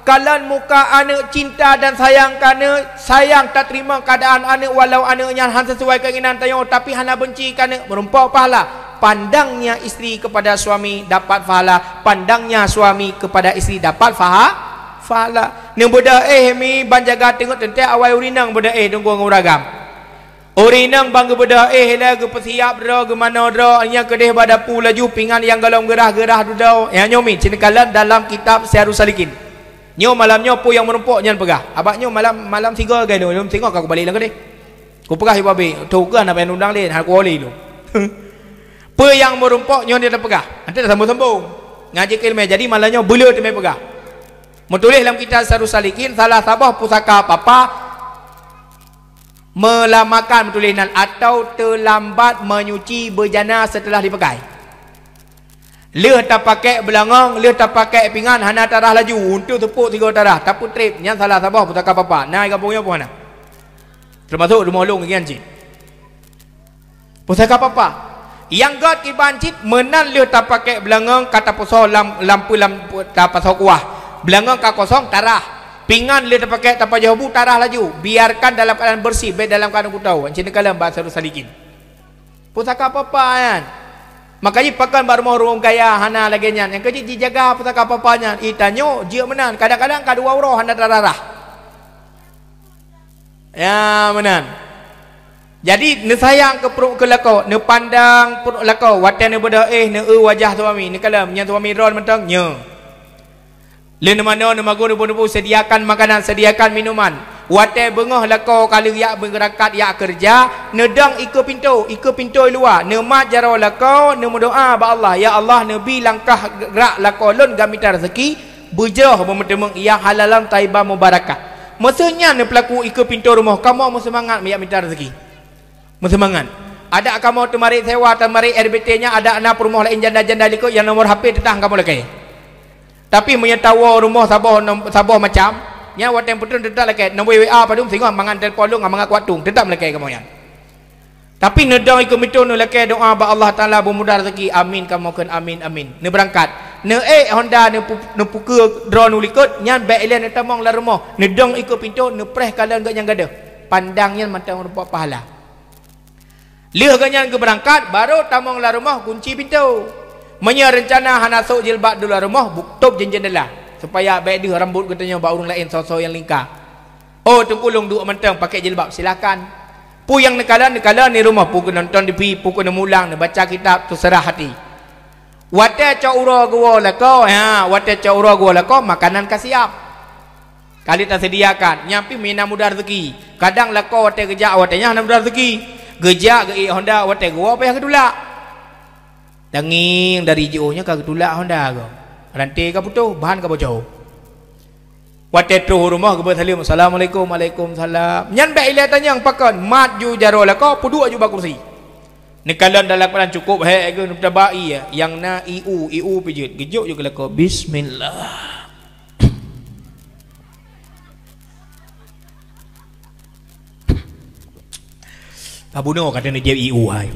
Kalan muka anak cinta dan sayang kana sayang tak terima keadaan anak walau anaknya han sesuai keinginan tayo tapi hana benci kana merumpok pahala. Pandangnya isteri kepada suami dapat pahala, pandangnya suami kepada isteri dapat pahala. Ni budak mi banjaga tengok tentai awal urinang budak tunggu nguragam. Urinang bangga budak lah ke persiap dra ke mana dra nya kedeh badapu laju pingan yang galong gerah-gerah dudau. Ya nyomi cinekalan dalam kitab Syarus Salikin. Nyo malamnya pu yang merumpok jangan pegah. Abaknya malam 3 gay lu tengok aku balik lah kedeh. Ku pegah ibu babe. Tu kan apa yang undang dia hak ku oli lu. Pe yang merumpok nyo dia dah pegah. Nanti dah sambung-sambung. Ngaji ilmu jadi malahnya bulu dia pegah. Menulis dalam kitab Syarus Salikin salah sabah pusaka papa melamakan tulisan atau terlambat menyuci bejana setelah dipakai. Leh tak pakai belangong, leh tak pakai pinggan hana tarah laju untuk tepuk 3 tarah. Tapi trip yang salah sabah pusaka papa. Nah kampungnya apa mana? Termasuk rumah long gian cik. Pusaka papa yang god ki bancit menan liu tak pakai belangang kata poso lampu tak pasau kuah belangang ka kosong tarah pingan liu tak pakai tak jawabu tarah laju biarkan dalam keadaan bersih baik dalam keadaan kutau macam kalam bahasa Rusalikin pusaka apa-apa kan makanya pakan baru mau rumah gaya hana lagi nyan yang kecil dijaga pusaka apa-apanya itanyo dia menan kadang-kadang kadua roh hana darah ya menan jadi ne sayang ke perut ke lako ne pandang perut lako watan ne beda ne wajah suami ne kalam nya suami ron mentang nya le ne mana ne mago ne pun sediakan makanan sediakan minuman watan bengah lako kali yak berangkat yak kerja ne dang iko pintu luar ne mat jaro lako ne doa ba Allah ya Allah ne bi langkah gerak lako lon gamita rezeki bujah memetemeng ya halalan taibah mubarakah maksudnya ne pelaku iko pintu rumah kamu mau semangat yak minta rezeki semangat. Ada kamu temari sewa temari RBT-nya ada anak rumah lain janda-janda likut yang nomor HP tetang kamu lagi. Tapi menyetawa rumah sabah macam nya waten putun tetap lagi nombor WA padum sehingga mangan telefon lu ngamang kuatung tetap lagi kamu yan. Tapi nedang ikut mitun lagi doa ba Allah Taala bermudah rezeki amin kamu kan amin amin. Ne berangkat. Ne Honda ne pukul drone likut nya baik elian tamang la rumah. Nedang ikut pintu ne preh kala enggak yang gada. Pandangnya macam rupa pahala. Lihat ganyan ke berangkat baru tamang la rumah kunci pintu menya rencana hanasuk jilbab dulu rumah tutup jendela supaya baik dia rambut katanya bau orang lain sosok yang lingkar oh tengkulung duk mentang pakai jilbab silakan pu yang nekala ni rumah pu nonton TV pu kena mulang baca kitab terserah hati wate caura gua lako wate caura gua lako makanan kasiap kali tak sediakan nyampi mina mudah rezeki kadang lako wate kerja watenya hana mudah rezeki gejak ke Honda wate gua apa yang kedulak tanging dari JO nya ke kedulak Honda go rantai ke putus bahan ke bocor wate tu rumah ke bersalim assalamualaikum waalaikumsalam nyan baik ile tanya yang pakan mat ju jaro la ko puduk ju kursi nekalan dalam keadaan cukup he ke tabai yang na iu pijut gejuk ju ke la ko bismillah Abuno kata ni dia IU hai.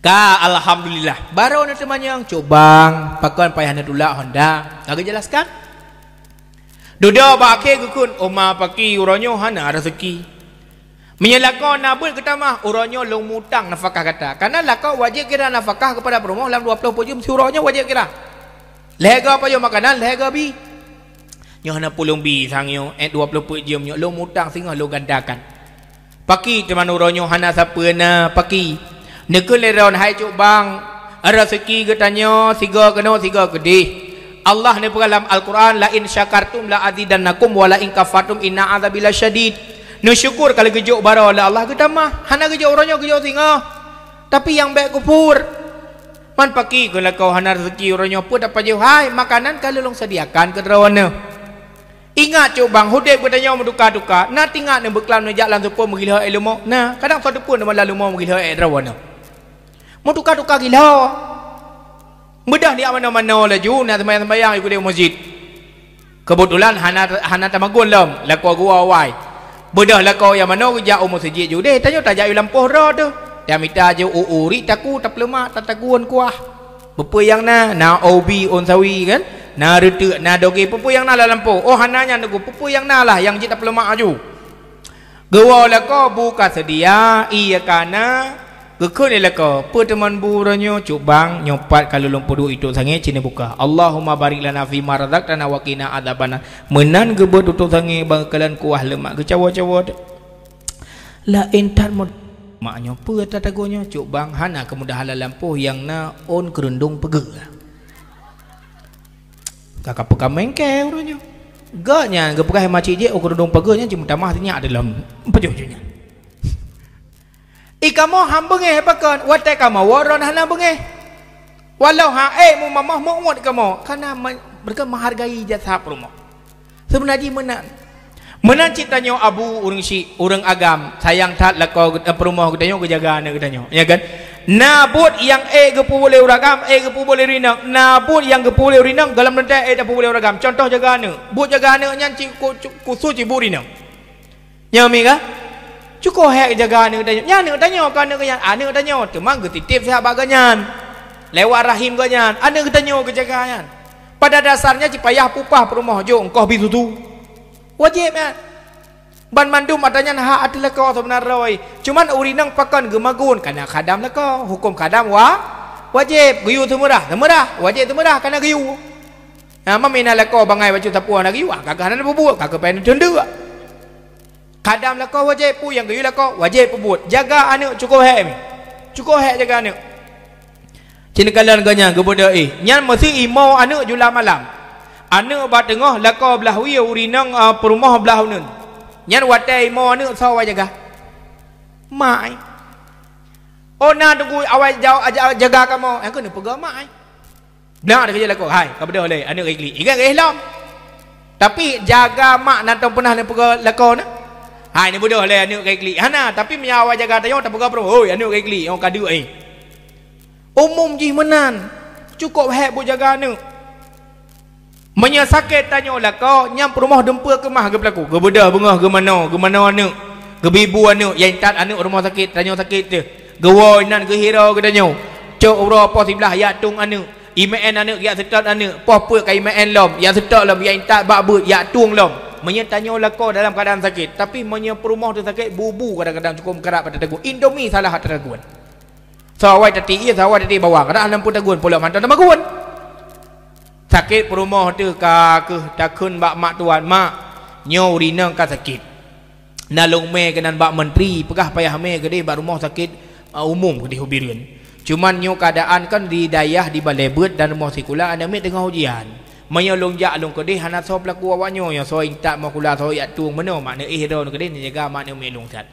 Ka alhamdulillah. Baru na temanyang cobang pakuan payah na tulak Honda. Agak jelaskan? Dodo ba ake gukun oma paki uronyo hana rezeki. Menyelakon nabul ketamah uronyo long mutang nafkah kata. Karena lakau wajib kira nafkah kepada perumah dalam 20 pujum si uronyo wajib kira. Lega apa yo makanan lega bi. Nyo hana pulung bi sangyo 20 pujum nyo long mutang singa lo gandakan. Paki teman uronyo hana siapa na paki nekul leron hai cuk bang rezeki katanya siga kena siga gede Allah ni dalam Al-Quran la in syakartum la azidannakum wa la in kafartum inna adzabil syadid ne syukur kalau gejuk bara Allah kita mah hana gejuk uronyo gejuk singa tapi yang baik kufur man paki kalau kau hana rezeki uronyo pun dapat jauh hai makanan kalau long sediakan ke rawana ingat cuk bang hudib katanya menduka-duka na tinggal ne beklam ne jalan supaya menggila ilmu nah kadang satu pun nama lalu mau menggila rawana menduka-duka gila mudah dia mana-mana laju na sembahyang ikut dia masjid kebetulan hana tamagun lam lako gua wai bedah lako yang mana kerja masjid ju deh tanya tak jauh lampuh ro tu dia minta je uri taku tak lemak tak taguan kuah bepa yang na obi on sawi kan na retu na doge pupu yang na lampu oh hananya nugu pupu yang na lah yang jita pelemak aju gawa lako buka sedia iya kana gekun lako perteman buranyo cubang nyopat kalau lumpuh itu sange cine buka Allahumma barik lana fi ma razaqtana wa qina adzabana menan gebe tutuk sange bakalan kuah lemak kecawa-cawa la intan mod maknya pe tatagonya cubang hana kemudahan lampu yang na on kerendung pege kakak peka mengke urunyo gaknya gepekah macik je ukur dong peganya cuma tamah nya dalam pejujunya ikamo hambenge pakan wate kamo waron hana benge walau ha mu mamah mu ngot kamo karena mereka menghargai jasa rumah sebenarnya menan citanya abu urang si urang agam sayang tat lako perumah katanya kejagaan katanya ya kan nabut yang gepu boleh uragam gepu boleh rinang nabut yang gepu boleh rinang dalam nanti tak boleh uragam contoh jagaana but jagaana nyan ci kusu ci burinang nyami ka Cukup hek jaga anak tanya. Nyan tanya ke anak ganyan. Anak tanya. Temang ke titip sahabat ganyan. Lewat rahim ganyan. Anak tanya ke jaga ganyan. Pada dasarnya cipayah pupah perumah jo engkau bitutu. Wajib kan. Ban mandum adanya hak adalah kau sebenarnya. Cuman urinang pakan gemagun karena khadam lah kau. Hukum khadam wajib. Giyu temerah. Wajib temerah karena giyu. Mamina lah kau bangai baju tapuan lagi. Kakak nak berbuat. Kakak pengen tunduk. Kadam lah kau wajib pu yang gayuh lah kau wajib pebut jaga anak cukup hek mi cukup hek jaga anak cina kalan ganya kepada nyan mesti imau anak jula malam anak ba tengah lah kau belah wi urinang perumah belah nun nyan watai imau anak sawa jaga mai na tunggu awal jaga kamu yang kena pegang mai belah ada kerja lah kau hai kepada oleh anak ikli ikan ihlam tapi jaga mak nak pernah nak pegang lah kau na hai ni bodoh lah anak kekli hana tapi menyawa jaga tayo tak pegang pro oi anak kekli orang kadu umum ji menan cukup hek bu jaga anak menya sakit tanya lah kau nyam rumah dempa ke mah ke pelaku ke beda bengah ke mana anak ke bibu anak yang tat anak rumah sakit tanya sakit dia ke woi nan ke hero ke tanya cok ura apa sebelah ya tung anak imen anak ya setat anak apa ka imen lom ya setat lom yang tat bak but ya tung lom menyetanya lako dalam keadaan sakit tapi perumah tu sakit bubu kadang-kadang cukup kerap pada tegur Indomie salah hati teguan sawai tadi iya sawai tadi bawah kadang lampu teguan pula mantan nama guan sakit perumah tu kakeh takun bak mak tuan mak nyaw rina ka sakit nalung me kenan bak menteri pegah payah me gede bak rumah sakit umum gede hubirin cuman nyaw keadaan kan di dayah di balebet dan rumah sekolah ada me tengah ujian maya longjak long kedih hana so pelaku awaknya yang so intak makula so ya tuang mana makna ro kedih ni jaga makna me longsat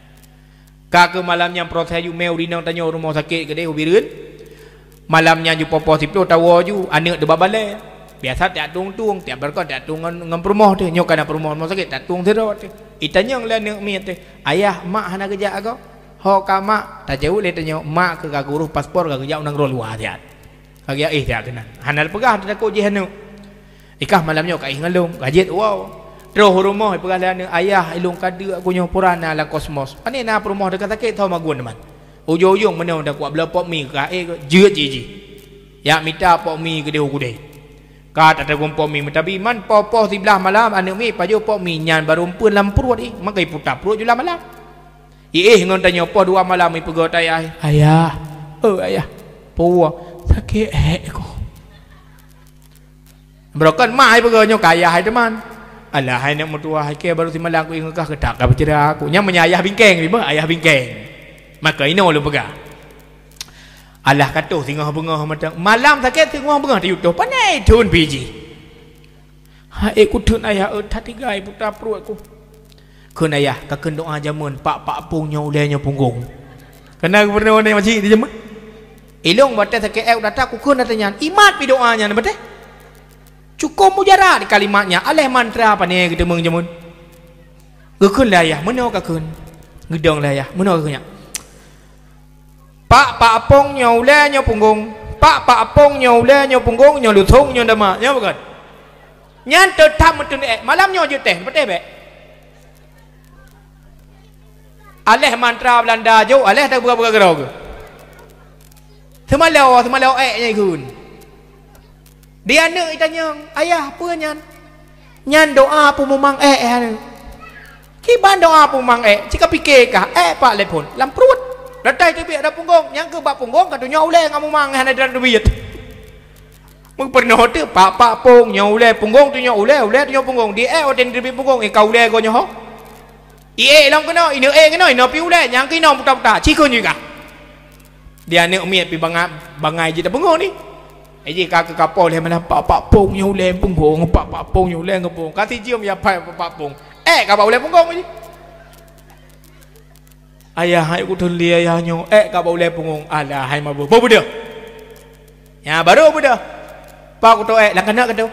ka ke malamnya proses ju meu rinang tanya rumah sakit kedih ubireun malamnya ju popo siplo tawo ju anak de babale biasa tak tuang tiap berkon tak tuang ngam perumah tu nyo kana perumah rumah sakit tak tuang terot itanya le anak mi tu ayah mak hana kerja ako ho ka mak tak jauh le tanya mak ke ka guru paspor ka kerja unang ro luar tiat kaya tak kena hanal pegah tak ko je hanu ikah malamnya kat ngalung gajet wow terus rumah pergalan ayah ilung kada aku nyo purana la kosmos ani na rumah dekat sakit tahu magun teman ujung-ujung mana dah kuat bela pok mi ka jeut ji ya minta pok mi gede gede ka tak ada pok mi tapi man popo sebelah malam anu mi paju pok mi nyan baru pun lampurut makai putar perut jula malam ngon tanya po dua malam mi pegot ayah ayah po sakit aku Berokan mak ai pegawai kaya hai teman. Alah hai nak mertua hai ke baru si malang aku ingkah kedak ka bercerita aku. Nya menyayah bingkeng ni ayah bingkeng. Maka ino lu pegah. Alah katuh tengah bengah matang. Malam sakit tengah bengah di utuh. Panai tun biji. Hai aku tun ayah tat tigai putra perut aku. Keun ayah ka keun doa jamun pak pung nya ulenya punggung. Kena gubernur ni macam di jamun. Ilung batas sakit datang aku keun datanya. Imat pi doanya na betul. Cukup mujarah di kalimatnya aleh mantra apa ni kita menjamun gekun lah ya mana kakun gedong lah ya mana kakunya pak apong nyau le nyau punggung pak apong nyau le nyau punggung nyau lutung nyau dama nyau bukan nyan tetap metun malam nyau juteh betul be aleh mantra Belanda jo aleh tak buka gerau ke semalau nya kun dia nak tanya ayah apa nyan doa apa memang kiban doa apa memang jika fikir kah pak lepon lam perut datai tu biar ada punggung yang ke bak punggung katanya uleh ngamu mang hana dalam duit mung pernah tu pak pung nyau uleh punggung tu nyau uleh tu nyau punggung dia oten duit punggung kau uleh kau nyoh long kena ini kena ino pi uleh yang ke ino putar cikun juga dia nak miat pi bangai je dah punggung ni Eji kakak kapal dia mana pak pung nyau lem punggung pak pung nyau lem punggung kasih cium ya pak pung kapal lem punggung ni ayah hai ku thun lia ayah nyau kapal lem punggung alah hai mabu baru dah ya baru dah pak ku tu lang kena kata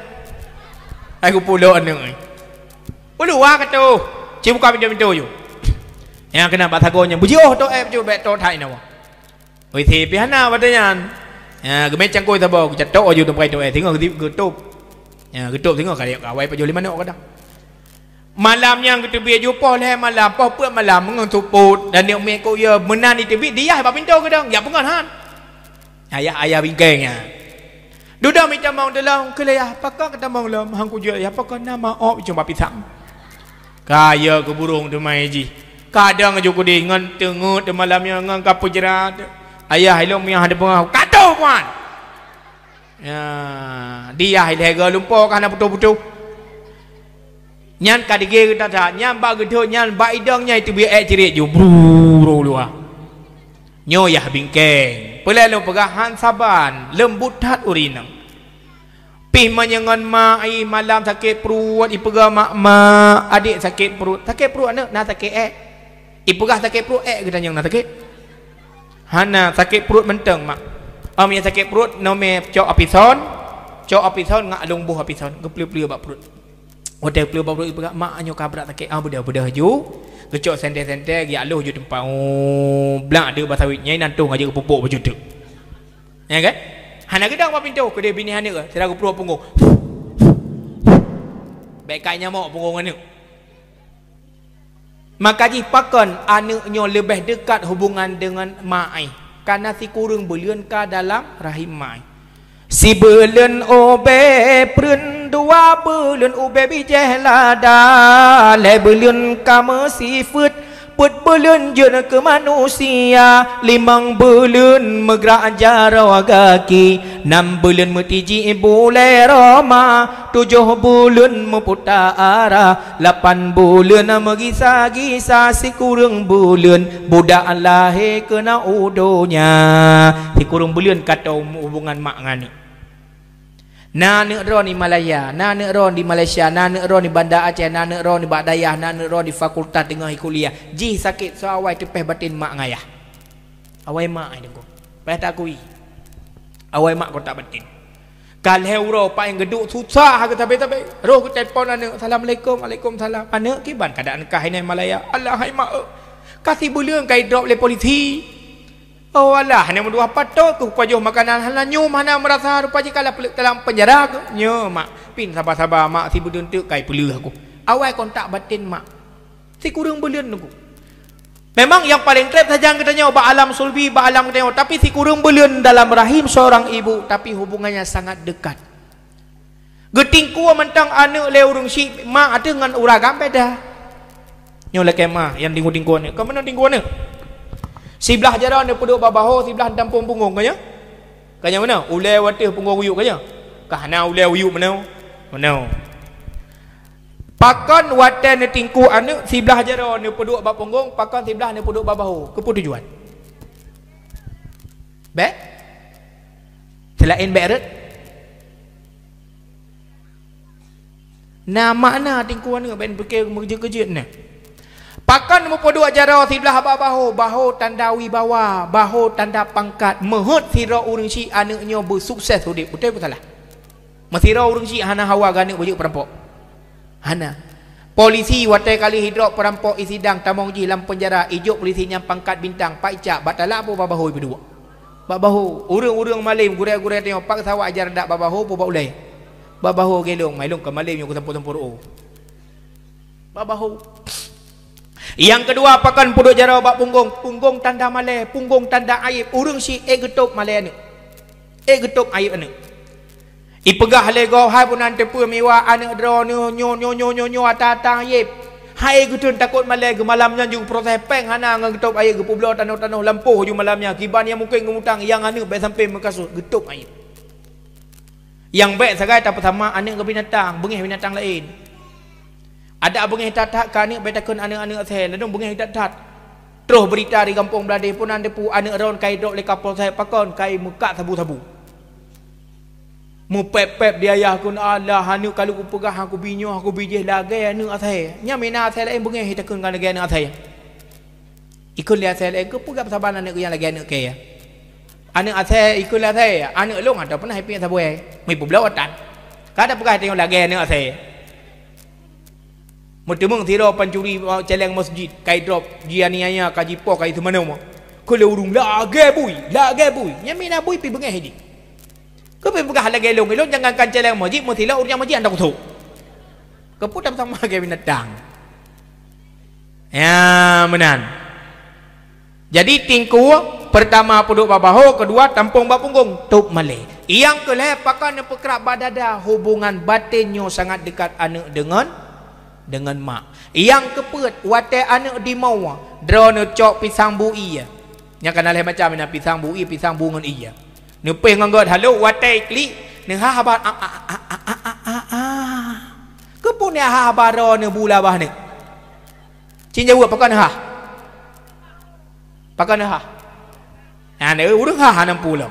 hai ku pulau anu ulu wa kata cium buka pintu you yang kena batagonya buji tu buji bet tu thai nawa oi thi pi hana batanya gemeh cangkoi tabo cetok aju tempat tu tengok getup tengok kali kawai paju lima nak kadang Malamnya kita biar jumpa lah malam, apa malam mengentuput dan dia meko ya menan di tepi dia apa pintu ke dong, ya pengahan. Ayah bingkengnya. Duda minta mau dalam kelaya, apakah kata mau dalam hangku je, ya apakah nama cuma pisang. Kaya ke burung tu mai ji. Kadang aja ku dengan tengut malamnya ngan kapu jerat. Ayah ilmu yang ada pengau. Kata puan. Ya, dia hilega lumpur kana putu-putu. Nyan kadige kita dah, nyan ba gedho nyan ba idangnya itu biak cerit ju bru luar. Nyo yah bingkeng. Pelalo pegahan saban, lembut hat urinang. Pih menyengan mai malam sakit perut, ipegah mak adik sakit perut anak nak sakit ipegah sakit perut kita yang nak sakit. Hana sakit perut menteng mak. Yang sakit perut nome cok apison ngak long buh apison, gepleu-pleu bak perut. Hotel pleu bak perut ipegah mak anyo kabrak sakit budah ju. Gecok sente-sente gi aluh ju tempat blak ada basawit nyai nantung aja ke pupuk baju tu. Ya kan? Hana gedang apa pintu ke dia bini hana ke? Sedang ke perut punggung. Baik kaya nyamuk punggung anak. Maka jipakan anaknya lebih dekat hubungan dengan mai. Karena si kurung belian ka dalam rahim mai. Si belian obe prun dua belian obe bijeh lada. Le belian kama sifut. Put bulan jun ke manusia, 5 bulan megrak jarawa kaki, 6 bulan metiji boleh roma, 7 bulan meputar arah, 8 bulan megisa-gisa si kurang bulan, budak lahir kena udonya, si kurang bulan kata hubungan mak ngani. Nanek ron di Malaya, nanek ron di Malaysia, nanek ron di Bandar Aceh, nanek ron di Badayah, nanek ron di fakultas tengah kuliah. Ji sakit so awai tepeh batin mak ngayah. Awai mak ai dengko. Peh tak kui. Awai mak ko tak batin. Kal heuro pa yang geduk susah ke tabe-tabe. Roh ku telefon anak, assalamualaikum, waalaikumsalam. Anak kiban keadaan kah ini Malaya. Allah hai mak. Kasih bulan kai drop le polisi. Oh Allah, hanya mendua patok ke pajuh makanan hanya nyu mana merasa rupanya kalau dalam penjara ke nyu mak pin sabar-sabar mak si budun tu kai pelu aku awal kontak batin mak si kurang belian aku memang yang paling trap saja katanya ba alam sulbi ba alam katanya tapi si kurang belian dalam rahim seorang ibu tapi hubungannya sangat dekat geting ku mentang anak le urang si mak ada dengan uragam beda nyu le kemah yang tinggu-tinggu ni ke mana tinggu ni sebelah jaran dia puduk babaho, sebelah dampung punggung kanya. Kanya mana? Ulai watih punggung uyuk kanya. Kahana ulai uyuk mana? Mana? Pakan watan dia tingku anak, sebelah jaran dia puduk bab punggung, pakan sebelah dia puduk babaho. Kepu tujuan. Baik? Selain beret. Nah makna tingku anak ben fikir kerja-kerja ni. Pakan mempoduk ajarah sebelah bahu tanda wibawa, bahu tanda pangkat, mehut sira urang si anaknya bersukses hidup. Betul ke salah? Mesira urang si hana hawa ganak bujuk perampok. Hana. Polisi watai kali hidrok perampok isidang tamong ji dalam penjara, ijuk polisinya pangkat bintang, Pak Icak, batala apa babahu berdua. Babahu, urang-urang malim gurai-gurai tengok pak sawak ajar dak babahu apa ulai. Babahu gelong, mailung ke malim yang ketempur-tempur Babahu. Yang kedua pakan puduk jarau bak punggung tanda malai, punggung tanda aib urang si getup malai ni getup aib ni ipegah lego hai pun ante pu mewah anak dro nyo ata aib hai gutun takut malai ke malamnya ju proses peng hana ngan getup aib ke publo tanah lampuh ju malamnya kiban yang mungkin ngutang yang anak baik sampai mekasut getup aib yang baik sagai tak pertama anak ke binatang bengih binatang lain. Ada abang yang tak kan ni betakun anak-anak saya lalu abang yang tak terus berita di kampung Beladih pun anda pu anak ron kai dok le kapal saya pakon kai muka sabu-sabu mu pep-pep dia ayah kun Allah anu kalau ku pegah aku binyo aku bijih lagi anak saya nya mina saya lain bang yang takun kan lagi anak saya ikut lihat saya lain ku pegah saban anak yang lagi anak kaya anak saya ikut lihat saya anak long ada pernah happy sabu mai pu belawatan kada pegah tengok lagi anak saya Mutemung tiro pancuri celeng masjid kai drop jianianya kaji po kai semana mo. Kole urung lage bui. Nyamina bui pi bengeh hidi. Ko pe buka lage long jangan kan celeng masjid mo tila urnya masjid anda kutu. Kepu tak sama kayak binatang. Ya, menan. Jadi tingku pertama puduk babaho, kedua tampung bapunggung, tup malay. Yang kelih pakan pekerak badada, hubungan batinnya sangat dekat anak dengan mak. Yang keput wate anak di mawa, drone cok pisang bui ya. Nya kana leh macam na pisang bui, pisang bungun iya. Nepeh nganggot halo wate klik, ne ha habat Kepun ya ha baro ne bula bah ne. Cin jawab pakan ha. Pakan ha. Nah, ne urang ha 60.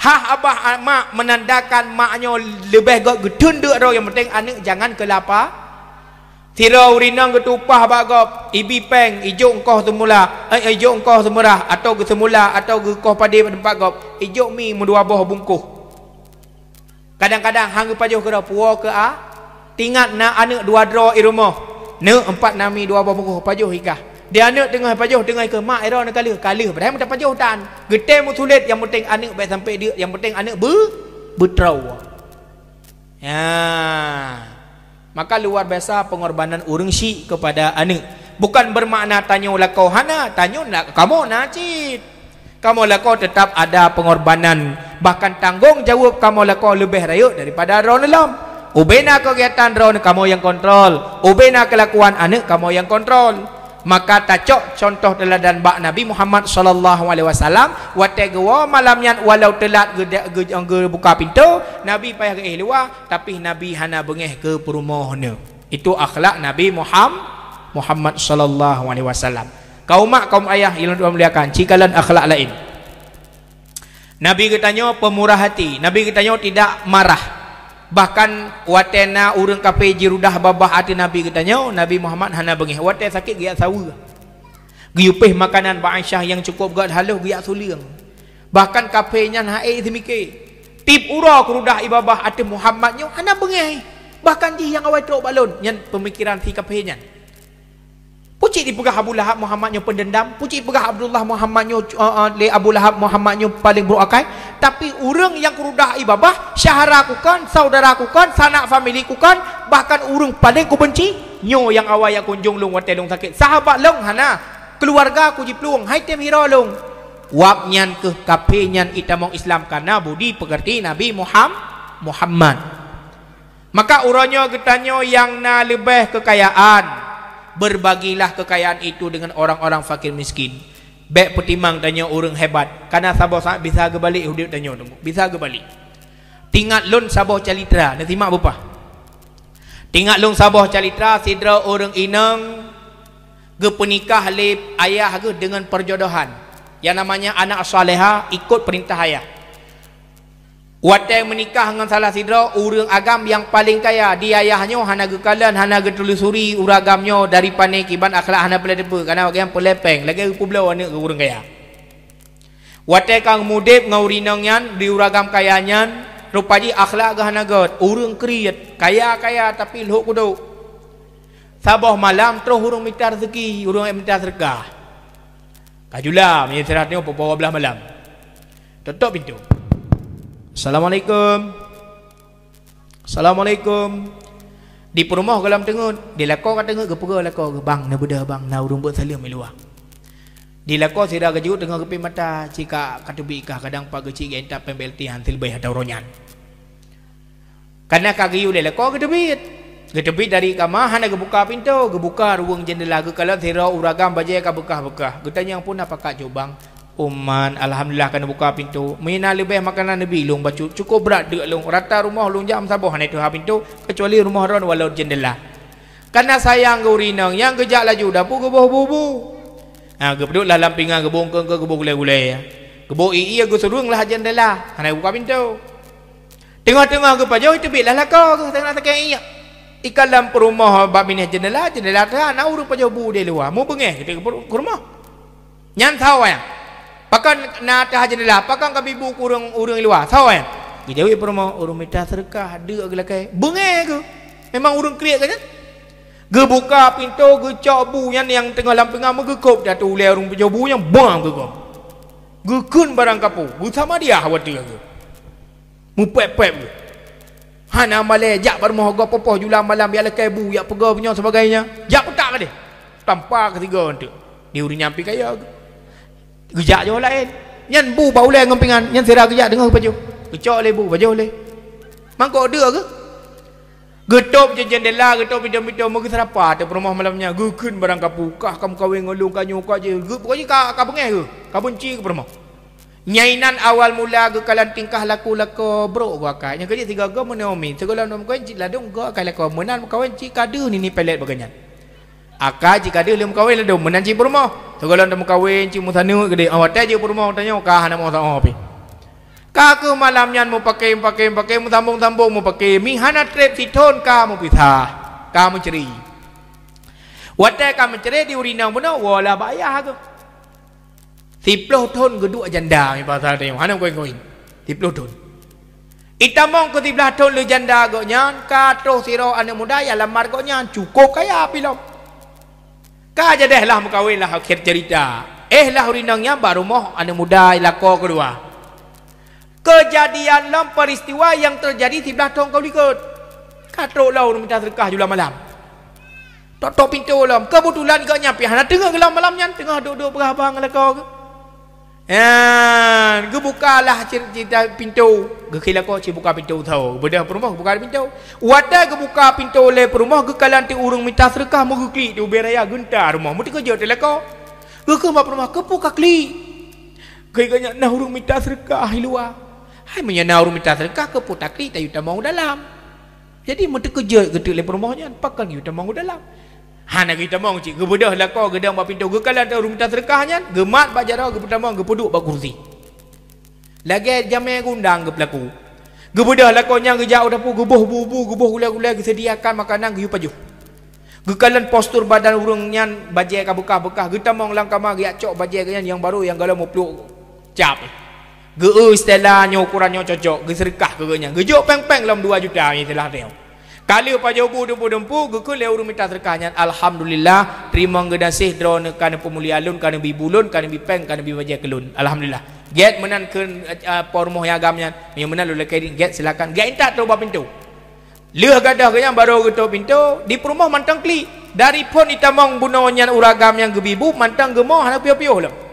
Ha abah mak menandakan maknya lebih gedun dek ro, yang penting anak jangan kelapa. Tira urinang ketupah bagop ibi peng ijo engkau semula ijo engkau semurah atau ke semula atau ke kau padi tempat gop ijo mi mendua boh bungkuh. Kadang-kadang hang pajoh ke puo ke a tingat na anak dua dro i rumah. Ne 4 nami 2 bungkuh pajoh ikah. Dia anak tengah pajoh tengah ke mak era nak kala padahal mudah pajoh tan. Gete mu sulit, yang penting anak baik sampai dia, yang penting anak bertrau. Ya. Maka luar biasa pengorbanan urang syik kepada anak. Bukan bermakna tanya lah kau hana, tanya nak kamu nacit. Kamu lah kau tetap ada pengorbanan, bahkan tanggung jawab kamu lah kau lebih raya daripada orang dalam. Ubena kegiatan orang kamu yang kontrol, ubena kelakuan anak kamu yang kontrol. Maka tacok contoh teladan bak Nabi Muhammad sallallahu alaihi wasallam, wate gewa malamnya walau telat ge buka pintu, Nabi payah ke luar, tapi Nabi hana bengeh ke perumahnya. Itu akhlak Nabi Muhammad sallallahu alaihi wasallam. Kaum mak, kaum ayah yang dimuliakan, cikalan akhlak lain. Nabi katanya pemurah hati, Nabi katanya tidak marah. Bahkan watena urang kafe jirudah babah hati Nabi katanya, Nabi Muhammad hana bengeh wate sakit giat sawu. Giupeh makanan ba Aisyah yang cukup gad haluh giat suliang. Bahkan kafenya hae semike. Tip ura kerudah ibabah hati Muhammadnya hana bengeh. Bahkan ji yang awai trok balon yang pemikiran si kafenya. Pucik dipegah Abu Lahab Muhammadnya pendendam, pucik pegah Abdullah Muhammadnya Abu Lahab Muhammadnya paling beruakai. Tapi orang yang kerudah ibabah syahara kukan, saudara kukan, sanak famili kukan, bahkan orang paling ku benci nyo yang awal yang kunjung long wate long sakit sahabat long hana keluarga ku jipluang hai tem hira long wap nyan ke kape nyan itamong Islam karena budi pekerti Nabi Muhammad. Maka uranya getanyo yang na lebih kekayaan, berbagilah kekayaan itu dengan orang-orang fakir miskin. Baik petimang tanya orang hebat, karena sabah bisa gebalik hidup tanya bisa gebalik. Tingat lun sabah calitra, nanti mak bapa. Tingat lun sabah calitra sidra orang inang ge penikah le ayah ge dengan perjodohan. Yang namanya anak salehah ikut perintah ayah. Wate menikah dengan salah sidra urang agam yang paling kaya, di ayahnya hana gekalan hana getelusuri uragamnya dari pane kiban akhlak hana peledepe karena yang pelepeng lagi publau anak ke urang kaya. Wate kang mudip ngaurinang yan di uragam kayanyan rupaji akhlak hana god urang kriat kaya-kaya tapi luhuk kudu. Sabah malam terus urang minta rezeki, urang minta sedekah. Kajulah menyerahnya pukul 12 malam. Tutup pintu. Assalamualaikum. Assalamualaikum. Di perumah dalam tengok, di lako kat tengok gepega lako bang na bedah bang na urung buat salim meluah. Di lako sira gejut tengok gepi mata cika katubi kah kadang pag geci genta pembelti hantil bay atau ronyan. Karena kagiu le lako gedebit. Gedebit dari kamar hana gebuka pintu, gebuka ruang jendela ge kalau sira uragam bajai ka bekah-bekah. Getanya pun apa kak jobang. Uman alhamdulillah kena buka pintu. Mina lebih makanan Nabi long bacu cukup berat dek long rata rumah long jam sabah hana itu ha pintu kecuali rumah ron walau jendela. Karena sayang gurinang yang kejak laju dapur geboh bubu. Ha gebduk lah lampingan gebong ke geboh gulai-gulai ya. Geboh iya go surung lah jendela hana buka pintu. Tengah-tengah ke pajau itu bilah lah kau tengah tekan iya. Ikan dalam perumah bab minah jendela dah na uru pajau bu de luar. Mu bengeh kita ke rumah. Nyan tahu ya. Pakan na tah jendela, pakan kami bu kurang urang luar. Tahu kan? Gijawi permo urang minta sedekah ada gelakai. Bengeh ke? Memang urang kriak kan? Ge buka pintu, ge cok bu yang tengah lampingan megekop dah tu le urang pejo bu yang bang ke kau. Ge kun barang kapu. Bu sama dia hawat dia ke. Mu pep-pep ke. Hana malai jak bermoh go popoh julang malam ya lekai bu ya pega punya sebagainya. Jak petak ke dia. Tanpa ketiga untuk. Ni uri nyampi kaya. Gejak je orang lain. Nyan bu bau le ngompingan, nyan sira gejak dengar baju. Kecok le bu baju le. Mangkok dia ke? Getup je jendela, getup pintu-pintu mau kita apa ada rumah malamnya. Gukun barang kapu, kah kamu kawin ngolong kanyu kah je. Pokoknya kah bengai ke? Kah benci ke rumah. Nyainan awal mula ke kalan tingkah laku bro gua kah. Yang kerja tiga gua menaumi. Segala nom kau cik ladung gua kah laku menan kawin cik kadu ni pelet bagainya. Akak cik kadu lem kawin ladung menan cik rumah. Segala nom kawin cik musanu gede. Awak tanya rumah tanya kah nak mau sama apa? Kak malamnya mau pakai mau tambung mau pakai mihana trip siton ka mau pitah ka mau ceri wadah ka mau ceri di urinang mana wala bayar tu 10 ton geduk janda ni pasal tengok hana koin 10 ton itamong ke 13 ton le janda goknya ka troh siro anak muda ya lamar goknya cukup kaya pilom ka jadi lah mukawin lah akhir cerita lah urinangnya baru moh anak muda ilako kedua. Kejadian dalam peristiwa yang terjadi 13 tahun kau ikut. Katrok lau minta sedekah jual malam. Tok pintu lam. Kebetulan kau nyampi hana tengah gelam malamnya tengah duduk berabang lah kau ke. Ge bukalah cerita pintu. Ge kila kau buka pintu tahu. Bedah perumah buka pintu. Wadah ge buka pintu le perumah ge kalan ti urang minta sedekah mu klik di uberaya gentar rumah. Mu kerja tele kau. Ge ke perumah ke buka klik. Ge ganya nah urang minta sedekah luar. Hai menyana urang minta sedekah ke putakli tayu tamang dalam. Jadi mu terkejut gedek le perumahnya pakan yu tamang dalam. Hana kita mau cik gebedah lah kau gedang bab pintu ge kalan urang minta sedekahnya gemat bak jarau ge pertama ge peduk bak kursi. Lagi jamai gundang ge pelaku. Gebedah lah kau nyang ge jauh dapur gebuh bubu gebuh gula-gula ge sediakan makanan ge yu paju. Ge kalan postur badan urang nyan bajai ka bekah-bekah ge tamang lang kamar ge acok bajai ge yang baru yang galau mau peluk cap. Ge istilahnya ukurannya cocok ge sedekah ke nya ge jok peng-peng dalam 2 juta ni telah teo kali pa jobu dempu ge ke le urang minta sedekahnya alhamdulillah terima gedasih drone kana pemulihan lun kana bibulun kana bipeng kana bibaja kelun alhamdulillah get menan ke pormoh agamnya yang menan lu lekai get silakan get entak toba pintu leuh gadah ge yang baru geto pintu di perumah mantang kli dari pon itamong bunonya uragam yang gebibu mantang gemoh hana piu-piu lah.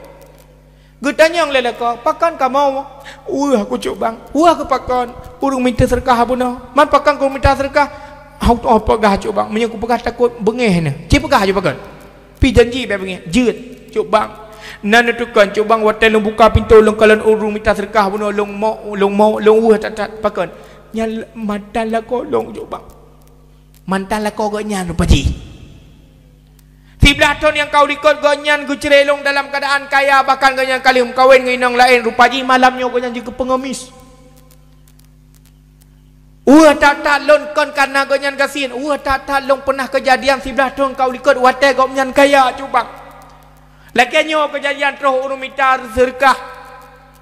Getanya yang lelaka, pakan ka mau? Aku cuk bang. Aku pakan. Urung minta sedekah abuna. Man pakan ku minta sedekah. Aku apa gah cuk bang? Menye ku pegah takut bengeh ne. Cik pegah je pakan. Pi janji be bengeh. Jeut cuk bang. Nan tukan cuk bang watai long buka pintu long kalan urung minta sedekah abuna long mau tak pakan. Nya mantan la ko long cuk bang. Mantan la ko go nya lupa ji. 13 tahun yang kau ikut ganyan gu cerelong dalam keadaan kaya bahkan ganyan kali kawin nginang lain rupaji malamnya ganyan juga pengemis. Tak lon kon karena ganyan kasihin. Tak long pernah kejadian 11 tahun kau ikut watai kau ganyan kaya coba. Lakiannya kejadian terus urung minta sedekah.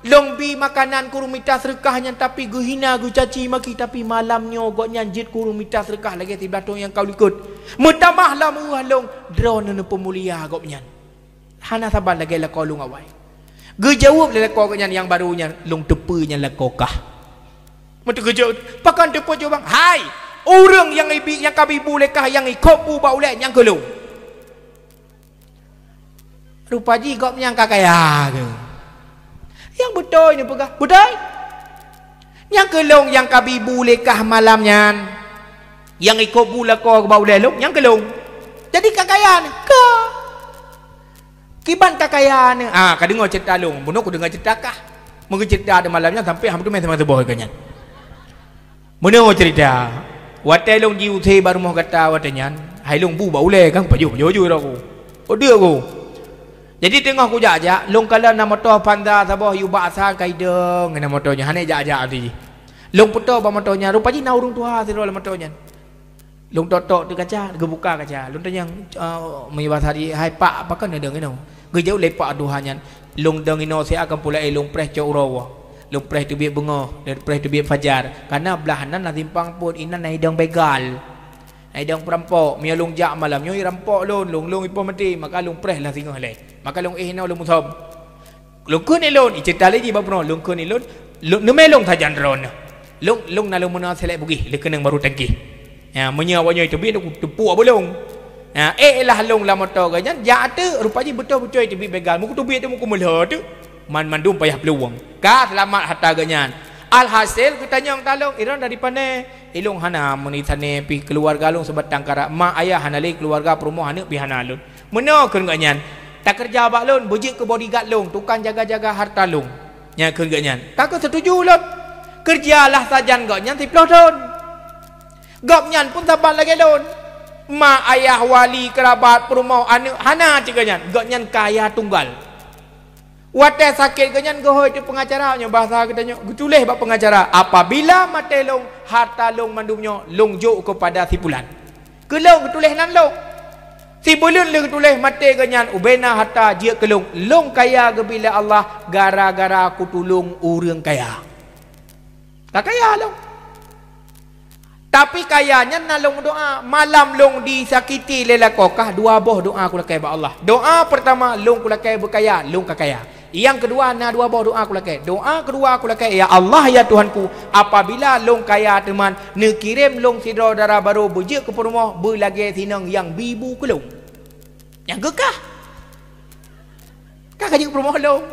Long bi makanan kurung minta sedekahnya tapi gu hina gu caci maki tapi malamnya gok nyanjit kurung minta sedekah lagi 13 tahun yang kau ikut. Mutamahlah muhalong drone ne pemulia gok nyan. Hana sabar lagi la kau lung awai. Gu jawab le kau nyan yang barunya long tepunya la kokah. Mesti gu jawab pakan tepu jo bang. Hai, urang yang ibi yang kabibu lekah yang ikop bu bau le yang kelung. Rupaji gok nyang kakaya ke. Yang betul ni pegah. Betul? Yang kelong yang kabibu lekah malamnya. Yang ikut bula kau bau lelong yang kelong. Jadi kakayaan ke. Kiban kakayaan. Kau dengar cerita long. Bunuh aku dengar cerita kah? Mungkin cerita ada malamnya sampai hampir masa boh kanyan. Bunuh cerita. Watai long jiu the baru mau kata watanya. Hai long bu bau le kan paju aku. Dia aku. Jadi tengah aku jajak, long kala nama motor panda sabah yu baksa kaideng ngena motornya hane jajak tadi. Long puto ba motornya, rupanya na urung tua siro la motornya. Long totok di kaca, gebuka kaca. Long tanya meywas hari hai pak apa kan deng ino. Ge jauh lepak aduhannya. Long deng ino saya akan pula long preh cok urawa. Long preh tu biar bengoh, dan preh tu biar fajar. Karena belahanan na timpang pun ina nai deng begal. Nai deng perampok, mia long jak malam nyo rampok long ipo mati, maka long preh lah singoh le. Maka long ihna long muthom long kun elon cerita lagi ba pro long kun elon long nemelong thajan ron long nalung mana selek pergi le kenang baru tangki ya menyawanya itu bin tepuk belum ya lah long la motor ganyan ja tu rupanya betul-betul itu begal muku tu tu muku melah tu mandum payah peluang ka selamat harta ganyan alhasil kita nyong talong iron daripada ilung hana menitane pi keluarga long sebatang kara mak ayah hanali keluarga perumahan pi hanalun meno keun ganyan tak kerja bak lon bejik ke bodyguard long tukang jaga-jaga harta long nya keun ganyan tak setuju lon kerjalah sajan ganyan 10 tahun gapnyan pun sabar lagi lon mak ayah wali kerabat perumau anak hana ciganyan ganyan kaya tunggal wate sakit ganyan gohoi tu pengacara nya bahasa katanya tulis bab pengacara apabila mate long harta long mandumnya long juk kepada si pulan kelong tulis nan long si bulan le tulis mate ganyan ubena harta dia kelong long kaya gebila Allah gara-gara aku tulung urang kaya tak kaya long tapi kayanya nalong doa malam long disakiti lelakokah dua boh doa aku lakai ba Allah doa pertama long ku lakai berkaya long kakaya yang kedua na dua boh doa aku lakai doa kedua aku lakai ya Allah ya Tuhanku apabila long kaya teman ne kirim long saudara baru bejek ke rumah berlagi sinang yang bibu ke long yang gekah kakak je ke rumah long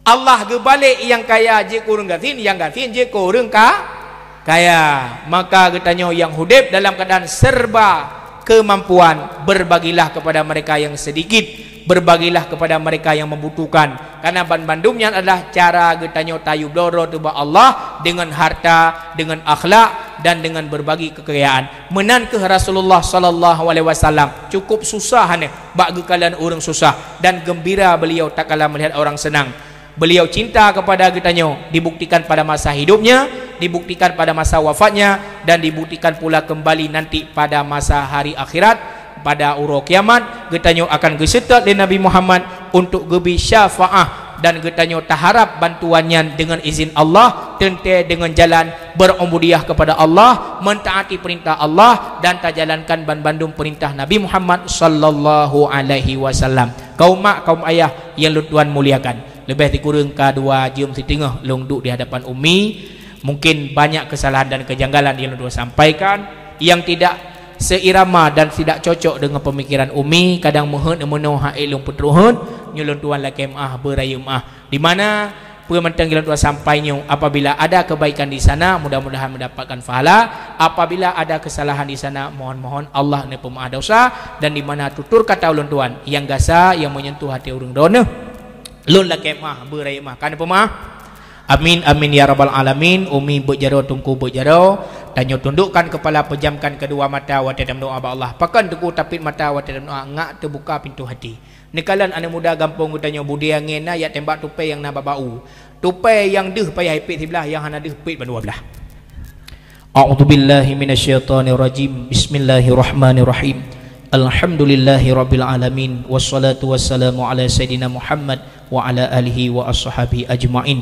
Allah gebalik yang kaya je kurang gasin yang gasin je kurang kaya maka katanya yang hidup dalam keadaan serba kemampuan berbagilah kepada mereka yang sedikit berbagilah kepada mereka yang membutuhkan karena bandumnya adalah cara katanya tayu bloro tu Allah dengan harta dengan akhlak dan dengan berbagi kekayaan menan ke Rasulullah sallallahu alaihi wasallam cukup susah ne bagi kalian orang susah dan gembira beliau tak kala melihat orang senang beliau cinta kepada katanya dibuktikan pada masa hidupnya dibuktikan pada masa wafatnya dan dibuktikan pula kembali nanti pada masa hari akhirat pada urut kiamat getanyo akan gesetat dari Nabi Muhammad untuk gebi syafaah dan getanyo taharap bantuannya dengan izin Allah tente dengan jalan berubudiah kepada Allah mentaati perintah Allah dan tak jalankan bandum perintah Nabi Muhammad sallallahu alaihi wasallam kaum mak kaum ayah yang tuan muliakan lebih dikurang kedua jam setengah long duduk di hadapan Umi mungkin banyak kesalahan dan kejanggalan yang dua sampaikan yang tidak seirama dan tidak cocok dengan pemikiran Umi kadang mohon emono hak elong petruhun nyulun tuan laki maah beraya maah di mana pementang gilan tuan sampainya apabila ada kebaikan di sana mudah-mudahan mendapatkan pahala apabila ada kesalahan di sana mohon-mohon Allah ne pemaaf dosa dan di mana tutur kata ulun tuan yang gasa yang menyentuh hati urang dona lun laki maah beraya maah kan pemaaf amin amin ya rabbal alamin Umi berjaro tungku berjaro tanya tundukkan kepala pejamkan kedua mata wa dalam doa ba Allah pakan teku tapit mata wa dalam doa ngak terbuka pintu hati nekalan anak muda gampang tanya budi angin na ya tembak tupai yang na babau tupai yang deh payah ipit sebelah yang hana deh pit dua belah a'udzubillahi minasyaitonir rajim bismillahirrahmanirrahim alhamdulillahi rabbil alamin wassalatu wassalamu ala sayidina Muhammad wa ala alihi wa ashabihi ajmain.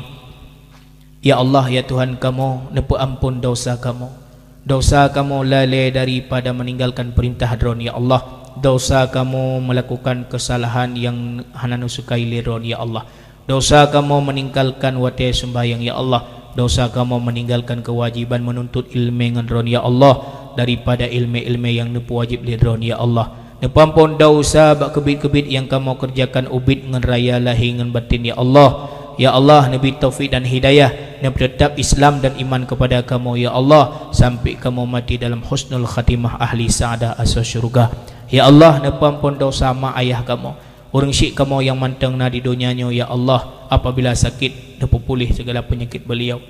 Ya Allah ya Tuhan kamu nepu ampun dosa kamu lalai daripada meninggalkan perintah hadron ya Allah dosa kamu melakukan kesalahan yang hananu sukai liron ya Allah dosa kamu meninggalkan wate sembahyang ya Allah dosa kamu meninggalkan kewajiban menuntut ilmu ngendron ya Allah daripada ilmu-ilmu yang nepu wajib liron ya Allah nepu ampun dosa bak kebit-kebit yang kamu kerjakan ubit ngen raya lahi ngen batin ya Allah. Ya Allah Nabi taufik dan hidayah dan tetap Islam dan iman kepada kamu ya Allah sampai kamu mati dalam husnul khatimah ahli sa'adah asal syurga. Ya Allah nepampun dosa mak ayah kamu orang syik kamu yang manteng na di dunianya ya Allah apabila sakit nepu pulih segala penyakit beliau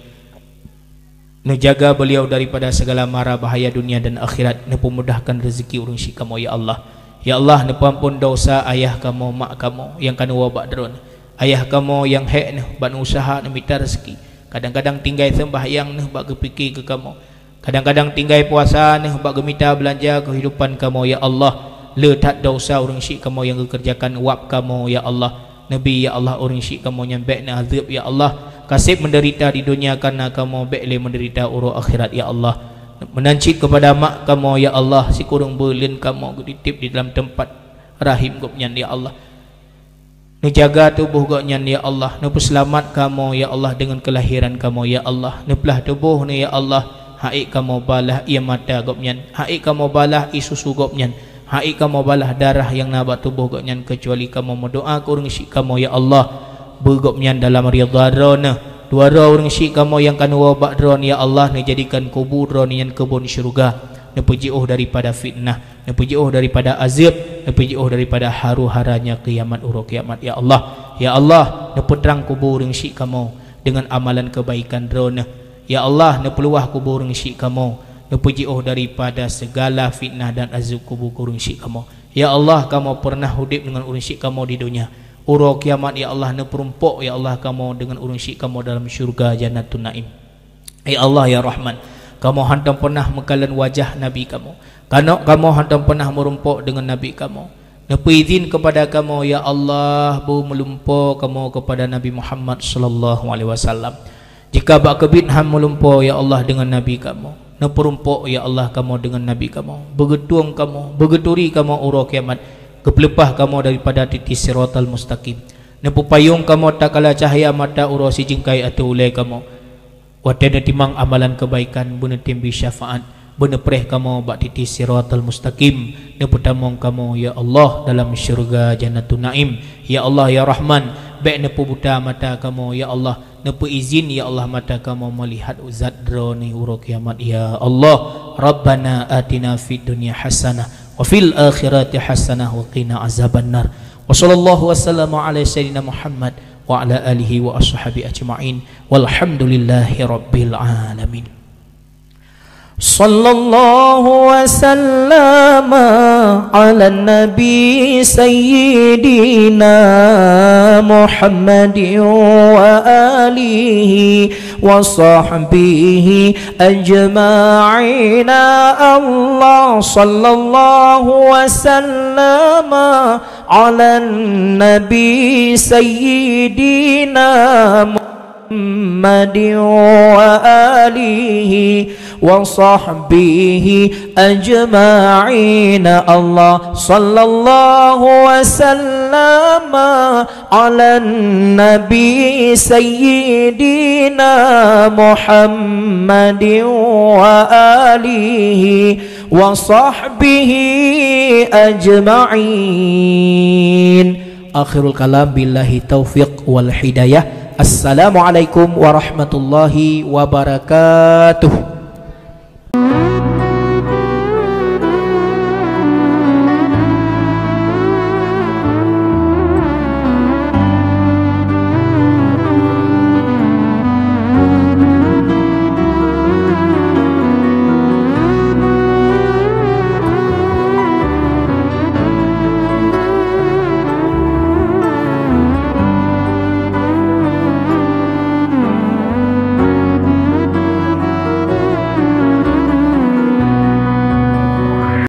nejaga beliau daripada segala mara bahaya dunia dan akhirat nepu mudahkan rezeki orang syik kamu ya Allah. Ya Allah nepampun dosa ayah kamu mak kamu yang kena wabak drone ayah kamu yang hek ni buat usaha nak minta rezeki kadang-kadang tinggal sembahyang ni buat kepikir ke kamu kadang-kadang tinggal puasa ni buat minta belanja kehidupan kamu ya Allah letak dosa orang syik kamu yang kerjakan wap kamu ya Allah Nabi ya Allah orang syik kamu yang baik na azab ya Allah kasih menderita di dunia karena kamu baik le menderita urut akhirat ya Allah menancit kepada mak kamu ya Allah si kurung berlin kamu ditip di dalam tempat rahim gopnya ya Allah Nu jaga tubuh goknyan ya Allah, nu selamat kamu ya Allah dengan kelahiran kamu ya Allah. Nu pelah tubuh ni ya Allah, haik kamu balah ia mata goknyan, haik kamu balah i susu goknyan, haik kamu balah darah yang nabat tubuh goknyan, kecuali kamu mendoa kurang syik kamu ya Allah bergoknyan dalam ridharana. Dua orang syik kamu yang kan wabak dron ya Allah, ni jadikan kubur dron yang kebun syurga. Nepuji daripada fitnah, nepuji daripada azab, nepuji daripada haru-haranya kiamat uruk kiamat ya Allah. Ya Allah, neputrang kubur yang syik kamu dengan amalan kebaikan drone. Ya Allah, nepeluah kubur yang syik kamu, nepuji daripada segala fitnah dan azab kubur yang syik kamu. Ya Allah, kamu pernah hidup dengan urang syik kamu di dunia. Uruk kiamat ya Allah, neperumpuk ya Allah kamu dengan urang syik kamu dalam syurga Jannatun Naim. Ya Allah ya Rahman, kamu hantam pernah mengkalan wajah Nabi kamu, kamu hantam pernah merumpuk dengan Nabi kamu. Nepu izin kepada kamu ya Allah bu melumpuk kamu kepada Nabi Muhammad sallallahu alaihi wasallam. Jika bak kebit ham melumpuk ya Allah dengan Nabi kamu, neperumpuk ya Allah kamu dengan Nabi kamu, begetuang kamu, begeturi kamu uruk kiamat, kepelepah kamu daripada titik siratal mustaqim. Nepu payung kamu tak kala cahaya mata urus si jingkai atau ulai kamu. Wadana timang amalan kebaikan buna timbi syafaat, buna pereh kamu bak titik siratal mustaqim, neputamong kamu ya Allah dalam syurga Jannatun Naim. Ya Allah ya Rahman, baik nepu buta mata kamu ya Allah, nepu izin ya Allah mata kamu melihat zat droni uruk kiamat ya Allah. Rabbana atina fid dunya hasanah wa fil akhirati hasanah wa qina azabannar. Wa sallallahu wasallam ala sayyidina Muhammad wa ala alihi wa ashabi ajma'in walhamdulillahi rabbil alamin. Sallallahu wasallama ala nabi sayyidina Muhammadin wa alihi wa sahbihi ajma'in. Allah sallallahu wasallama ala nabi sayyidina Muhammadin wa alihi wa sahbihi ajma'in. Allah sallallahu wasallama ala nabi sayyidina Muhammadin wa alihi wa sahbihi ajma'in. Akhirul kalam billahi taufiq wal hidayah. Assalamualaikum warahmatullahi wabarakatuh.